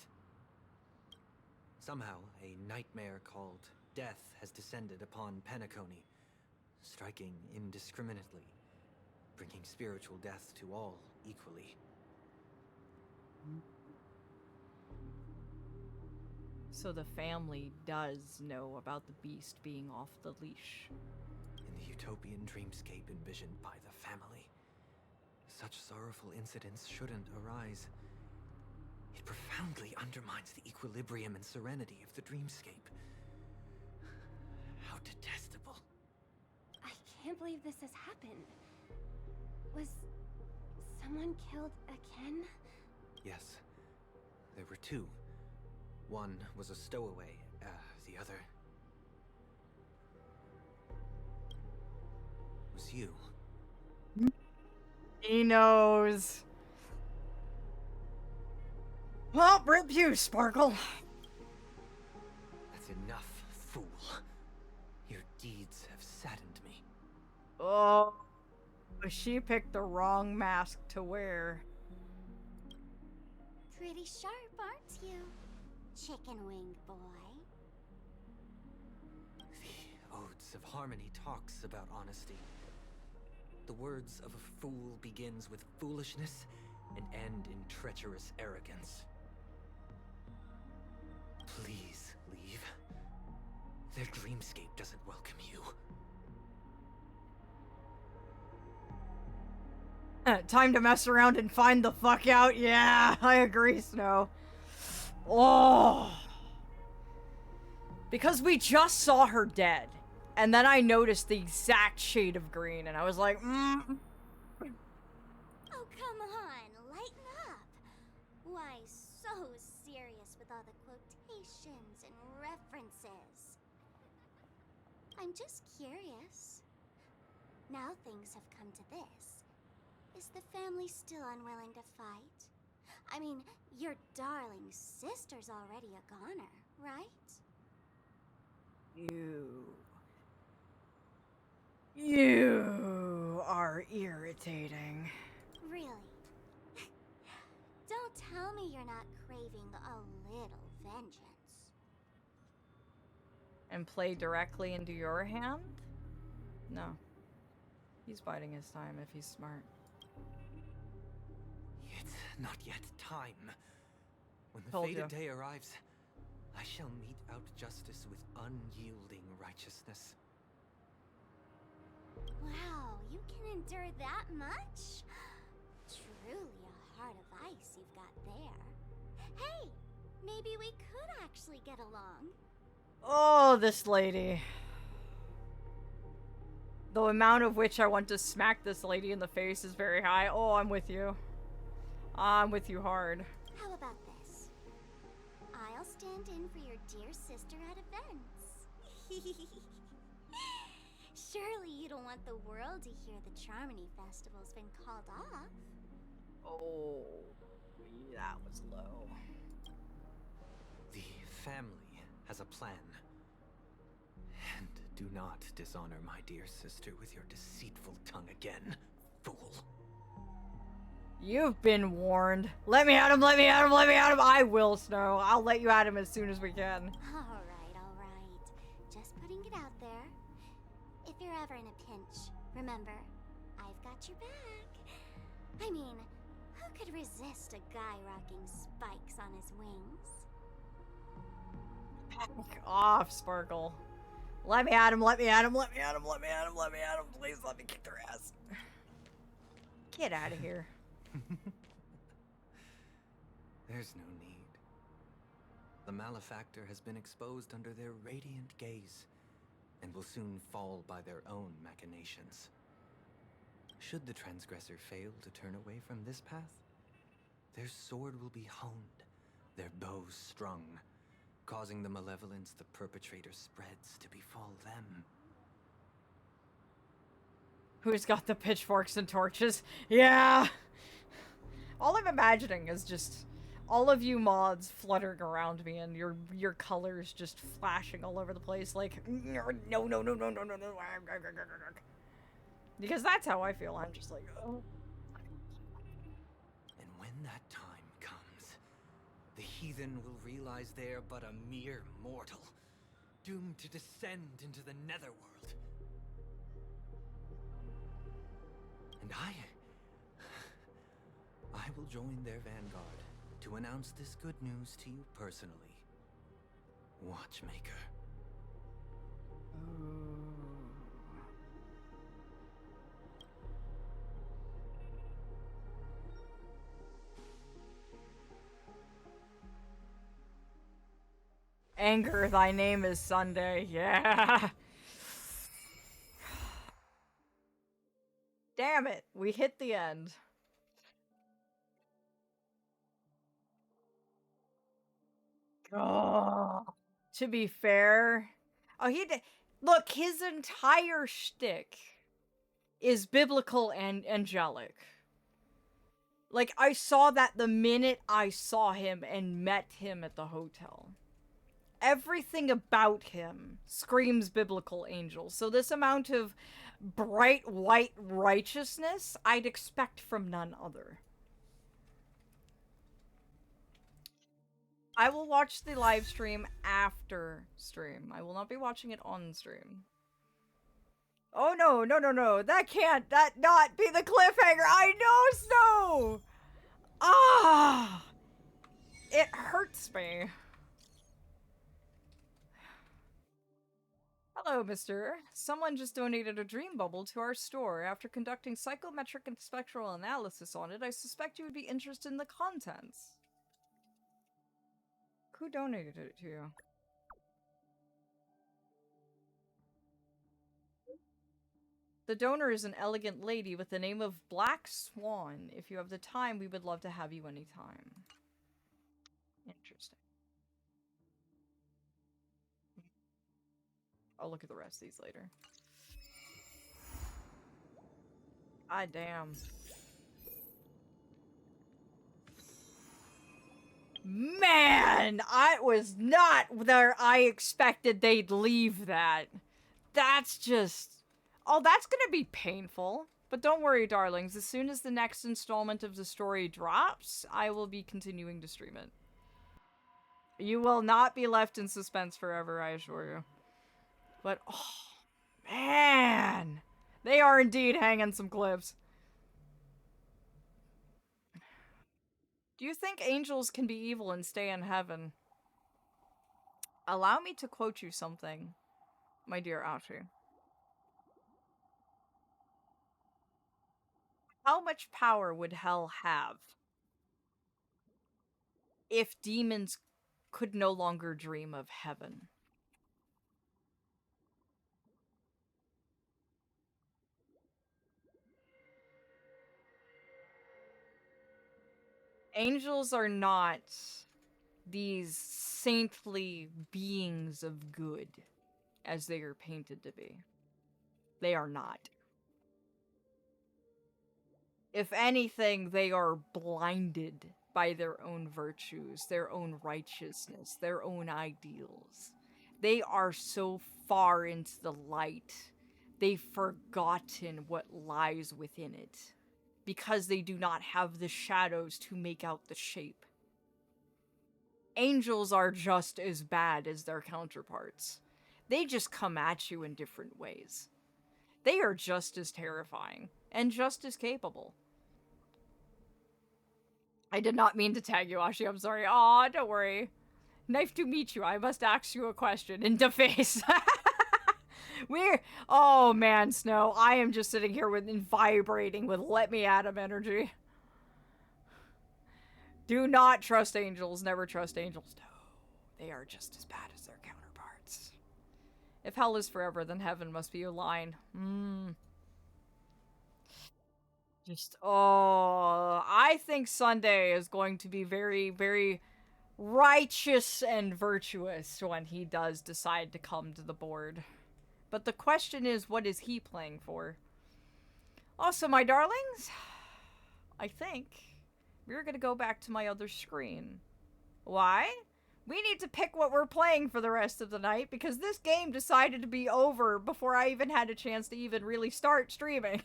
Somehow, a nightmare called death has descended upon Penacony, striking indiscriminately, bringing spiritual death to all equally. So the family does know about the beast being off the leash. In the utopian dreamscape envisioned by the family, such sorrowful incidents shouldn't arise. It profoundly undermines the equilibrium and serenity of the dreamscape. How detestable. I can't believe this has happened. Was someone killed again? Yes, there were two. One was a stowaway, the other was you. He knows. Well, rip you, Sparkle. That's enough, fool. Your deeds have saddened me. Oh, she picked the wrong mask to wear. Pretty sharp, aren't you, chicken-winged boy? The Odes of Harmony talks about honesty. The words of a fool begins with foolishness and end in treacherous arrogance. Please leave. Their dreamscape doesn't welcome you. Time to mess around and find the fuck out. Yeah, I agree, Snow. Oh. Because we just saw her dead. And then I noticed the exact shade of green, and I was like, Oh, come on, lighten up. Why so serious with all the quotations and references? I'm just curious. Now things have come to this. Is the family still unwilling to fight? I mean, your darling sister's already a goner, right? You are irritating. Really? Don't tell me you're not craving a little vengeance. And play directly into your hand? No. He's biding his time if he's smart. It's not yet time. When the Told fated ya. day arrives, I shall mete out justice with unyielding righteousness. Wow, you can endure that much? Truly a heart of ice you've got there. Hey, maybe we could actually get along. Oh, this lady. The amount of which I want to smack this lady in the face is very high. Oh, I'm with you. I'm with you hard. How about this? I'll stand in for your dear sister at events. Surely you don't want the world to hear the Charmony Festival's been called off. Oh, that was low. The family has a plan. And do not dishonor my dear sister with your deceitful tongue again, fool. You've been warned. Let me at him, let me at him, let me at him. I will, Snow. I'll let you at him as soon as we can. Alright, alright. Just putting it out there. If you're ever in a pinch, remember, I've got your back. I mean, who could resist a guy rocking spikes on his wings? Back off, Sparkle. Let me at him, let me at him, let me at him, let me at him, let me at him. Please let me kick their ass. Get out of here. There's no need. The malefactor has been exposed under their radiant gaze, and will soon fall by their own machinations. Should the transgressor fail to turn away from this path, their sword will be honed, their bows strung, causing the malevolence the perpetrator spreads to befall them. Who's got the pitchforks and torches? Yeah! All I'm imagining is just all of you mods fluttering around me and your colors just flashing all over the place like, no, no, no, no, no, no, no. Because that's how I feel. I'm just like, oh. And when that time comes, the heathen will realize they are but a mere mortal, doomed to descend into the netherworld. And I will join their vanguard to announce this good news to you personally. Watchmaker. Anger, thy name is Sunday. Yeah. Damn it. We hit the end. Oh. To be fair, look, his entire shtick is biblical and angelic. Like, I saw that the minute I saw him and met him at the hotel. Everything about him screams biblical angel. So this amount of bright white righteousness I'd expect from none other. I will watch the live stream after stream. I will not be watching it on stream. Oh no, no, no, no. That not be the cliffhanger. I know, Snow! Ah! It hurts me. Hello, mister. Someone just donated a dream bubble to our store. After conducting psychometric and spectral analysis on it, I suspect you would be interested in the contents. Who donated it to you? The donor is an elegant lady with the name of Black Swan. If you have the time, we would love to have you anytime. Interesting. I'll look at the rest of these later. Ah, damn. Man, I was not where I expected they'd leave that. That's just... Oh, that's gonna be painful. But don't worry, darlings. As soon as the next installment of the story drops, I will be continuing to stream it. You will not be left in suspense forever, I assure you. But, oh, man. They are indeed hanging some cliffs. Do you think angels can be evil and stay in heaven? Allow me to quote you something, my dear Ashi. How much power would hell have if demons could no longer dream of heaven? Angels are not these saintly beings of good as they are painted to be. They are not. If anything, they are blinded by their own virtues, their own righteousness, their own ideals. They are so far into the light, they've forgotten what lies within it, because they do not have the shadows to make out the shape. Angels are just as bad as their counterparts. They just come at you in different ways. They are just as terrifying, and just as capable. I did not mean to tag you, Ashi. I'm sorry. Aw, don't worry. Nice to meet you. I must ask you a question in the face. Oh man, Snow. I am just sitting here vibrating with let me at him energy. Do not trust angels. Never trust angels. No. They are just as bad as their counterparts. If hell is forever, then heaven must be your line. I think Sunday is going to be very, very righteous and virtuous when he does decide to come to the board. But the question is, what is he playing for? Also, my darlings, I think we're gonna go back to my other screen. Why? We need to pick what we're playing for the rest of the night, because this game decided to be over before I even had a chance to even really start streaming.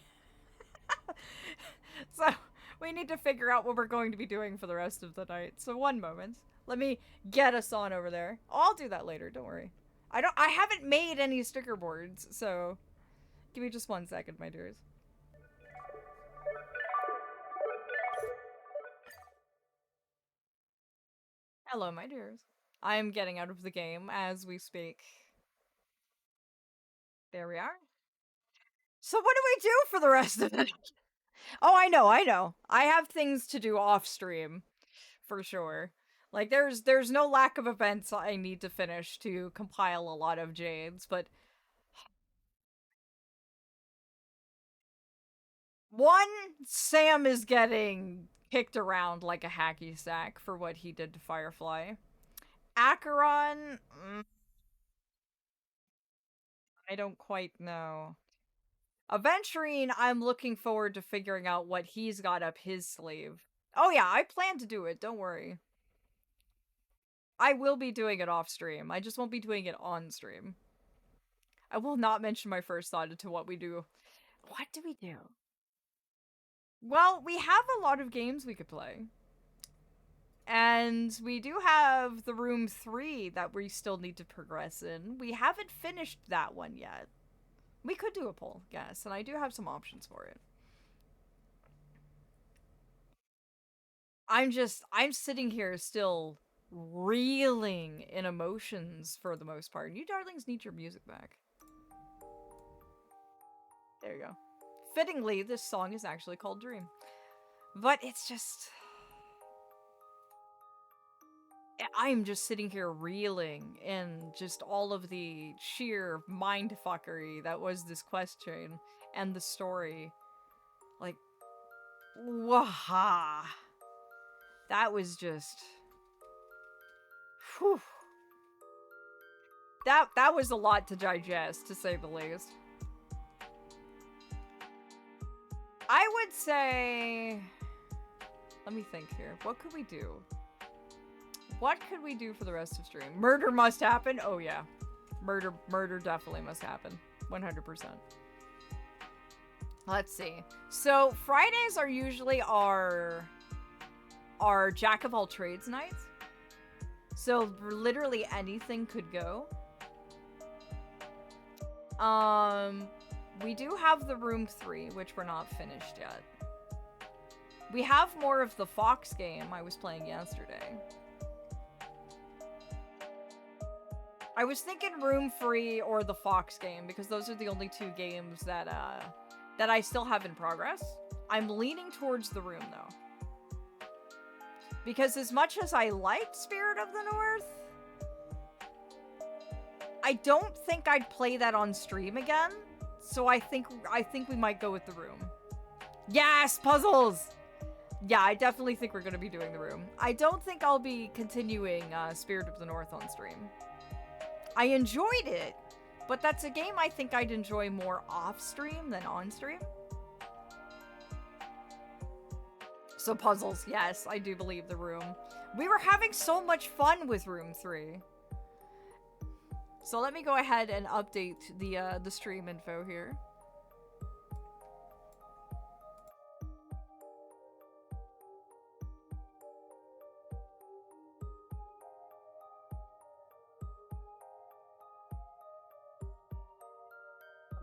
So, we need to figure out what we're going to be doing for the rest of the night. So, one moment. Let me get us on over there. I'll do that later, don't worry. I haven't made any sticker boards, so give me just 1 second, my dears. Hello, my dears. I am getting out of the game as we speak. There we are. So what do we do for the rest of it? Oh, I know. I have things to do off stream, for sure. Like, there's no lack of events I need to finish to compile a lot of Jades, but... One, Sam is getting kicked around like a hacky sack for what he did to Firefly. Acheron... I don't quite know. Aventurine, I'm looking forward to figuring out what he's got up his sleeve. Oh yeah, I plan to do it, don't worry. I will be doing it off stream. I just won't be doing it on stream. I will not mention my first thought into what we do. What do we do? Well, we have a lot of games we could play. And we do have the Room 3 that we still need to progress in. We haven't finished that one yet. We could do a poll, yes, and I do have some options for it. I'm sitting here still reeling in emotions for the most part. You darlings need your music back. There you go. Fittingly, this song is actually called Dream. But it's just... I'm just sitting here reeling in just all of the sheer mindfuckery that was this quest chain and the story. Like, waha. That was just... Whew. That was a lot to digest, to say the least. I would say... Let me think here. What could we do? What could we do for the rest of stream? Murder must happen? Oh yeah. Murder definitely must happen. 100%. Let's see. So, Fridays are usually our Jack of all trades nights. So, literally anything could go. We do have the Room 3, which we're not finished yet. We have more of the Fox game I was playing yesterday. I was thinking Room 3 or the Fox game, because those are the only two games that I still have in progress. I'm leaning towards the Room, though. Because as much as I liked Spirit of the North, I don't think I'd play that on stream again. So I think we might go with the Room. Yes, puzzles! Yeah, I definitely think we're going to be doing the room. I don't think I'll be continuing Spirit of the North on stream. I enjoyed it, but that's a game I think I'd enjoy more off stream than on stream. So puzzles, yes, I do believe the room. We were having so much fun with room 3. So let me go ahead and update the stream info here.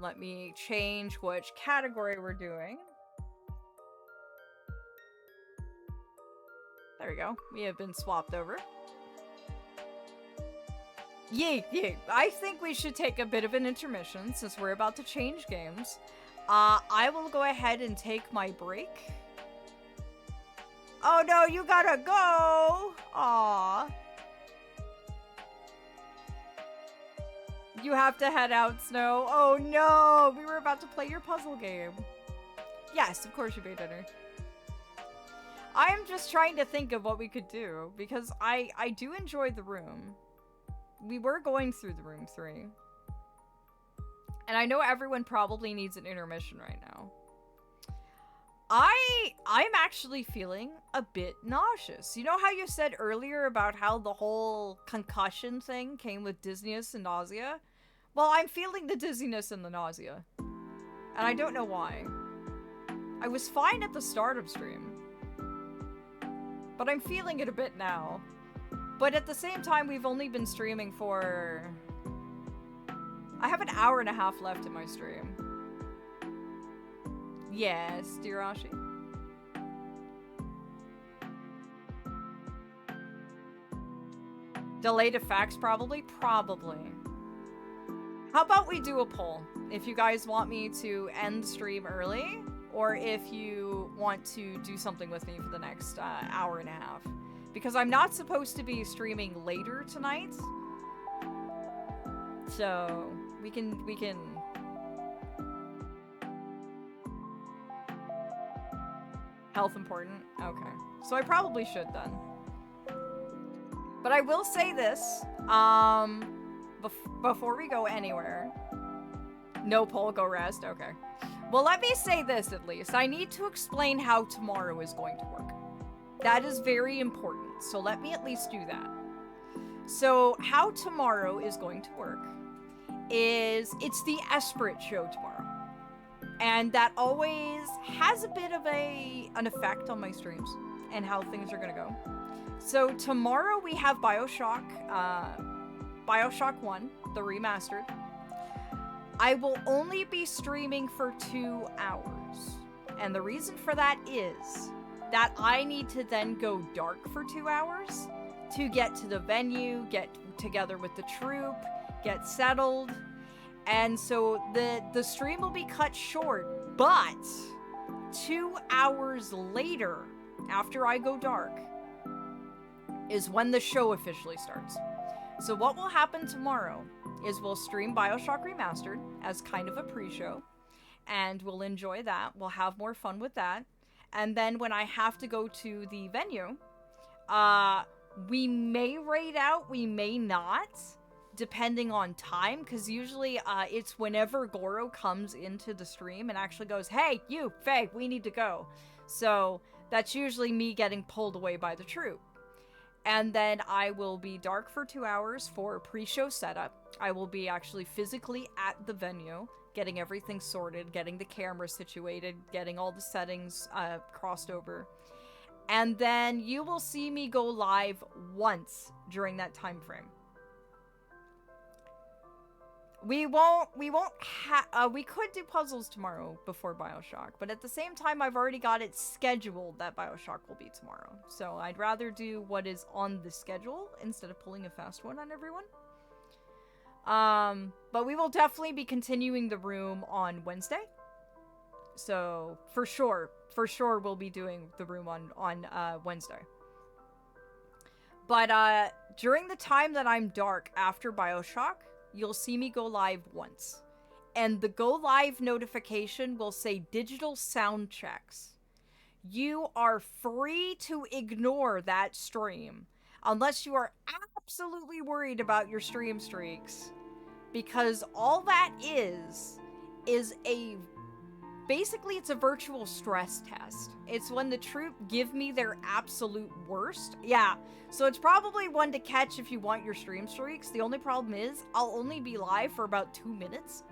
Let me change which category we're doing. There we go. We have been swapped over. Yeah. I think we should take a bit of an intermission since we're about to change games. I will go ahead and take my break. Oh no, you gotta go! Aww. You have to head out, Snow. Oh no, we were about to play your puzzle game. Yes, of course you made dinner. I am just trying to think of what we could do, because I do enjoy the room. We were going through the room 3. And I know everyone probably needs an intermission right now. I'm actually feeling a bit nauseous. You know how you said earlier about how the whole concussion thing came with dizziness and nausea? Well, I'm feeling the dizziness and the nausea. And I don't know why. I was fine at the start of stream. But I'm feeling it a bit now. But at the same time, we've only been streaming for... I have an hour and a half left in my stream. Yes, Dirashi. Delayed effects, probably? Probably. How about we do a poll? If you guys want me to end the stream early, or if you want to do something with me for the next hour and a half. Because I'm not supposed to be streaming later tonight. So, we can... Health important? Okay. So I probably should then. But I will say this, before we go anywhere. No poll, go rest, okay. Well, let me say this at least. I need to explain how tomorrow is going to work. That is very important, so let me at least do that. So, how tomorrow is going to work is, it's the Esprit show tomorrow. And that always has a bit of an effect on my streams and how things are gonna go. So tomorrow we have Bioshock 1, the remastered. I will only be streaming for 2 hours. And the reason for that is that I need to then go dark for 2 hours to get to the venue, get together with the troupe, get settled. And so the stream will be cut short, but 2 hours later, after I go dark, is when the show officially starts. So what will happen tomorrow is we'll stream Bioshock Remastered as kind of a pre-show, and we'll enjoy that. We'll have more fun with that. And then when I have to go to the venue, we may raid out, we may not, depending on time, because usually it's whenever Goro comes into the stream and actually goes, hey, you, Faye, we need to go. So that's usually me getting pulled away by the troupe. And then I will be dark for 2 hours for pre-show setup. I will be actually physically at the venue, getting everything sorted, getting the camera situated, getting all the settings crossed over. And then you will see me go live once during that time frame. We could do puzzles tomorrow before Bioshock, but at the same time, I've already got it scheduled that Bioshock will be tomorrow. So I'd rather do what is on the schedule instead of pulling a fast one on everyone. But we will definitely be continuing the room on Wednesday. So for sure we'll be doing the room on Wednesday. But during the time that I'm dark after Bioshock, you'll see me go live once. And the go live notification will say digital sound checks. you are free to ignore that stream unless you are absolutely worried about your stream streaks, because all that is a basically it's a virtual stress test. It's when the troop give me their absolute worst. Yeah, so it's probably one to catch if you want your stream streaks. The only problem is I'll only be live for about 2 minutes.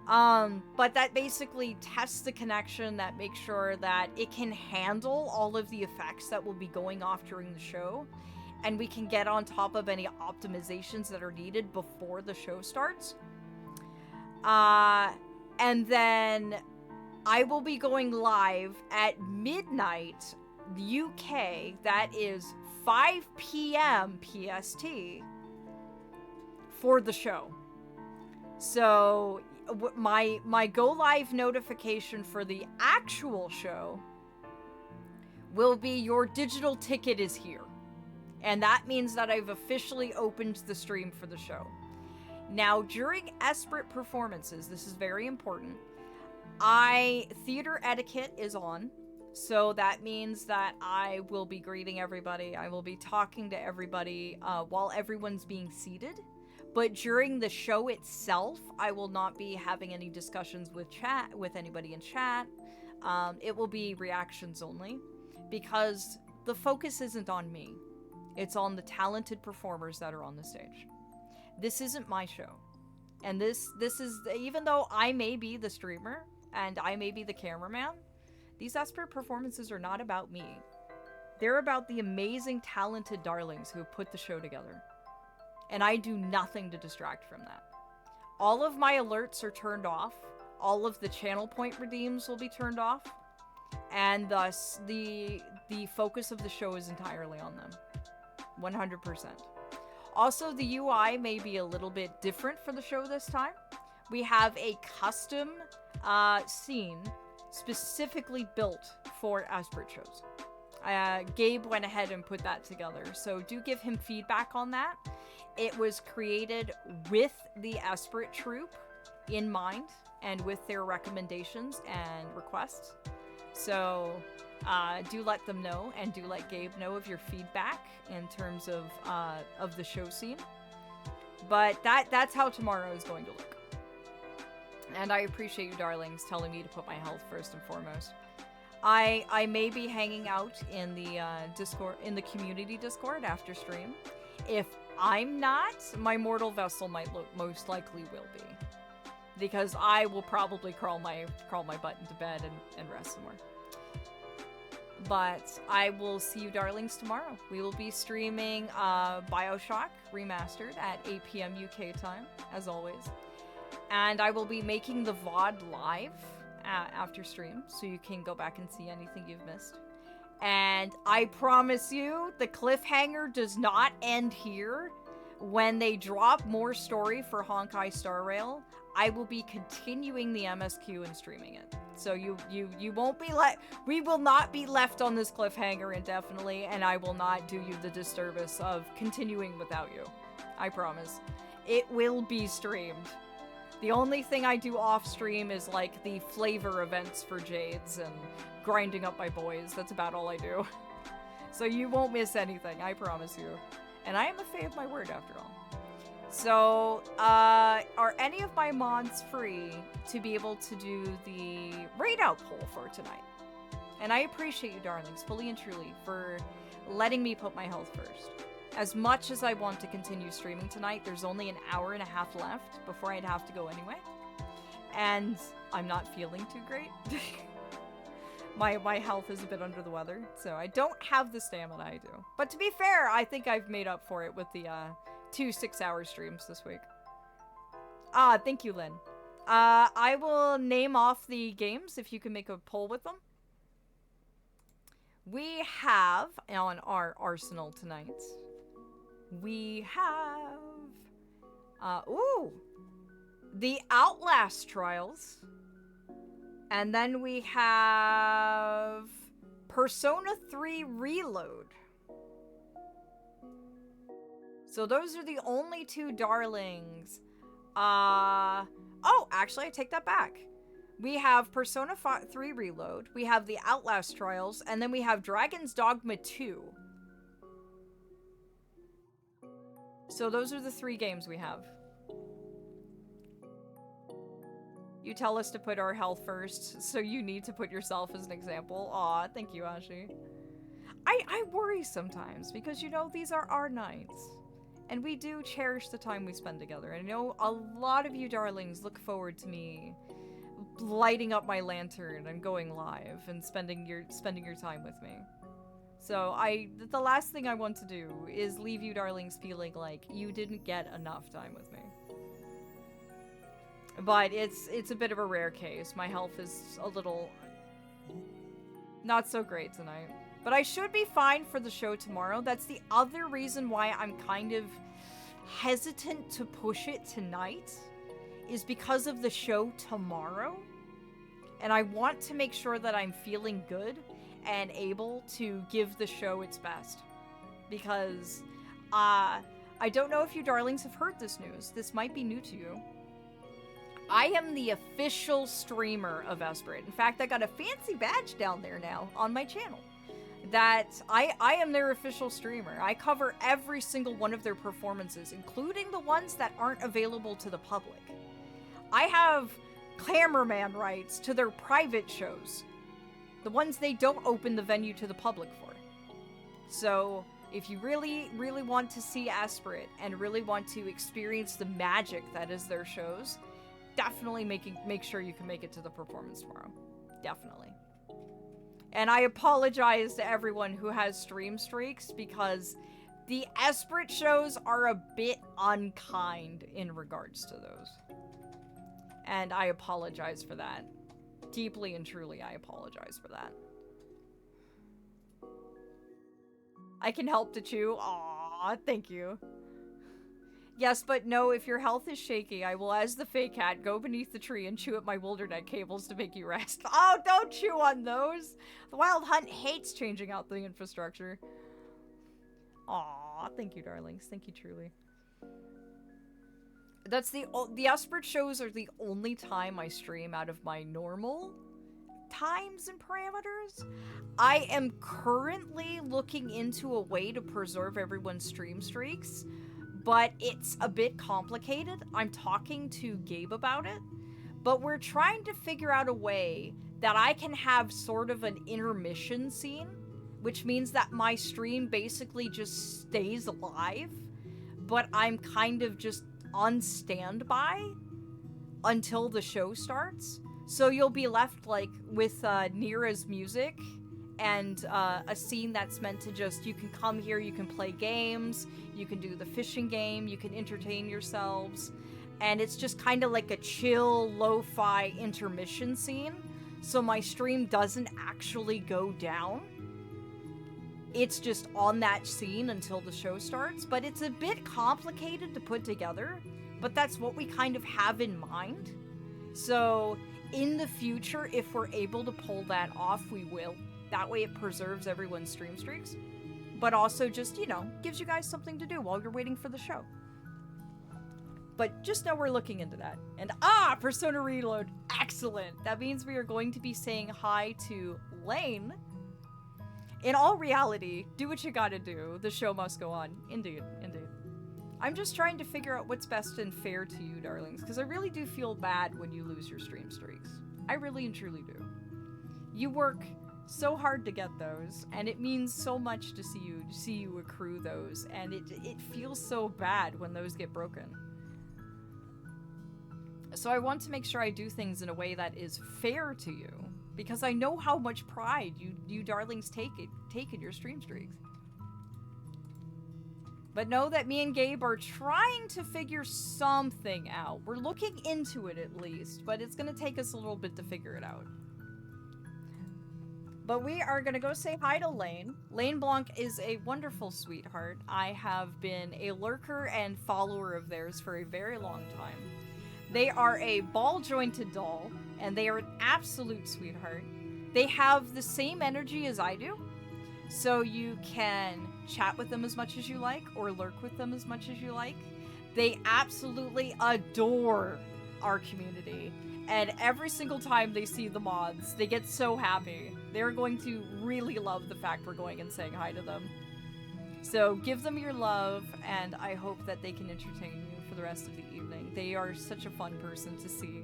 But that basically tests the connection, that makes sure that it can handle all of the effects that will be going off during the show, and we can get on top of any optimizations that are needed before the show starts. And then I will be going live at midnight UK, that is 5 p.m. PST, for the show. So my go live notification for the actual show will be your digital ticket is here. And that means that I've officially opened the stream for the show. Now, during Esprit performances, this is very important, theater etiquette is on. So that means that I will be greeting everybody. I will be talking to everybody while everyone's being seated. But during the show itself, I will not be having any discussions with anybody in chat. It will be reactions only, because the focus isn't on me. It's on the talented performers that are on the stage. This isn't my show. And this is, even though I may be the streamer and I may be the cameraman, these Esprit performances are not about me. They're about the amazing, talented darlings who have put the show together. And I do nothing to distract from that. All of my alerts are turned off. All of the channel point redeems will be turned off. And thus, the focus of the show is entirely on them. 100%. Also, the UI may be a little bit different for the show this time. We have a custom scene specifically built for Esprit shows. Gabe went ahead and put that together, so do give him feedback on that. It was created with the Esprit troupe in mind and with their recommendations and requests. So do let them know, and do let Gabe know of your feedback in terms of the show scene. But that's how tomorrow is going to look. And I appreciate you darlings telling me to put my health first and foremost. I may be hanging out in the Discord, in the community Discord after stream. If I'm not, my mortal vessel most likely will be, because I will probably crawl my butt into bed and rest some more. But I will see you darlings tomorrow. We will be streaming BioShock Remastered at 8 p.m. UK time, as always. And I will be making the VOD live after stream, so you can go back and see anything you've missed. And I promise you, the cliffhanger does not end here. When they drop more story for Honkai Star Rail, I will be continuing the MSQ and streaming it. So you won't be we will not be left on this cliffhanger indefinitely, and I will not do you the disservice of continuing without you. I promise. It will be streamed. The only thing I do off stream is like the flavor events for Jades and grinding up my boys. That's about all I do. So you won't miss anything, I promise you. And I am a fae of my word after all. So, are any of my mods free to be able to do the raid out poll for tonight? And I appreciate you darlings, fully and truly, for letting me put my health first. As much as I want to continue streaming tonight, there's only an hour and a half left before I'd have to go anyway. And I'm not feeling too great. My health is a bit under the weather, so I don't have the stamina I do. But to be fair, I think I've made up for it with the 2 6-hour streams this week. Thank you, Lynn. I will name off the games if you can make a poll with them. We have on our arsenal tonight. We have the Outlast Trials. And then we have Persona 3 Reload. So those are the only 2 darlings. Oh, actually, I take that back. We have Persona 3 Reload, we have the Outlast Trials, and then we have Dragon's Dogma 2. So those are the 3 games we have. You tell us to put our health first, so you need to put yourself as an example. Aw, thank you, Ashi. I worry sometimes, because, you know, these are our nights. And we do cherish the time we spend together. And I know a lot of you darlings look forward to me lighting up my lantern and going live and spending your time with me. So the last thing I want to do is leave you darlings feeling like you didn't get enough time with me. But it's a bit of a rare case. My health is a little not so great tonight. But I should be fine for the show tomorrow. That's the other reason why I'm kind of hesitant to push it tonight, is because of the show tomorrow. And I want to make sure that I'm feeling good and able to give the show its best. Because I don't know if you darlings have heard this news. This might be new to you. I am the official streamer of Esperate. In fact, I got a fancy badge down there now on my channel. That I am their official streamer. I cover every single one of their performances, including the ones that aren't available to the public. I have cameraman rights to their private shows. The ones they don't open the venue to the public for. So, if you really, really want to see Esperate and really want to experience the magic that is their shows, definitely make sure you can make it to the performance tomorrow. Definitely. And I apologize to everyone who has stream streaks, because the Esperate shows are a bit unkind in regards to those. And I apologize for that. Deeply and truly, I apologize for that. I can help to chew. Aw, thank you. Yes, but no, if your health is shaky, I will, as the fake cat, go beneath the tree and chew at my Wildernet cables to make you rest. Oh, don't chew on those! The Wild Hunt hates changing out the infrastructure. Aw, thank you, darlings. Thank you, truly. That's the Esperate shows are the only time I stream out of my normal times and parameters. I am currently looking into a way to preserve everyone's stream streaks, but it's a bit complicated. I'm talking to Gabe about it, but we're trying to figure out a way that I can have sort of an intermission scene, which means that my stream basically just stays alive, but I'm kind of just on standby until the show starts. So you'll be left like with Nira's music and a scene that's meant to just, you can come here, you can play games, you can do the fishing game, you can entertain yourselves, and it's just kind of like a chill, lo-fi intermission scene, so my stream doesn't actually go down. It's just on that scene until the show starts, but it's a bit complicated to put together, but that's what we kind of have in mind. So in the future, if we're able to pull that off, we will. That way it preserves everyone's stream streaks, but also just, you know, gives you guys something to do while you're waiting for the show. But just know we're looking into that. And Persona Reload, excellent. That means we are going to be saying hi to Lane. In all reality, do what you gotta do. The show must go on. Indeed, indeed. I'm just trying to figure out what's best and fair to you, darlings, because I really do feel bad when you lose your stream streaks. I really and truly do. You work so hard to get those, and it means so much to see you accrue those, and it feels so bad when those get broken. So I want to make sure I do things in a way that is fair to you, because I know how much pride you darlings take in your stream streaks. But know that me and Gabe are trying to figure something out. We're looking into it at least, but it's gonna take us a little bit to figure it out. But we are gonna go say hi to Lane. Lane Blanc is a wonderful sweetheart. I have been a lurker and follower of theirs for a very long time. They are a ball-jointed doll, and they are an absolute sweetheart. They have the same energy as I do, so you can chat with them as much as you like, or lurk with them as much as you like. They absolutely adore our community. And every single time they see the mods, they get so happy. They're going to really love the fact we're going and saying hi to them. So give them your love, and I hope that they can entertain you for the rest of the evening. They are such a fun person to see.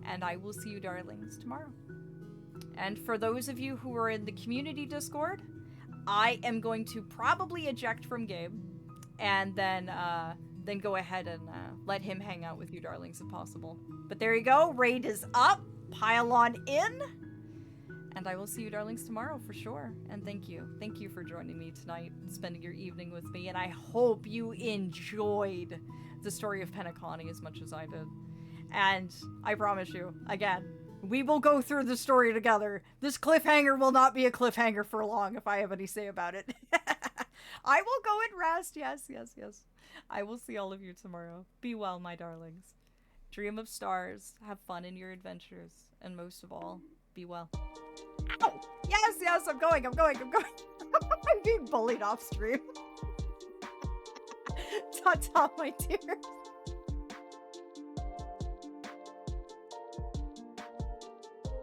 And I will see you darlings tomorrow. And for those of you who are in the community Discord, I am going to probably eject from game, and then go ahead and let him hang out with you darlings if possible. But there you go, raid is up, pile on in, and I will see you darlings tomorrow for sure. And thank you for joining me tonight, spending your evening with me, and I hope you enjoyed the story of Penacony as much as I did. And I promise you, again, we will go through the story together. This cliffhanger will not be a cliffhanger for long if I have any say about it. I will go and rest. Yes. I will see all of you tomorrow. Be well, my darlings. Dream of stars. Have fun in your adventures. And most of all, be well. Ow! Yes, I'm going. I'm being bullied off stream. Ta-ta, my dears.